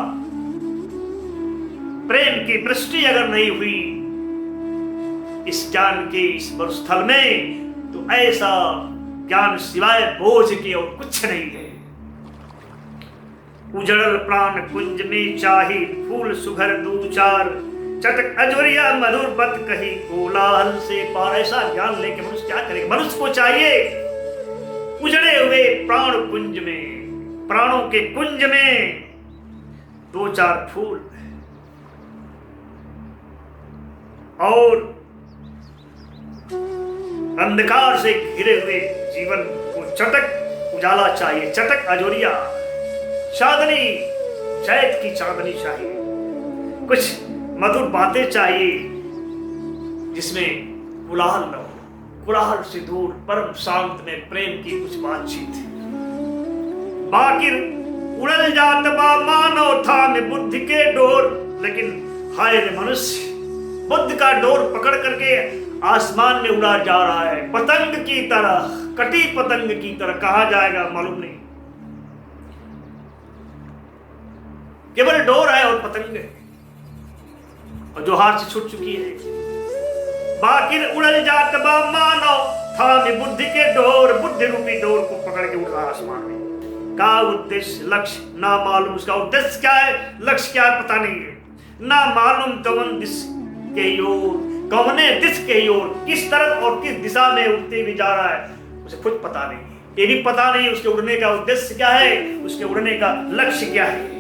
प्रेम की वृष्टि अगर नहीं हुई इस ज्ञान के इस मरुस्थल में, तो ऐसा ज्ञान सिवाय बोझ के और कुछ नहीं है। उजड़ल प्राण कुंज में चाही फूल सुघर दूचार, चटक अजोरिया मधुर बत कही कोलाहल से पार। ऐसा ज्ञान लेके मनुष्य क्या करेगा? मनुष्य को चाहिए उजड़े हुए प्राण कुंज में, प्राणों के कुंज में दो चार फूल और अंधकार से घिरे हुए जीवन को चटक उजाला चाहिए, चटक अजोरिया, चांदनी, शहद की चांदनी चाहिए, कुछ मधुर बातें चाहिए जिसमें कोलाहल न हो, कोलाहल से दूर परम शांत में प्रेम की कुछ बातचीत। बाकिर उड़ल जात बा मानव था में बुद्धि के डोर। लेकिन हाय रे मनुष्य, बुद्ध का डोर पकड़ करके आसमान में उड़ा जा रहा है, पतंग की तरह, कटी पतंग की तरह। कहां जाएगा मालूम नहीं, केवल डोर है और पतंग है, और जो हाथ से छूट चुकी है। बाकिर उड़ल जात बा मानव था में बुद्धि के डोर। बुद्धि रूपी डोर को पकड़ के उड़ रहा आसमान में। का उद्देश्य लक्ष्य ना मालूम, उसका उद्देश्य क्या है, लक्ष्य क्या है, पता नहीं है। ना मालूम कौन दिस के ओर, कौने दिस के ओर, किस तरफ और किस दिशा में उड़ते भी जा रहा है, उसे खुद पता नहीं। ये भी पता नहीं उसके उड़ने का उद्देश्य क्या है, उसके उड़ने का लक्ष्य क्या है।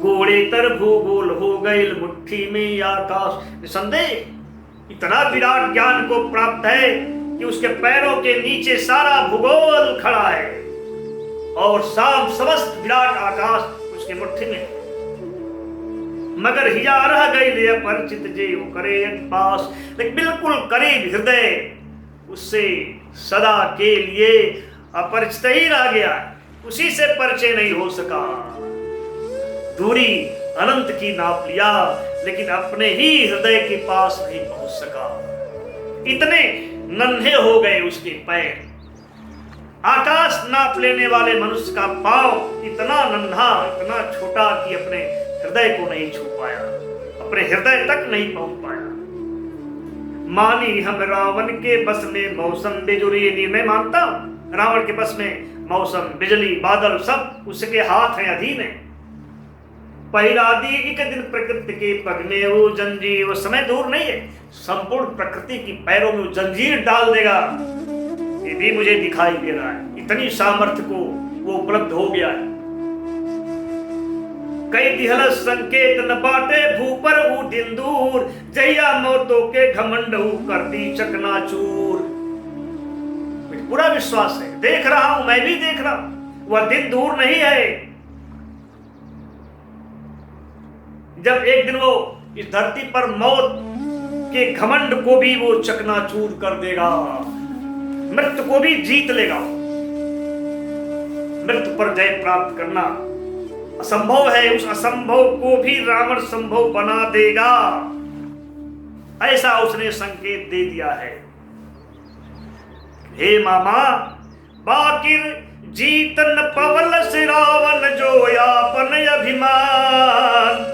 गोड़े तर भूगोल हो गए मुट्ठी में आकाश। निसंदेह इतना विराट ज्ञान को प्राप्त है कि उसके पैरों के नीचे सारा भूगोल खड़ा है और समस्त विराट आकाश उसके मुट्ठी में। मगर हिया रह गई ले अपरिचित जे वो करे पास। लेकिन बिल्कुल करीब हृदय उससे सदा के लिए अपरिचित ही रह गया, उसी से परिचय नहीं हो सका। दूरी अनंत की नाप लिया लेकिन अपने ही हृदय के पास नहीं पहुंच सका। इतने नन्हे हो गए उसके पैर, आकाश नाप लेने वाले मनुष्य का पांव इतना नन्हा, इतना छोटा कि अपने हृदय को नहीं छू पाया, अपने हृदय तक नहीं पहुंच पाया। मानी हम रावण के बस में मौसम बिजुरी, ये निर्णय मानता हूं, रावण के बस में मौसम, बिजली, बादल सब उसके हाथ हैं, अधीन है। पहला दी एक दिन प्रकृति के पग में वो जंजीर, वो समय दूर नहीं है, संपूर्ण प्रकृति की पैरों में वो जंजीर डाल देगा, ये भी मुझे दिखाई दे रहा है। इतनी सामर्थ्य को वो उपलब्ध हो गया है। कई दिहल संकेत न बाटे भूपर ऊ दिन दूर, जैया मौतों के घमंड कर दी चकनाचूर। पूरा विश्वास है, देख रहा हूं, मैं भी देख रहा हूं, वह दिन दूर नहीं है जब एक दिन वो इस धरती पर मौत के घमंड को भी वो चकनाचूर कर देगा, मृत्यु को भी जीत लेगा। मृत्यु पर जय प्राप्त करना असंभव है, उस असंभव को भी रावण संभव बना देगा, ऐसा उसने संकेत दे दिया है। हे मामा, बाकिर जीतन पवल से रावण जो यापन अभिमान,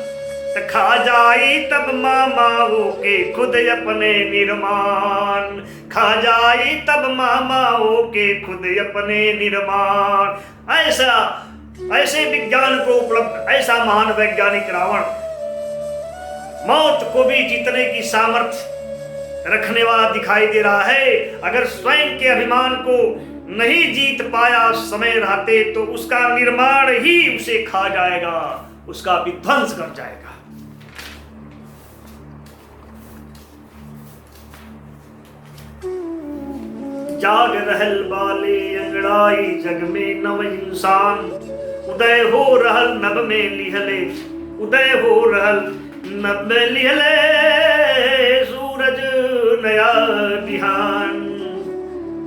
खा जाई तब मामाओं के खुद अपने निर्माण, खा जाई तब मामाओं के खुद अपने निर्माण। ऐसे विज्ञान को उपलब्ध, ऐसा महान वैज्ञानिक रावण मौत को भी जीतने की सामर्थ्य रखने वाला दिखाई दे रहा है। अगर स्वयं के अभिमान को नहीं जीत पाया समय रहते तो उसका निर्माण ही उसे खा जाएगा, उसका विध्वंस कर जाएगा। जाग रहल बाले अंगड़ाई जग में नव इंसान, उदय हो रहल नभ में लिहले, उदय हो रहल नभ में लिहले सूरज नया बिहान।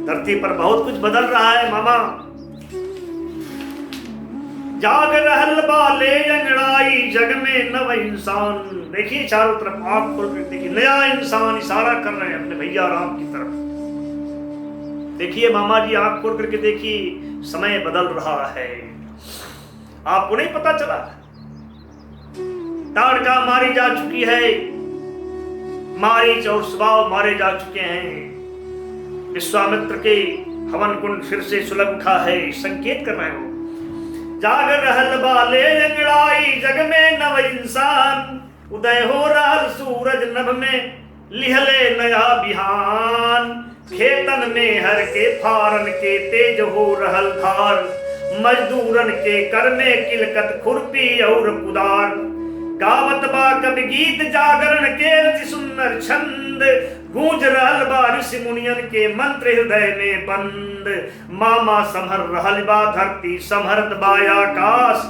धरती पर बहुत कुछ बदल रहा है मामा। जाग रहल बाले अंगड़ाई जग में नव इंसान। देखिए चारों तरफ आंख खोल कर देखिए, नया इंसान इशारा कर रहे हैं अपने भैया राम की तरफ। देखिए मामा जी, आंख खोल करके देखिए, समय बदल रहा है। आपको नहीं पता चला? ताड़का मारी जा चुकी है, मारीच और सुबाव मारे जा चुके हैं। विश्वामित्र के हवन कुंड फिर से सुलभ उठा है, संकेत कर रहे हो। जाग रहल बाले अंगड़ाई जग में नव इंसान, उदय हो रहल सूरज नभ में लिहले नया बिहान। खेतन में हर के फारन के तेज हो रहल धार, मजदूरन के कर में किलकत खुरपी और कुदार। गावत बा कवि गीत जागरण के रति सुंदर छंद, गूंज रहल बा ऋषि मुनियन के मंत्र हृदय में बंद। मामा संभर रहल बा धरती संभरत बा आकाश,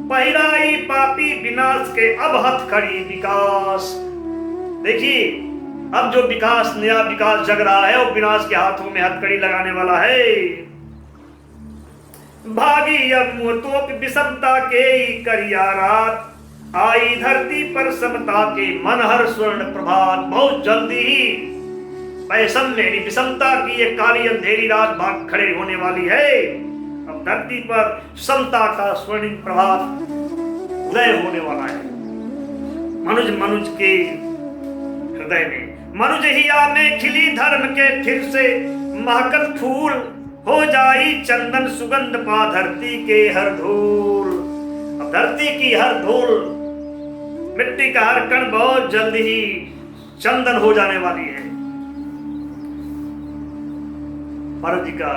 पहिराई पापी विनाश के अब हथकड़ी विकास। देखिए अब जो विकास, नया विकास जग रहा है, वो विनाश के हाथों में हथकड़ी लगाने वाला है। भागी अब मुहतों की विषमता के करिया रात, आई धरती पर समता के मनहर स्वर्ण प्रभात। बहुत जल्दी ही वैषम्य विषमता की एक काली अंधेरी रात भाग खड़े होने वाली है। अब धरती पर समता का स्वर्णिम प्रभात उदय होने वाला है। मनुज के हृदय में, मनुज हिया में खिली धर्म के फिर से महकत फूल, हो जाई चंदन सुगंध पा धरती के हर धूल। अब धरती की हर धूल, मिट्टी का हर कण बहुत जल्द ही चंदन हो जाने वाली है। भारत जी का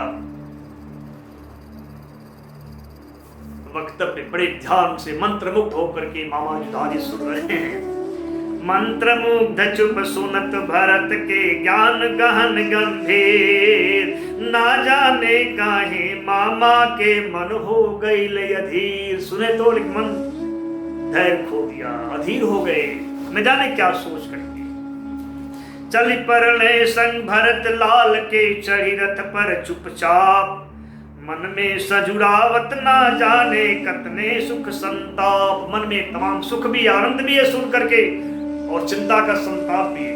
वक्तव्य बड़े ध्यान से मंत्रमुग्ध होकर के मामा जी सुन रहे हैं। मंत्रमुग्ध चुप सुनत भरत के ज्ञान गहन गंभीर, ना जाने काहे मामा के मन हो गई अधीर। सुने तो मन धैर्य खो दिया, अधीर हो गए, न जाने क्या सोच करके। चल परणे संग भरत लाल के, चढ़ी रथ पर चुपचाप, मन में सजुरावत ना जाने कतने सुख संताप। मन में तमाम सुख भी आनंद भी है सुन करके, और चिंता का संताप भी है,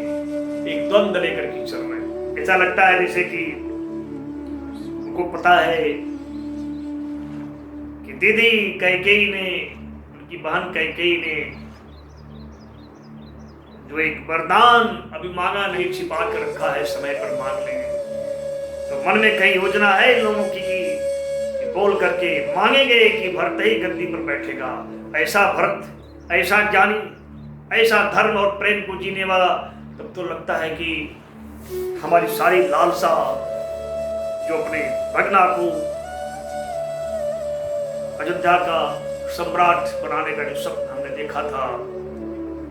एक द्वंद्व लेकर के चल रहे। ऐसा लगता है जैसे कि उनको पता है कि दीदी कैकेयी ने, उनकी बहन कैकेयी ने जो एक वरदान अभी मांगा नहीं, छिपा कर रखा है, समय पर मांग लेंगे। तो मन में कहीं योजना है इन लोगों की कि बोल करके मांगेंगे कि भरत ही गद्दी पर बैठेगा। ऐसा भरत, ऐसा ज्ञानी, ऐसा धर्म और प्रेम को जीने वाला। तब तो लगता है कि हमारी सारी लालसा जो अपने भगना को अयोध्या का सम्राट बनाने का जो सपना हमने देखा था,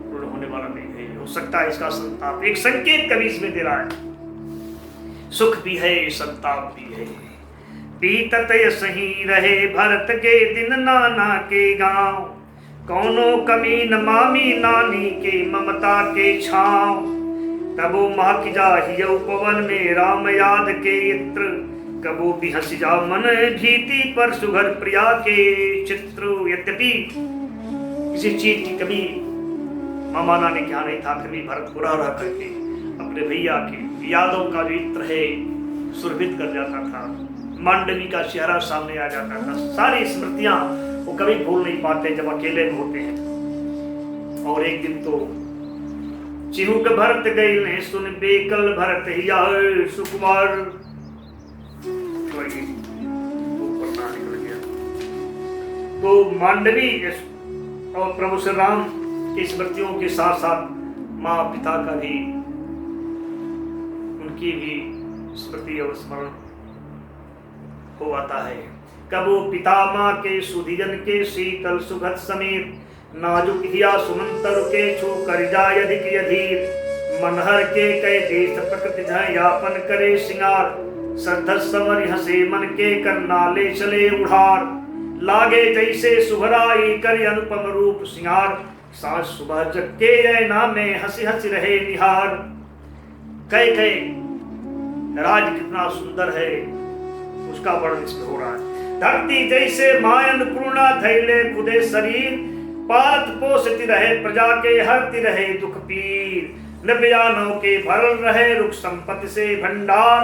पूर्ण होने वाला नहीं है। हो सकता है इसका संताप, एक संकेत कवि इसमें दे रहा है, सुख भी है संताप भी है। बीतत सही रहे भरत के दिन नाना के गांव, कौनो कमी न मामी नानी के ममता के छांव। तबो महक जाहियौ पवन में राम याद के इत्र, कबो भी हंस जा मन भीति पर सुघर प्रिया के चित्र। यद्यपि किसी चीज की कभी मामा नानी क्या नहीं था, फिर भी भरत बुरा रह करके अपने भैया के यादों का जो इत्र है सुरभित कर जाता था। मांडवी का चेहरा सामने आ जाता था। सारी स्मृतियां वो कभी भूल नहीं पाते जब अकेले में होते हैं। और एक दिन तो चिहुक भरत गई ने सुन बेकल भरत हिया सुकुमार, तो मांडवी और प्रभु श्री राम की स्मृतियों के साथ साथ माँ पिता का भी, उनकी भी स्मृति और स्मरण हो आता है। कबो पिता माँ के सुधिजन के शीतल सुखद समीर, नाजुक हिया सुमंतर के छू कर जाय अधिक यधीर। मनहर के कई देश प्रकृति यापन करे सिंगार, श्रद्धा समर हसे मन के करना ले चले उड़ार। लागे जैसे सुभराई कर अनुपम रूप सिंगार, साँझ सुबह जग के ऐना में हंसी हंसी रहे निहार। कई कई राज कितना सुंदर है उसका वर्णन इसमें हो रहा है। धरती जैसे मायन पूर्णा धैले खुदे शरीर, पालत पोषती रहे प्रजा के हरती रहे दुख पीर। नृपयानों के भरल रहे रुख संपत्ति से भंडार,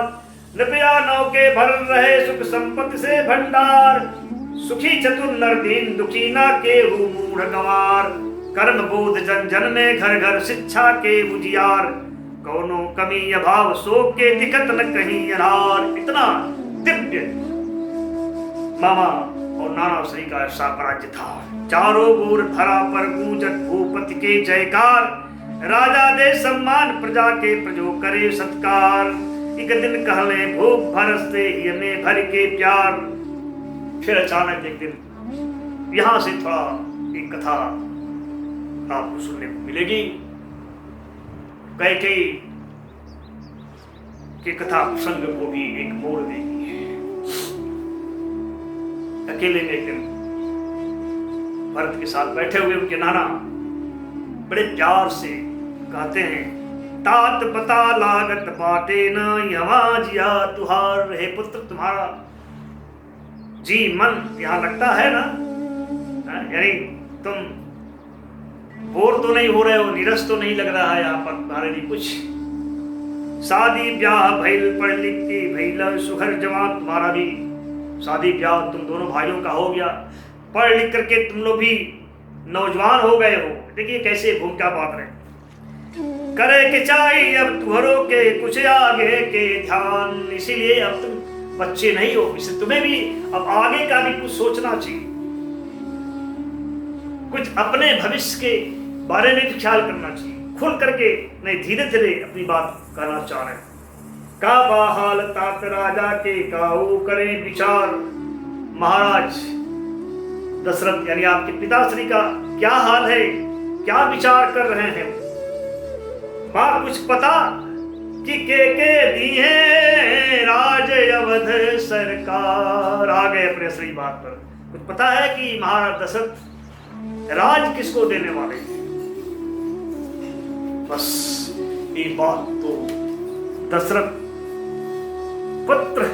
नृपयानों के भरल रहे सुख संपत्ति से भंडार। सुखी चतुर नर दीन दुखी ना के मूढ़ गंवार, कर्म बोध जन जन में घर घर शिक्षा के उजियार। कौनो कमी अभाव शोक के दिक्कत न कहीं अनार। इतना दिव्य मामा और नाना श्री का साम्राज्य था। चारों ओर धरा पर गूंजत भूपति के जयकार, राजा दे सम्मान प्रजा के प्रजो करे सत्कार। एक दिन कहले भूप भरत से हमें भर के प्यार। फिर अचानक एक दिन यहां से थोड़ा एक कथा आपको सुनने को मिलेगी। कैकेयी की कथा प्रसंग को भी एक मोड़ देगी। अकेले में एक दिन भरत के साथ बैठे हुए उनके नाना बड़े प्यार से कहते हैं, तात पता लागत बाटे न यवा जिया तुहार। हे पुत्र, तुम्हारा जी मन यहाँ लगता है ना, यानी तुम बोर तो नहीं हो रहे हो, निरस तो नहीं लग रहा है यहाँ पर तुम्हारे लिए कुछ। शादी ब्याह भइल पढ़ लिख के भइल सुखर जवान, तुम्हारा भी शादी ब्याह तुम दोनों भाइयों का हो गया, पढ़ लिख करके तुम लोग भी नौजवान हो गए हो। देखिए कैसे भूमिका बात रहे। करे के चाहिए अब तुहरों के कुछ आगे के ध्यान, इसीलिए अब तुम बच्चे नहीं हो, इससे तुम्हें भी अब आगे का भी कुछ सोचना चाहिए, कुछ अपने भविष्य के बारे में भी ख्याल करना चाहिए। खुल करके नहीं, धीरे धीरे अपनी बात करना चाह रहे हैं। का बाहाल तात राजा के काऊ करे विचार। महाराज दशरथ यानी आपके पिताश्री का क्या हाल है, क्या विचार कर रहे हैं? मां कुछ पता कि के दिए राज अवध सरकार। आ गए अपने सही बात पर। कुछ पता है कि महाराज दशरथ राज किसको देने वाले थे? बस एक बात तो दशरथ पुत्र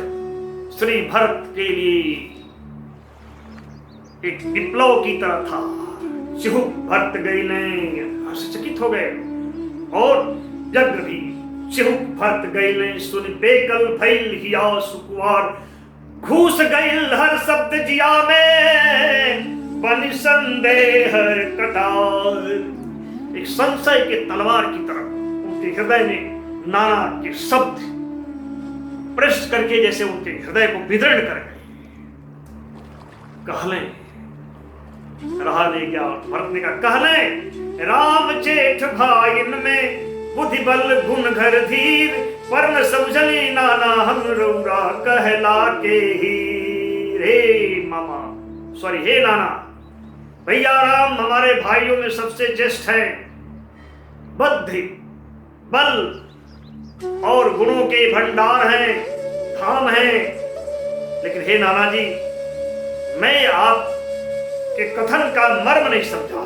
श्री भरत के लिए एक विप्लव की तरह था। चिहुक भरत गई ने आश्चर्यचकित हो गए और जग भी चिहुक भरत गई ने सुन बेकल भइल हिया सुकुवार, घूस गइल हर शब्द जिया में बन संदेह कटार। एक संशय के तलवार की तरह उनके हृदय में नाना के शब्द प्रश्न करके जैसे उनके हृदय को विदीर्ण कर गए। कहले रहा नहीं गया। भरत ने कहा, कहले राम जेठ भाइन में बुद्धि बल गुण घर धीर, पर न समझली नाना हम रौरा कहला के ही। हे मामा सॉरी हे नाना, भैया राम हमारे भाइयों में सबसे ज्येष्ठ है, बुद्धि बल और गुणों के भंडार हैं, धाम हैं। लेकिन हे नाना जी, मैं आपके कथन का मर्म नहीं समझा।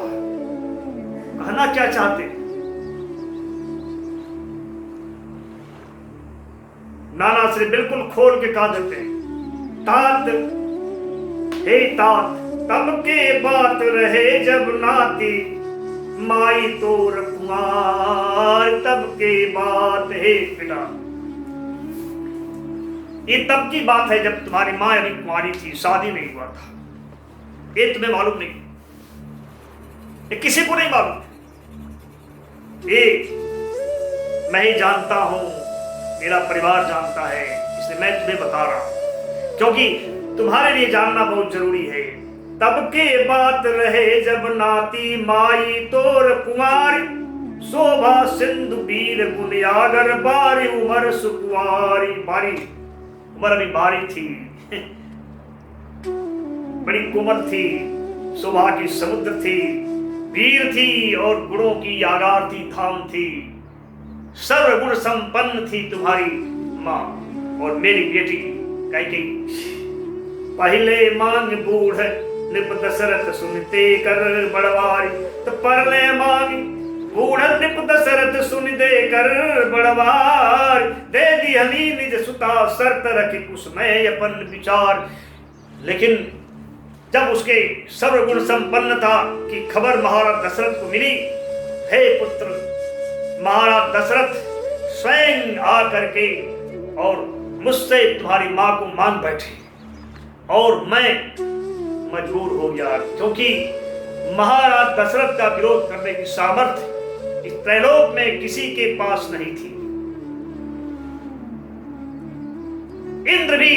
कहना क्या चाहते? नाना श्री बिल्कुल खोल के कहा देते हैं, तात हे तात तब के बात रहे जब नाती माई तोर कुमार, तब के बात है पिता। ये तब की बात है जब तुम्हारी माँ अभी कुमारी थी, शादी नहीं हुआ था। ये तुम्हें मालूम नहीं, ये किसी को नहीं मालूम। ये मैं ही जानता हूं, मेरा परिवार जानता है, इसलिए मैं तुम्हें बता रहा हूं, क्योंकि तुम्हारे लिए जानना बहुत जरूरी है। तब के बात रहे जब नाती माई तोर कुमारी, शोभा सिंधु वीर गुनियागर बारी उमर सुकुवारी। बारी उमर अभी बारी थी, बड़ी कोमल थी, शोभा की समुद्र थी, वीर थी और गुणों की यागार थी, धाम थी, सर्वगुण संपन्न थी तुम्हारी माँ। और मेरी बेटी कैकेयी पहले मांग बूढ़ निप दशरथ सुनते कर बड़वारी, तो परले मांगी बूढ़ निप दशरथ सुन दे कर बड़वार, दे दी हनी निज सुता शर्त रखी कुसमय अपन विचार। लेकिन जब उसके सर्वगुण संपन्नता की खबर महाराज दशरथ को मिली, हे पुत्र, महाराज दशरथ स्वयं आकर के और मुझसे तुम्हारी मां को मांग बैठे और मैं मजबूर हो गया, क्योंकि महाराज दशरथ का विरोध करने की सामर्थ्य इस त्रैलोक में किसी के पास नहीं थी। इंद्र भी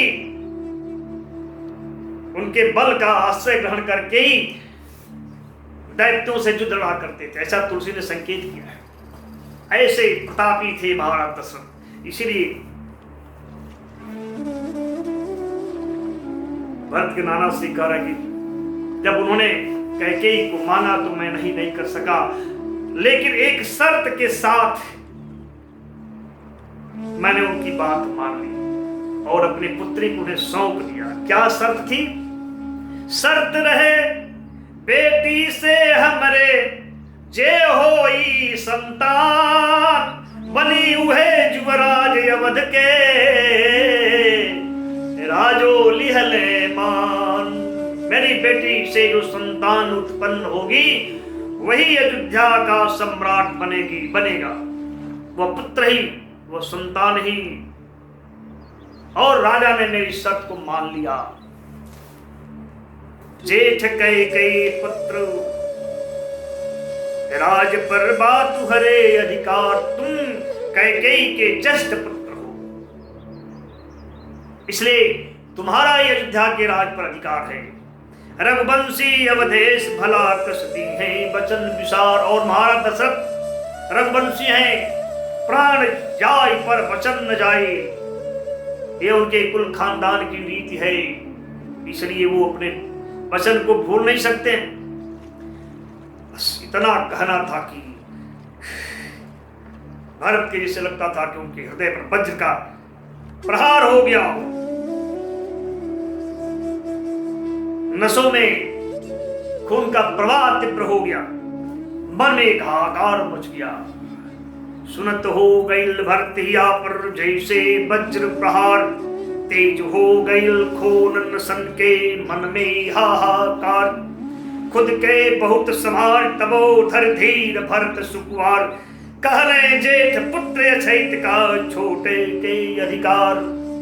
उनके बल का आश्रय ग्रहण करके ही दैत्यों से युद्ध लड़ा करते थे, ऐसा तुलसी ने संकेत किया है। ऐसे प्रतापी थे महाराज दशरथ। इसीलिए भरत के नाना से कह रहा कि जब उन्होंने कैकेयी को माना तो मैं नहीं कर सका, लेकिन एक शर्त के साथ मैंने उनकी बात मान ली और अपनी पुत्री को उन्हें सौंप दिया। क्या शर्त थी? शर्त रहे बेटी से हमरे जे होई संतान, बनी उहे युवराज अवध के राजो लिहले मान। मेरी बेटी से जो संतान उत्पन्न होगी वही अयोध्या का सम्राट बनेगा। वह पुत्र ही, वह संतान ही। और राजा ने मेरी शर्त को मान लिया। जेठ कैकेयी पुत्र राज पर बातु हरे अधिकार, तुम कैकेयी के ज्येष्ठ पुत्र हो, इसलिए तुम्हारा अयोध्या के राज पर अधिकार है। रघुवंशी अवधेश भला कसती है वचन विसार। और महाराज दशरथ रघुवंशी हैं, प्राण जाय पर वचन न जाए, ये उनके कुल खानदान की रीति है, इसलिए वो अपने वचन को भूल नहीं सकते। बस इतना कहना था कि भरत के जैसे लगता था कि उनके हृदय पर वज्र का प्रहार हो गया। नसों में खून का प्रवाह तीव्र हो गया, मन में एक हाहाकार मच गया। सुनत हो गईल भरतिया पर जैसे वज्र प्रहार, तेज हो गईल खून सन के मन में हाहाकार। खुद के बहुत समार तबो धर धीर भरत सुकुमार, कहले जेठ पुत्र अछैत का छोटे के अधिकार।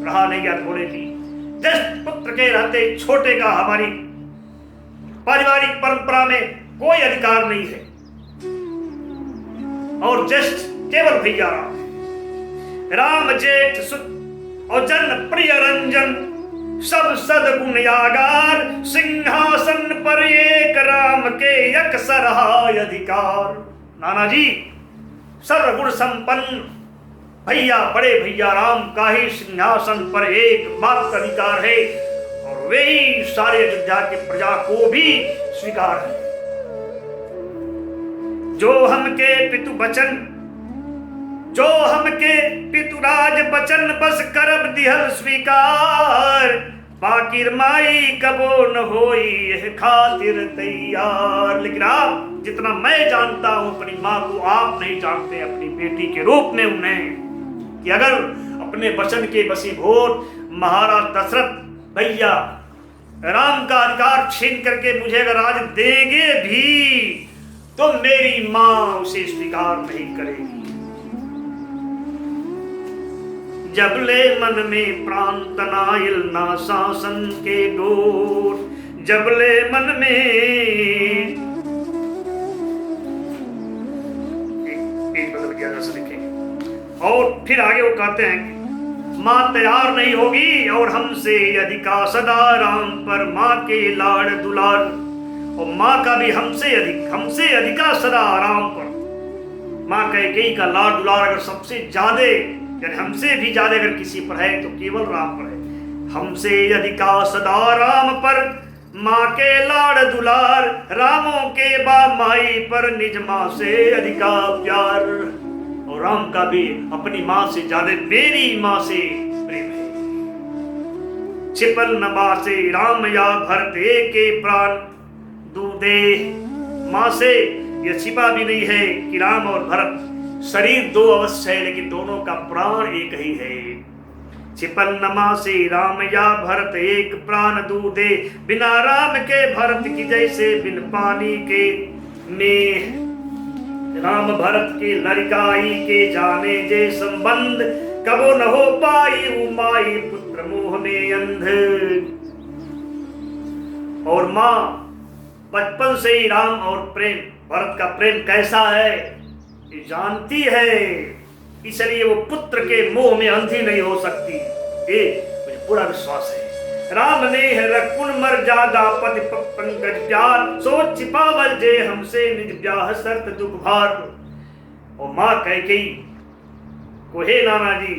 रहा नहीं गया थोड़े भी, ज्येष्ठ पुत्र के रहते छोटे का हमारी पारिवारिक परंपरा में कोई अधिकार नहीं है, और ज्येष्ठ केवल भैया राम जेठ सुत और जन प्रिय रंजन, सब सदगुण यागार। सिंहासन पर एक राम के अक्सर हाय अधिकार। नाना जी, सर्वगुण संपन्न भैया, बड़े भैया राम का ही सिंहासन पर एक मात्र अधिकार है, और वे ही सारे अयोध्या की प्रजा को भी स्वीकार है। जो हमके पितु बचन, जो हमके पितुराज बचन, बस करब दिहल स्वीकार। बाकिर माई कबो न होई यह खातिर तैयार। लेकिन आप जितना मैं जानता हूं अपनी माँ को, आप नहीं जानते अपनी बेटी के रूप में उन्हें, कि अगर अपने वचन के वशीभूत महाराज दशरथ भैया राम का अधिकार छीन करके मुझे अगर आज देंगे भी, तो मेरी माँ उसे स्वीकार नहीं करेगी। जबले मन में प्राण तनाइल ना शासन के डोर, जबले मन में एक बदल गया जैसे लिखे। और फिर आगे वो कहते हैं कि माँ तैयार नहीं होगी और हमसे अधिका सदा राम पर माँ के लाड़ दुलार। और माँ का भी हमसे अधिका सदा राम पर। माँ कैकेयी का लाड़ दुलार अगर सबसे ज्यादा, यानी हमसे भी ज्यादा अगर किसी पर है तो केवल राम पर है। हमसे अधिका सदा राम पर माँ के लाड़ दुलार, रामों के बा माई पर निज माँ से अधिका प्यार। और राम का भी अपनी माँ से ज्यादा मेरी माँ से प्रेम है। छिपल न बासे राम या भरत के प्राण दूधे। माँ से यह छिपा भी नहीं है कि राम और भरत शरीर दो अवश्य है, लेकिन दोनों का प्राण एक ही है। छिपल नमा से राम या भरत एक प्राण दूधे, बिना राम के भरत की जैसे बिन पानी के में। राम भरत के लड़काई के जाने जे संबंध, कबो न हो पाई उमाई पुत्र मोह में अंध। और माँ बचपन से ही राम और प्रेम, भरत का प्रेम कैसा है जानती है, इसलिए वो पुत्र के मोह में अंधी नहीं हो सकती। ये मुझे पूरा विश्वास है। राम ने है रकुल मर जादा पद पंकज प्यार, सोच छिपावल जे हमसे निज ब्याह शर्त दुख भार। और माँ कैकेयी को, हे नाना जी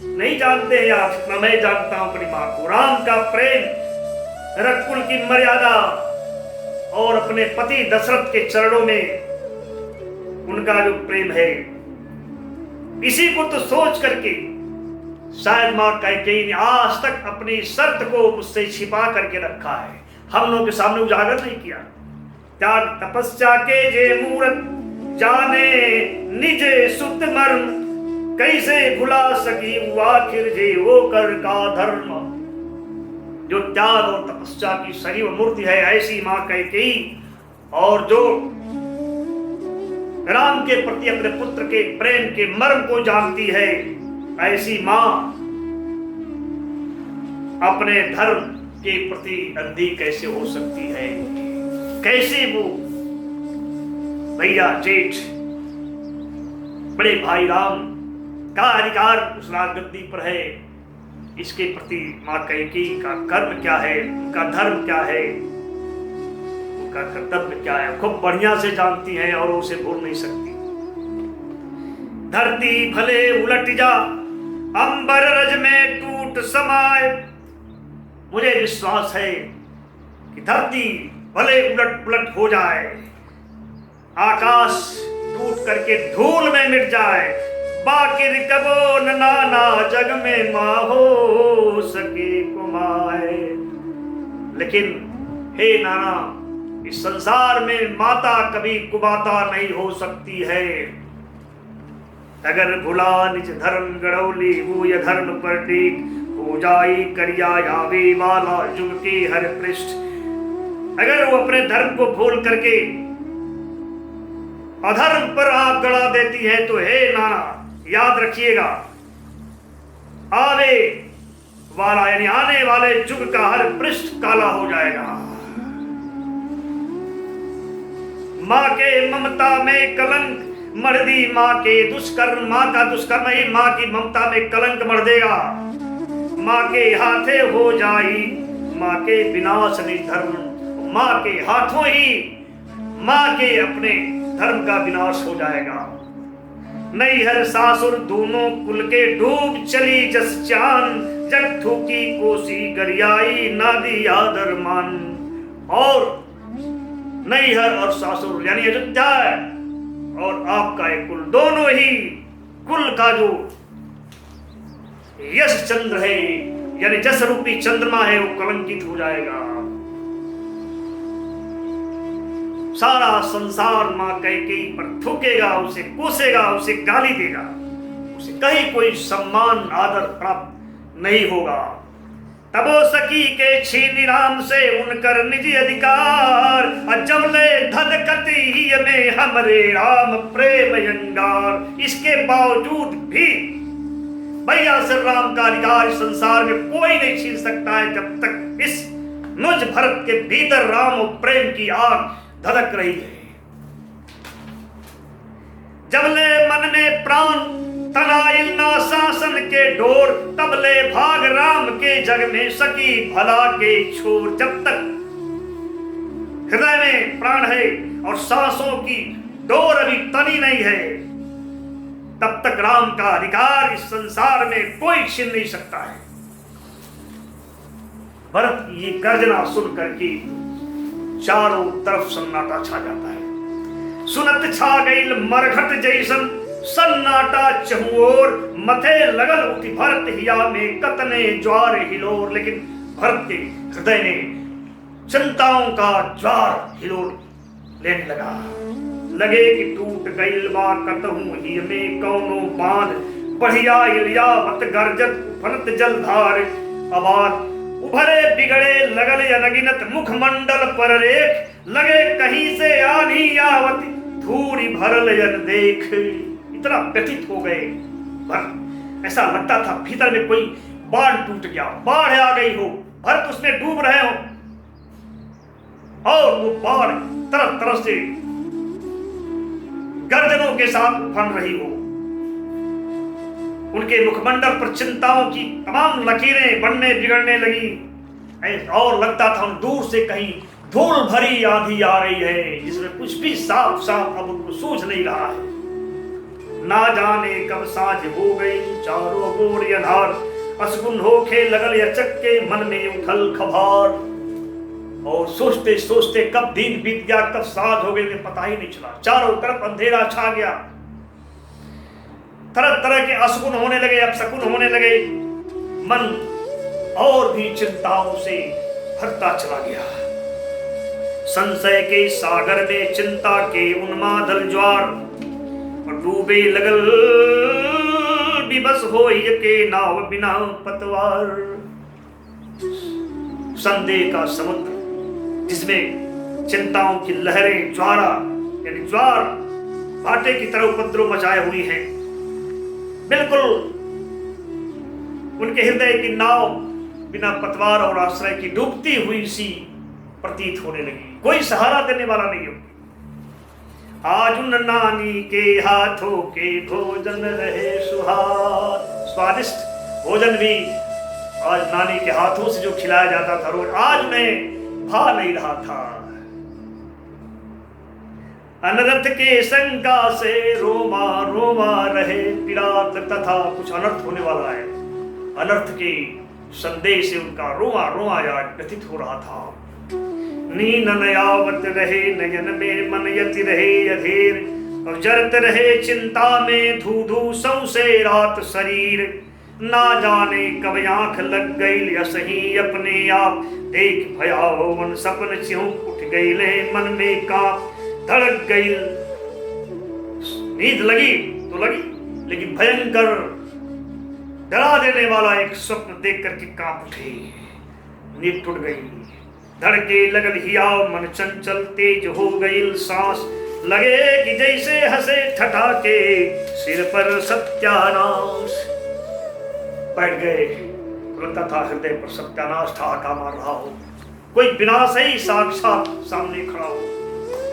नहीं जानते हैं आप जितना मैं जानता हूं अपनी माँ को। राम का प्रेम, रकुल की मर्यादा और अपने पति दशरथ के चरणों में उनका जो प्रेम है, इसी को तो सोच करके शायद मां कैकेयी ने आज तक अपनी शर्त को मुझसे छिपा करके रखा है, हम लोगों के सामने उजागर नहीं किया। त्याग तपस्या के जे मूरत, जाने निज सुत मर्म, कैसे भुला सकी आखिर जे वो कर का धर्म। जो त्याग और तपस्या की सजीव मूर्ति है ऐसी मां कैकेयी, और जो राम के प्रति अपने पुत्र के प्रेम के मर्म को जानती है, ऐसी मां अपने धर्म के प्रति अंधी कैसे हो सकती है। कैसे वो भैया जेठ बड़े भाई राम का अधिकार उस राजगद्दी पर है, इसके प्रति मां कैकेयी का कर्म क्या है, उनका धर्म क्या है, का कर्तव्य क्या है, खूब बढ़िया से जानती है और उसे भूल नहीं सकती। धरती भले उलट जा अंबर रज में टूट समाए, मुझे विश्वास है कि धरती भले उलट पुलट हो जाए, आकाश टूट करके धूल में मिट जाए, बाकी कबो न नाना जग में माँ हो सके कुमाए। लेकिन हे नाना, इस संसार में माता कभी कुमाता नहीं हो सकती है। अगर भुला निज धर्म गड़ौली वो ये धर्म पर टेक, हो जाई करिया यावे वाला जुग के हर पृष्ठ। अगर वो अपने धर्म को भूल करके अधर्म पर आग गड़ा देती है तो हे नाना याद रखिएगा, आवे वाला यानी आने वाले युग का हर पृष्ठ काला हो जाएगा। माँ के ममता में कलंक मर दी, माँ के दुष्कर्म, माँ का दुष्कर्म ही माँ की ममता में कलंक मर देगा। माँ के हाथे हो जाई माँ के विनाश निर्धर्म, माँ के हाथों ही माँ के अपने धर्म का विनाश हो जाएगा। नैहर सासुर दोनों कुल के डूब चली जस चान, जग थूकी कोसी गरियाई नादी आदर मान। और नैहर और सासुर यानी अयोध्या और आपका एक कुल, दोनों ही कुल का जो यश चंद्र है यानी जस रूपी चंद्रमा है वो कलंकित हो जाएगा। सारा संसार मां कैकेयी पर थूकेगा, उसे कोसेगा, उसे गाली देगा, उसे कहीं कोई सम्मान आदर प्राप्त नहीं होगा। तबो सखी के छीनी राम से उनकर निजी अधिकार, अजमले धधकती में हमरे राम प्रेम अंगार। इसके बावजूद भी भैया श्री राम का अधिकार संसार में कोई नहीं छीन सकता है जब तक इस नुज भरत के भीतर राम और प्रेम की आग धधक रही है। जबले मन में प्राण तनाइल ना शासन के डोर, तबले भाग राम के जग में सकी भला के छोर। जब तक हृदय में प्राण है और सांसों की डोर अभी तनी नहीं है, तब तक राम का अधिकार इस संसार में कोई छीन नहीं सकता है। भरत ये गर्जना सुन करके चारों तरफ सन्नाटा छा जाता है। सुनत छा गई मरघट जैसन सन्नाटा चहुओर, मथे लगल उठी भरत हिया में कतने ज्वार हिलोर। लेकिन भरत के हृदय में चिंताओं का ज्वार हिलोर लेने लगा। लगे कि टूट गईल बा कतहूं ही में कौनो बांध, बढ़िया इलियावत गर्जत उफनत जलधार। आबाद उभरे बिगड़े लगल अनगिनत मुखमंडल पर रेख, लगे कहीं से आनी आवत धूरी भरल जन देख। इतना व्यथित हो गए भरत, ऐसा लगता था भीतर में कोई बाढ़ टूट गया, बाढ़ आ गई हो, भरत उसमें डूब रहे हो और वो बाढ़ तरह तरह से गर्जनों के साथ उफन रही हो। उनके मुखमंडल पर चिंताओं की तमाम लकीरें बनने बिगड़ने लगी और लगता था उन दूर से कहीं धूल भरी आंधी आ रही है जिसमें कुछ भी साफ साफ अब उनको सूझ नहीं रहा है। ना जाने कब साँझ हो गई चारों ओर अंधार, असगुन होके लगल यचक के मन में उथल खबार। और सोचते सोचते कब दिन बीत गया कब साँझ हो गई पता ही नहीं चला। चारों तरफ अंधेरा छा गया, तरह तरह के असगुन होने लगे, अपशकुन होने लगे। मन और भी चिंताओं से भरता चला गया। संशय के सागर में चिंता के उन्मादल ज्वार, डूबे लगल विवश हो के नाव बिना पतवार। संदेह का समुद्र जिसमें चिंताओं की लहरें ज्वारा यानी ज्वार भाटे की तरह उपद्रव मचाए हुई हैं। बिल्कुल उनके हृदय की नाव बिना पतवार और आश्रय की डूबती हुई सी प्रतीत होने लगी। कोई सहारा देने वाला नहीं हो। आज उन नानी के हाथों के भोजन रहे सुहार। स्वादिष्ट भोजन भी आज नानी के हाथों से जो खिलाया जाता था रोज, आज में भा नहीं रहा था। अनर्थ के शंका से रोमा रोमा रहे पिरात, तथा कुछ अनर्थ होने वाला है। अनर्थ के संदेह से उनका रोमा रोमा आज व्यथित हो रहा था। नींद नयावत रहे नयन में मन यति रहे अधीर, और जरत रहे चिंता में धू धू सौसे रात शरीर। ना जाने कब आंख लग गई असही अपने आप, देख भयावन सपन स्यों उठ गई ले मन में कांप, धड़क गई। नींद लगी तो लगी, लेकिन भयंकर डरा देने वाला एक स्वप्न देख करके कांप उठे। नींद टूट गई, धड़के लगन हियाव मन चंचल, तेज हो गई सांस, लगे कि जैसे हंसे ठठाके सिर पर सत्यानाश। बैठ गए, लगता था हृदय पर सत्यानाश ठहाका मार रहा हो, कोई विनाश ही साक्षात सामने खड़ा हो।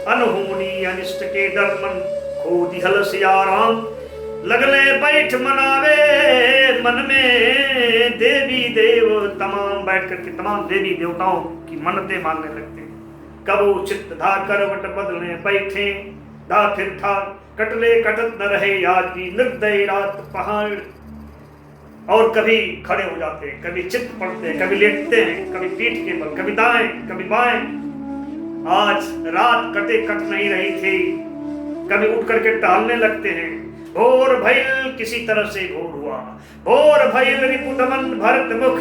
अनहोनी अनिष्ट के डर मन खो दिहल सियाराम, लगले बैठ मनावे मन में देवी देव तमाम। बैठ करके तमाम देवी देवताओं की मन्नतें मानने लगते। कबो चित्त धा करवट बदलने बैठे, धा फिर था कटले कटत न रहे आज की निर्दय रात पहाड़। और कभी खड़े हो जाते, कभी चित्त पड़ते, कभी लेटते हैं, कभी पीठ के बल, कभी दाएं कभी बाएं। आज रात कटे कट नहीं रही थी, कभी उठ करके टहलने लगते हैं। भोर भइल किसी तरह से भोर हुआ, भोर भइल रिपुदमन भरत मुख,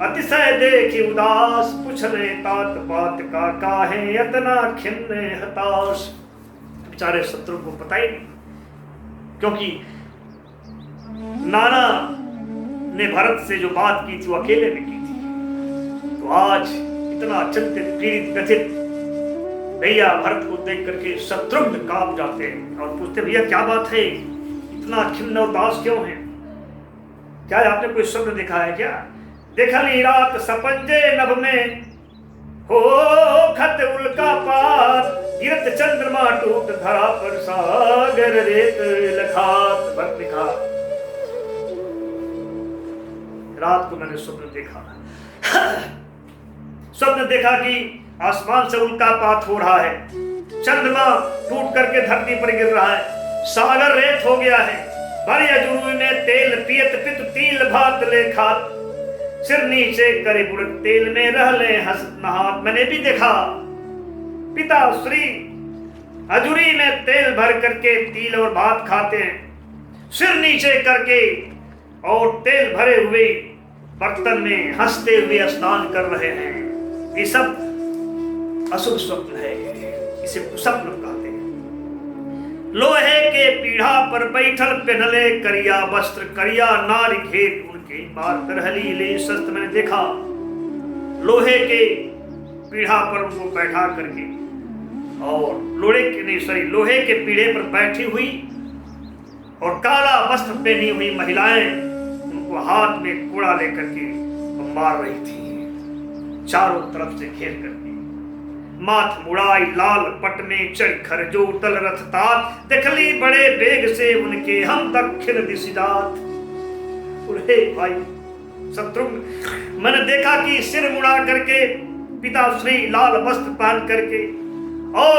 अतिशय देखी उदास, पूछले तात बात का काहे यतना खिन्न हताश। बेचारे शत्रु को पता ही नहीं, क्योंकि नाना ने भरत से जो बात की थी वो अकेले में की थी। तो आज इतना चिंतित पीड़ित व्यथित भैया भरत को देख करके शत्रुघ्न कांप जाते हैं और पूछते, भैया क्या बात है, इतना खिन्न और उदास क्यों है? क्या आपने कोई स्वप्न देखा है क्या? देखली रात सपंजे नभ में हो खत उल्का पार, गिरत चंद्रमा टूट धरा पर सागर रेत लखात। भरत ने कहा, रात को मैंने स्वप्न देखा, स्वप्न देखा कि आसमान से उल्कापात हो रहा है, चंद्रमा टूट करके धरती पर गिर रहा है, सागर रेत हो गया है। भरी अजुरू ने तेल पियत पित तिल भात ले खात, सिर नीचे करे बुड़क तेल में रह ले हंसत नहात। मैंने भी देखा पिता श्री अजुरी में तेल भर करके तिल और भात खाते हैं, सिर नीचे करके और तेल भरे हुए बर्तन में हंसते हुए स्नान कर रहे हैं। ये सब अशुभ स्वप्न है, इसे कुस्वप्न कहते हैं। लोहे के पीढ़ा पर बैठल पहनले करिया वस्त्र, करिया नारी घेर उनके मार करहली ले शस्त्र। मैंने देखा लोहे के पीढ़ा पर उनको बैठा करके और लोहे के पीढ़े पर बैठी हुई और काला वस्त्र पहनी हुई महिलाएं उनको हाथ में कूड़ा लेकर के मार रही थी, चारों तरफ से घेर करके। माथ मुड़ाई लाल पट में चढ़ खर जो तल रथ तात, देखली बड़े बेग से उनके हम दक्षिण दिशात। भाई शत्रुघ्न, मैंने देखा कि सिर मुड़ा करके पिता श्री लाल वस्त्र पहन करके और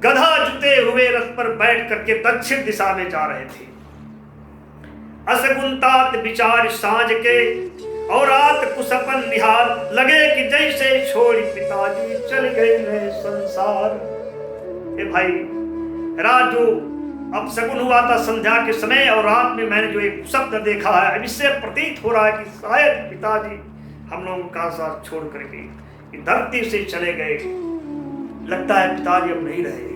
गधा जुते हुए रथ पर बैठ करके दक्षिण दिशा में जा रहे थे। असगुनतात विचार साँझ के और रात कुसपन निहार, लगे कि जैसे छोड़ पिताजी चल गए नए संसार। ए भाई, रात जो अब सगुन हुआ था संध्या के समय और रात में मैंने जो एक शब्द देखा है, इससे प्रतीत हो रहा है कि शायद पिताजी हम लोगों का साथ छोड़ करके धरती से चले गए। लगता है पिताजी अब नहीं रहे।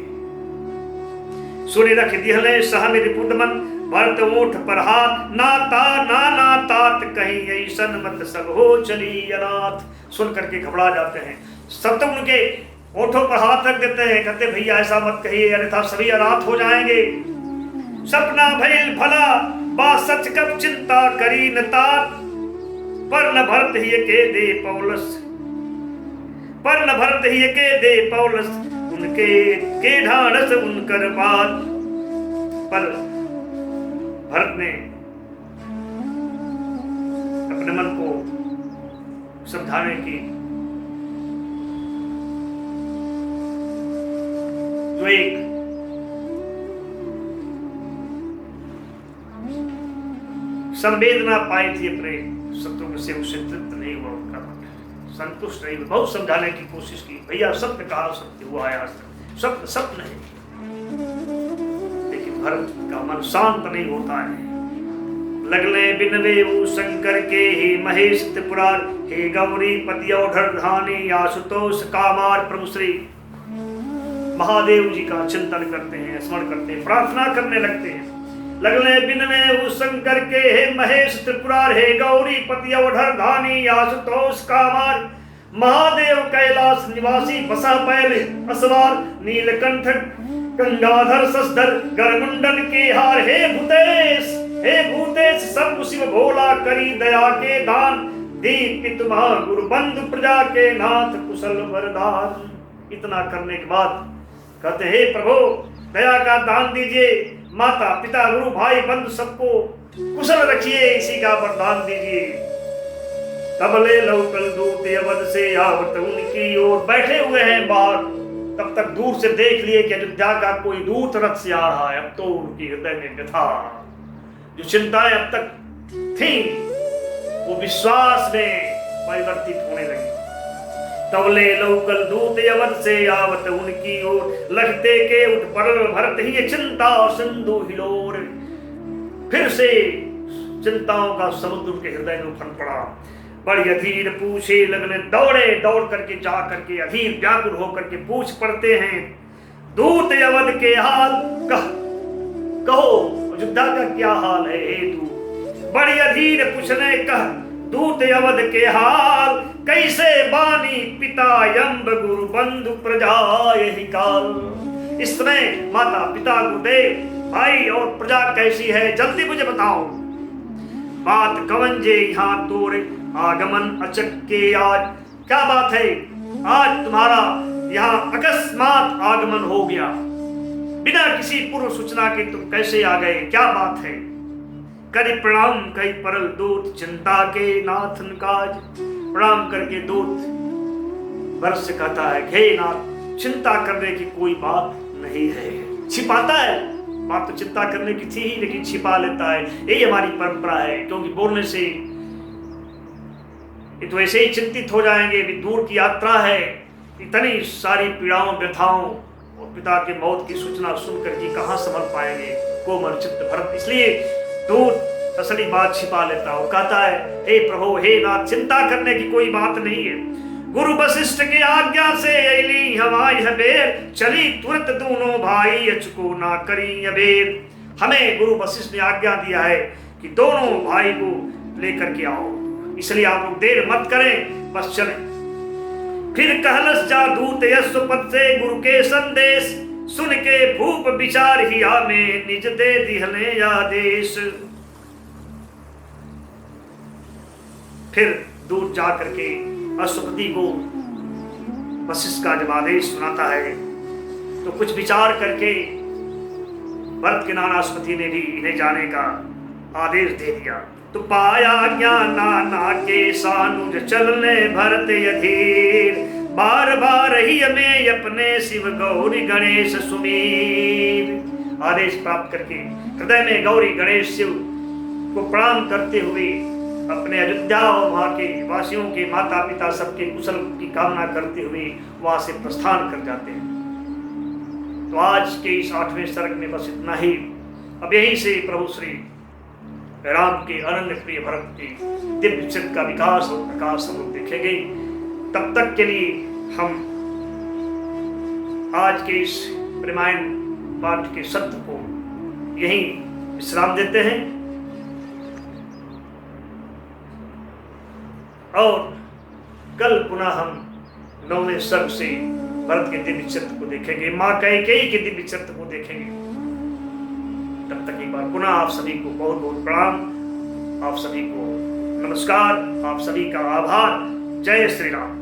सुने रख दिहले सहम रिपुदमन, भरत ओठ पर हाथ, नाता नाना तात कहीं ऐसन मत सब हो चली अनाथ। सुन करके घबरा जाते हैं, सब तो उनके ओठों पर हाथ रख देते हैं, कहते भैया ऐसा मत कहिए, अन्यथा सभी अनाथ हो जाएंगे। सपना भइल भला बा सच कब चिंता करी न तात, पर न भरत ही के दे पौलस, पर न भरत ही के दे पौलस, उनके के ढाढ़स उनकर बात। पर भरत ने अपने मन को समझाने की जो एक संवेदना पाई थी अपने शत्रु से, उसे तृप्त नहीं हुआ, उनका संतुष्ट नहीं हुआ। बहुत समझाने की कोशिश की, भैया सत्य कहा, सत्य हुआ है, आज तक सत्य सत्य नहीं। लेकिन भरत का मन शांत नहीं होता है, लगले बिनवे वो शंकर के, हे महेश त्रिपुरार, हे गौरी पति औढ़ धानी, आशुतोष कामार। प्रभु श्री महादेव जी का चिंतन करते हैं, स्मरण करते हैं, प्रार्थना करने लगते हैं। लगले बिनवे वो शंकर के, हे महेश त्रिपुरार, हे गौरी पति औढ़ धानी, आशुतोष कामार। महादेव कैलाश निवासी, बसा पहले असवार, नीलकंठ गंगाधर ससधर, गरमुंडन के हार। हे भूतेश, हे भूतेश सब शिव भोला, करी दया के दान, दीपित महा गुरु बंधु प्रजा के नाथ, कुशल वरदान। इतना करने के बाद कहते, हे प्रभु दया का दान दीजिए, माता पिता गुरु भाई बंधु सबको कुशल रखिए, इसी का वरदान दीजिए। तबले लौकल दूत अवध से आवत उनकी ओर। बैठे हुए हैं बाहर, तब तक दूर से देख लिए कि अयोध्या का कोई दूत रथ से आ रहा है। अब तो उनकी हृदय में व्यथा, जो चिंताएं अब तक थी वो विश्वास में परिवर्तित होने लगी। तबले लौकल दूत अवध से आवत उनकी ओर, लगते के उठ पर भरत ही चिंता और सिंधु हिलोर। फिर से चिंताओं का समुद्र के हृदय में उफन पड़ा। बड़ी अधीर पूछे लगने, दौड़े, दौड़ करके जा करके अधीर व्याकुल होकर के पूछ पड़ते हैं, दूत अवध के हाल कहो, अयोध्या का क्या हाल है हे दूत। बड़ी अधीर पूछने कह, दूत अवध के हाल, कैसे बानी पिता यम्ब गुरु बंधु प्रजा यही काल। इस समय माता पिता गुरुदेव भाई और प्रजा कैसी है, जल्दी मुझे बताओ। बात कवंजे यहाँ तोरे, आगमन अचक्के आज। क्या बात है, आज तुम्हारा यहाँ अकस्मात आगमन हो गया, बिना किसी पूर्व सूचना के तुम कैसे आ गए, क्या बात है। करी प्रणाम कई परल दूत, चिंता के नाथन काज। प्रणाम करके दूत भरत से कहता है, हे नाथ चिंता करने की कोई बात नहीं है। छिपाता है, बात तो चिंता करने की थी ही लेकिन छिपा लेता है, यही हमारी परंपरा है। क्योंकि बोलने से ये तो ऐसे ही चिंतित हो जाएंगे, भी दूर की यात्रा है, इतनी सारी पीड़ाओं व्यथाओं और पिता के मौत की सूचना सुनकर के कहाँ संभल पाएंगे कोमल चित्त भरत। इसलिए दूत असली बात छिपा लेता हो, कहता है, हे प्रभु हे नाथ चिंता करने की कोई बात नहीं है। गुरु वशिष्ठ की आज्ञा से अली हवाई हबेर, चली तुरंत दोनों भाई अचको ना करी अबेर। हमें गुरु वशिष्ठ ने आज्ञा दिया है कि दोनों भाई को लेकर के आओ, इसलिए आप लोग देर मत करें, बस चलें। फिर कहलस जा दूत यशोपत से गुरु के संदेश, सुन के भूप विचार हिया में निज दे दिहले आदेश। फिर दूत जा करके अश्वपति को वशिष्ठ का जब आदेश सुनाता है तो कुछ विचार करके भरत के नानाश्वपति ने भी इन्हें जाने का आदेश दे दिया। तो पाया ज्ञान नाना के सानुज चलने भरत अधीर, बार बार ही हमें अपने शिव गौरी गणेश सुमीर। आदेश प्राप्त करके हृदय में गौरी गणेश शिव को प्रणाम करते हुए अपने अयोध्या और वहाँ के वासियों के माता पिता सबके कुशल की कामना करते हुए वहाँ से प्रस्थान कर जाते हैं। तो आज के इस 8वें सर्ग में बस इतना ही। अब यहीं से प्रभु श्री राम के अनन्य प्रिय भरत के दिव्य चित्त का विकास और प्रकाश हम लोग देखेंगे। तब तक के लिए हम आज के इस रामायण पाठ के सत्र को यहीं विश्राम देते हैं और कल पुनः हम 9वें सर्ग से भरत के दिव्य चित्र को देखेंगे, माँ कैकेयी के दिव्य चित्र को देखेंगे। तब तक एक बार पुनः आप सभी को बहुत बहुत प्रणाम, आप सभी को नमस्कार, आप सभी का आभार। जय श्री राम।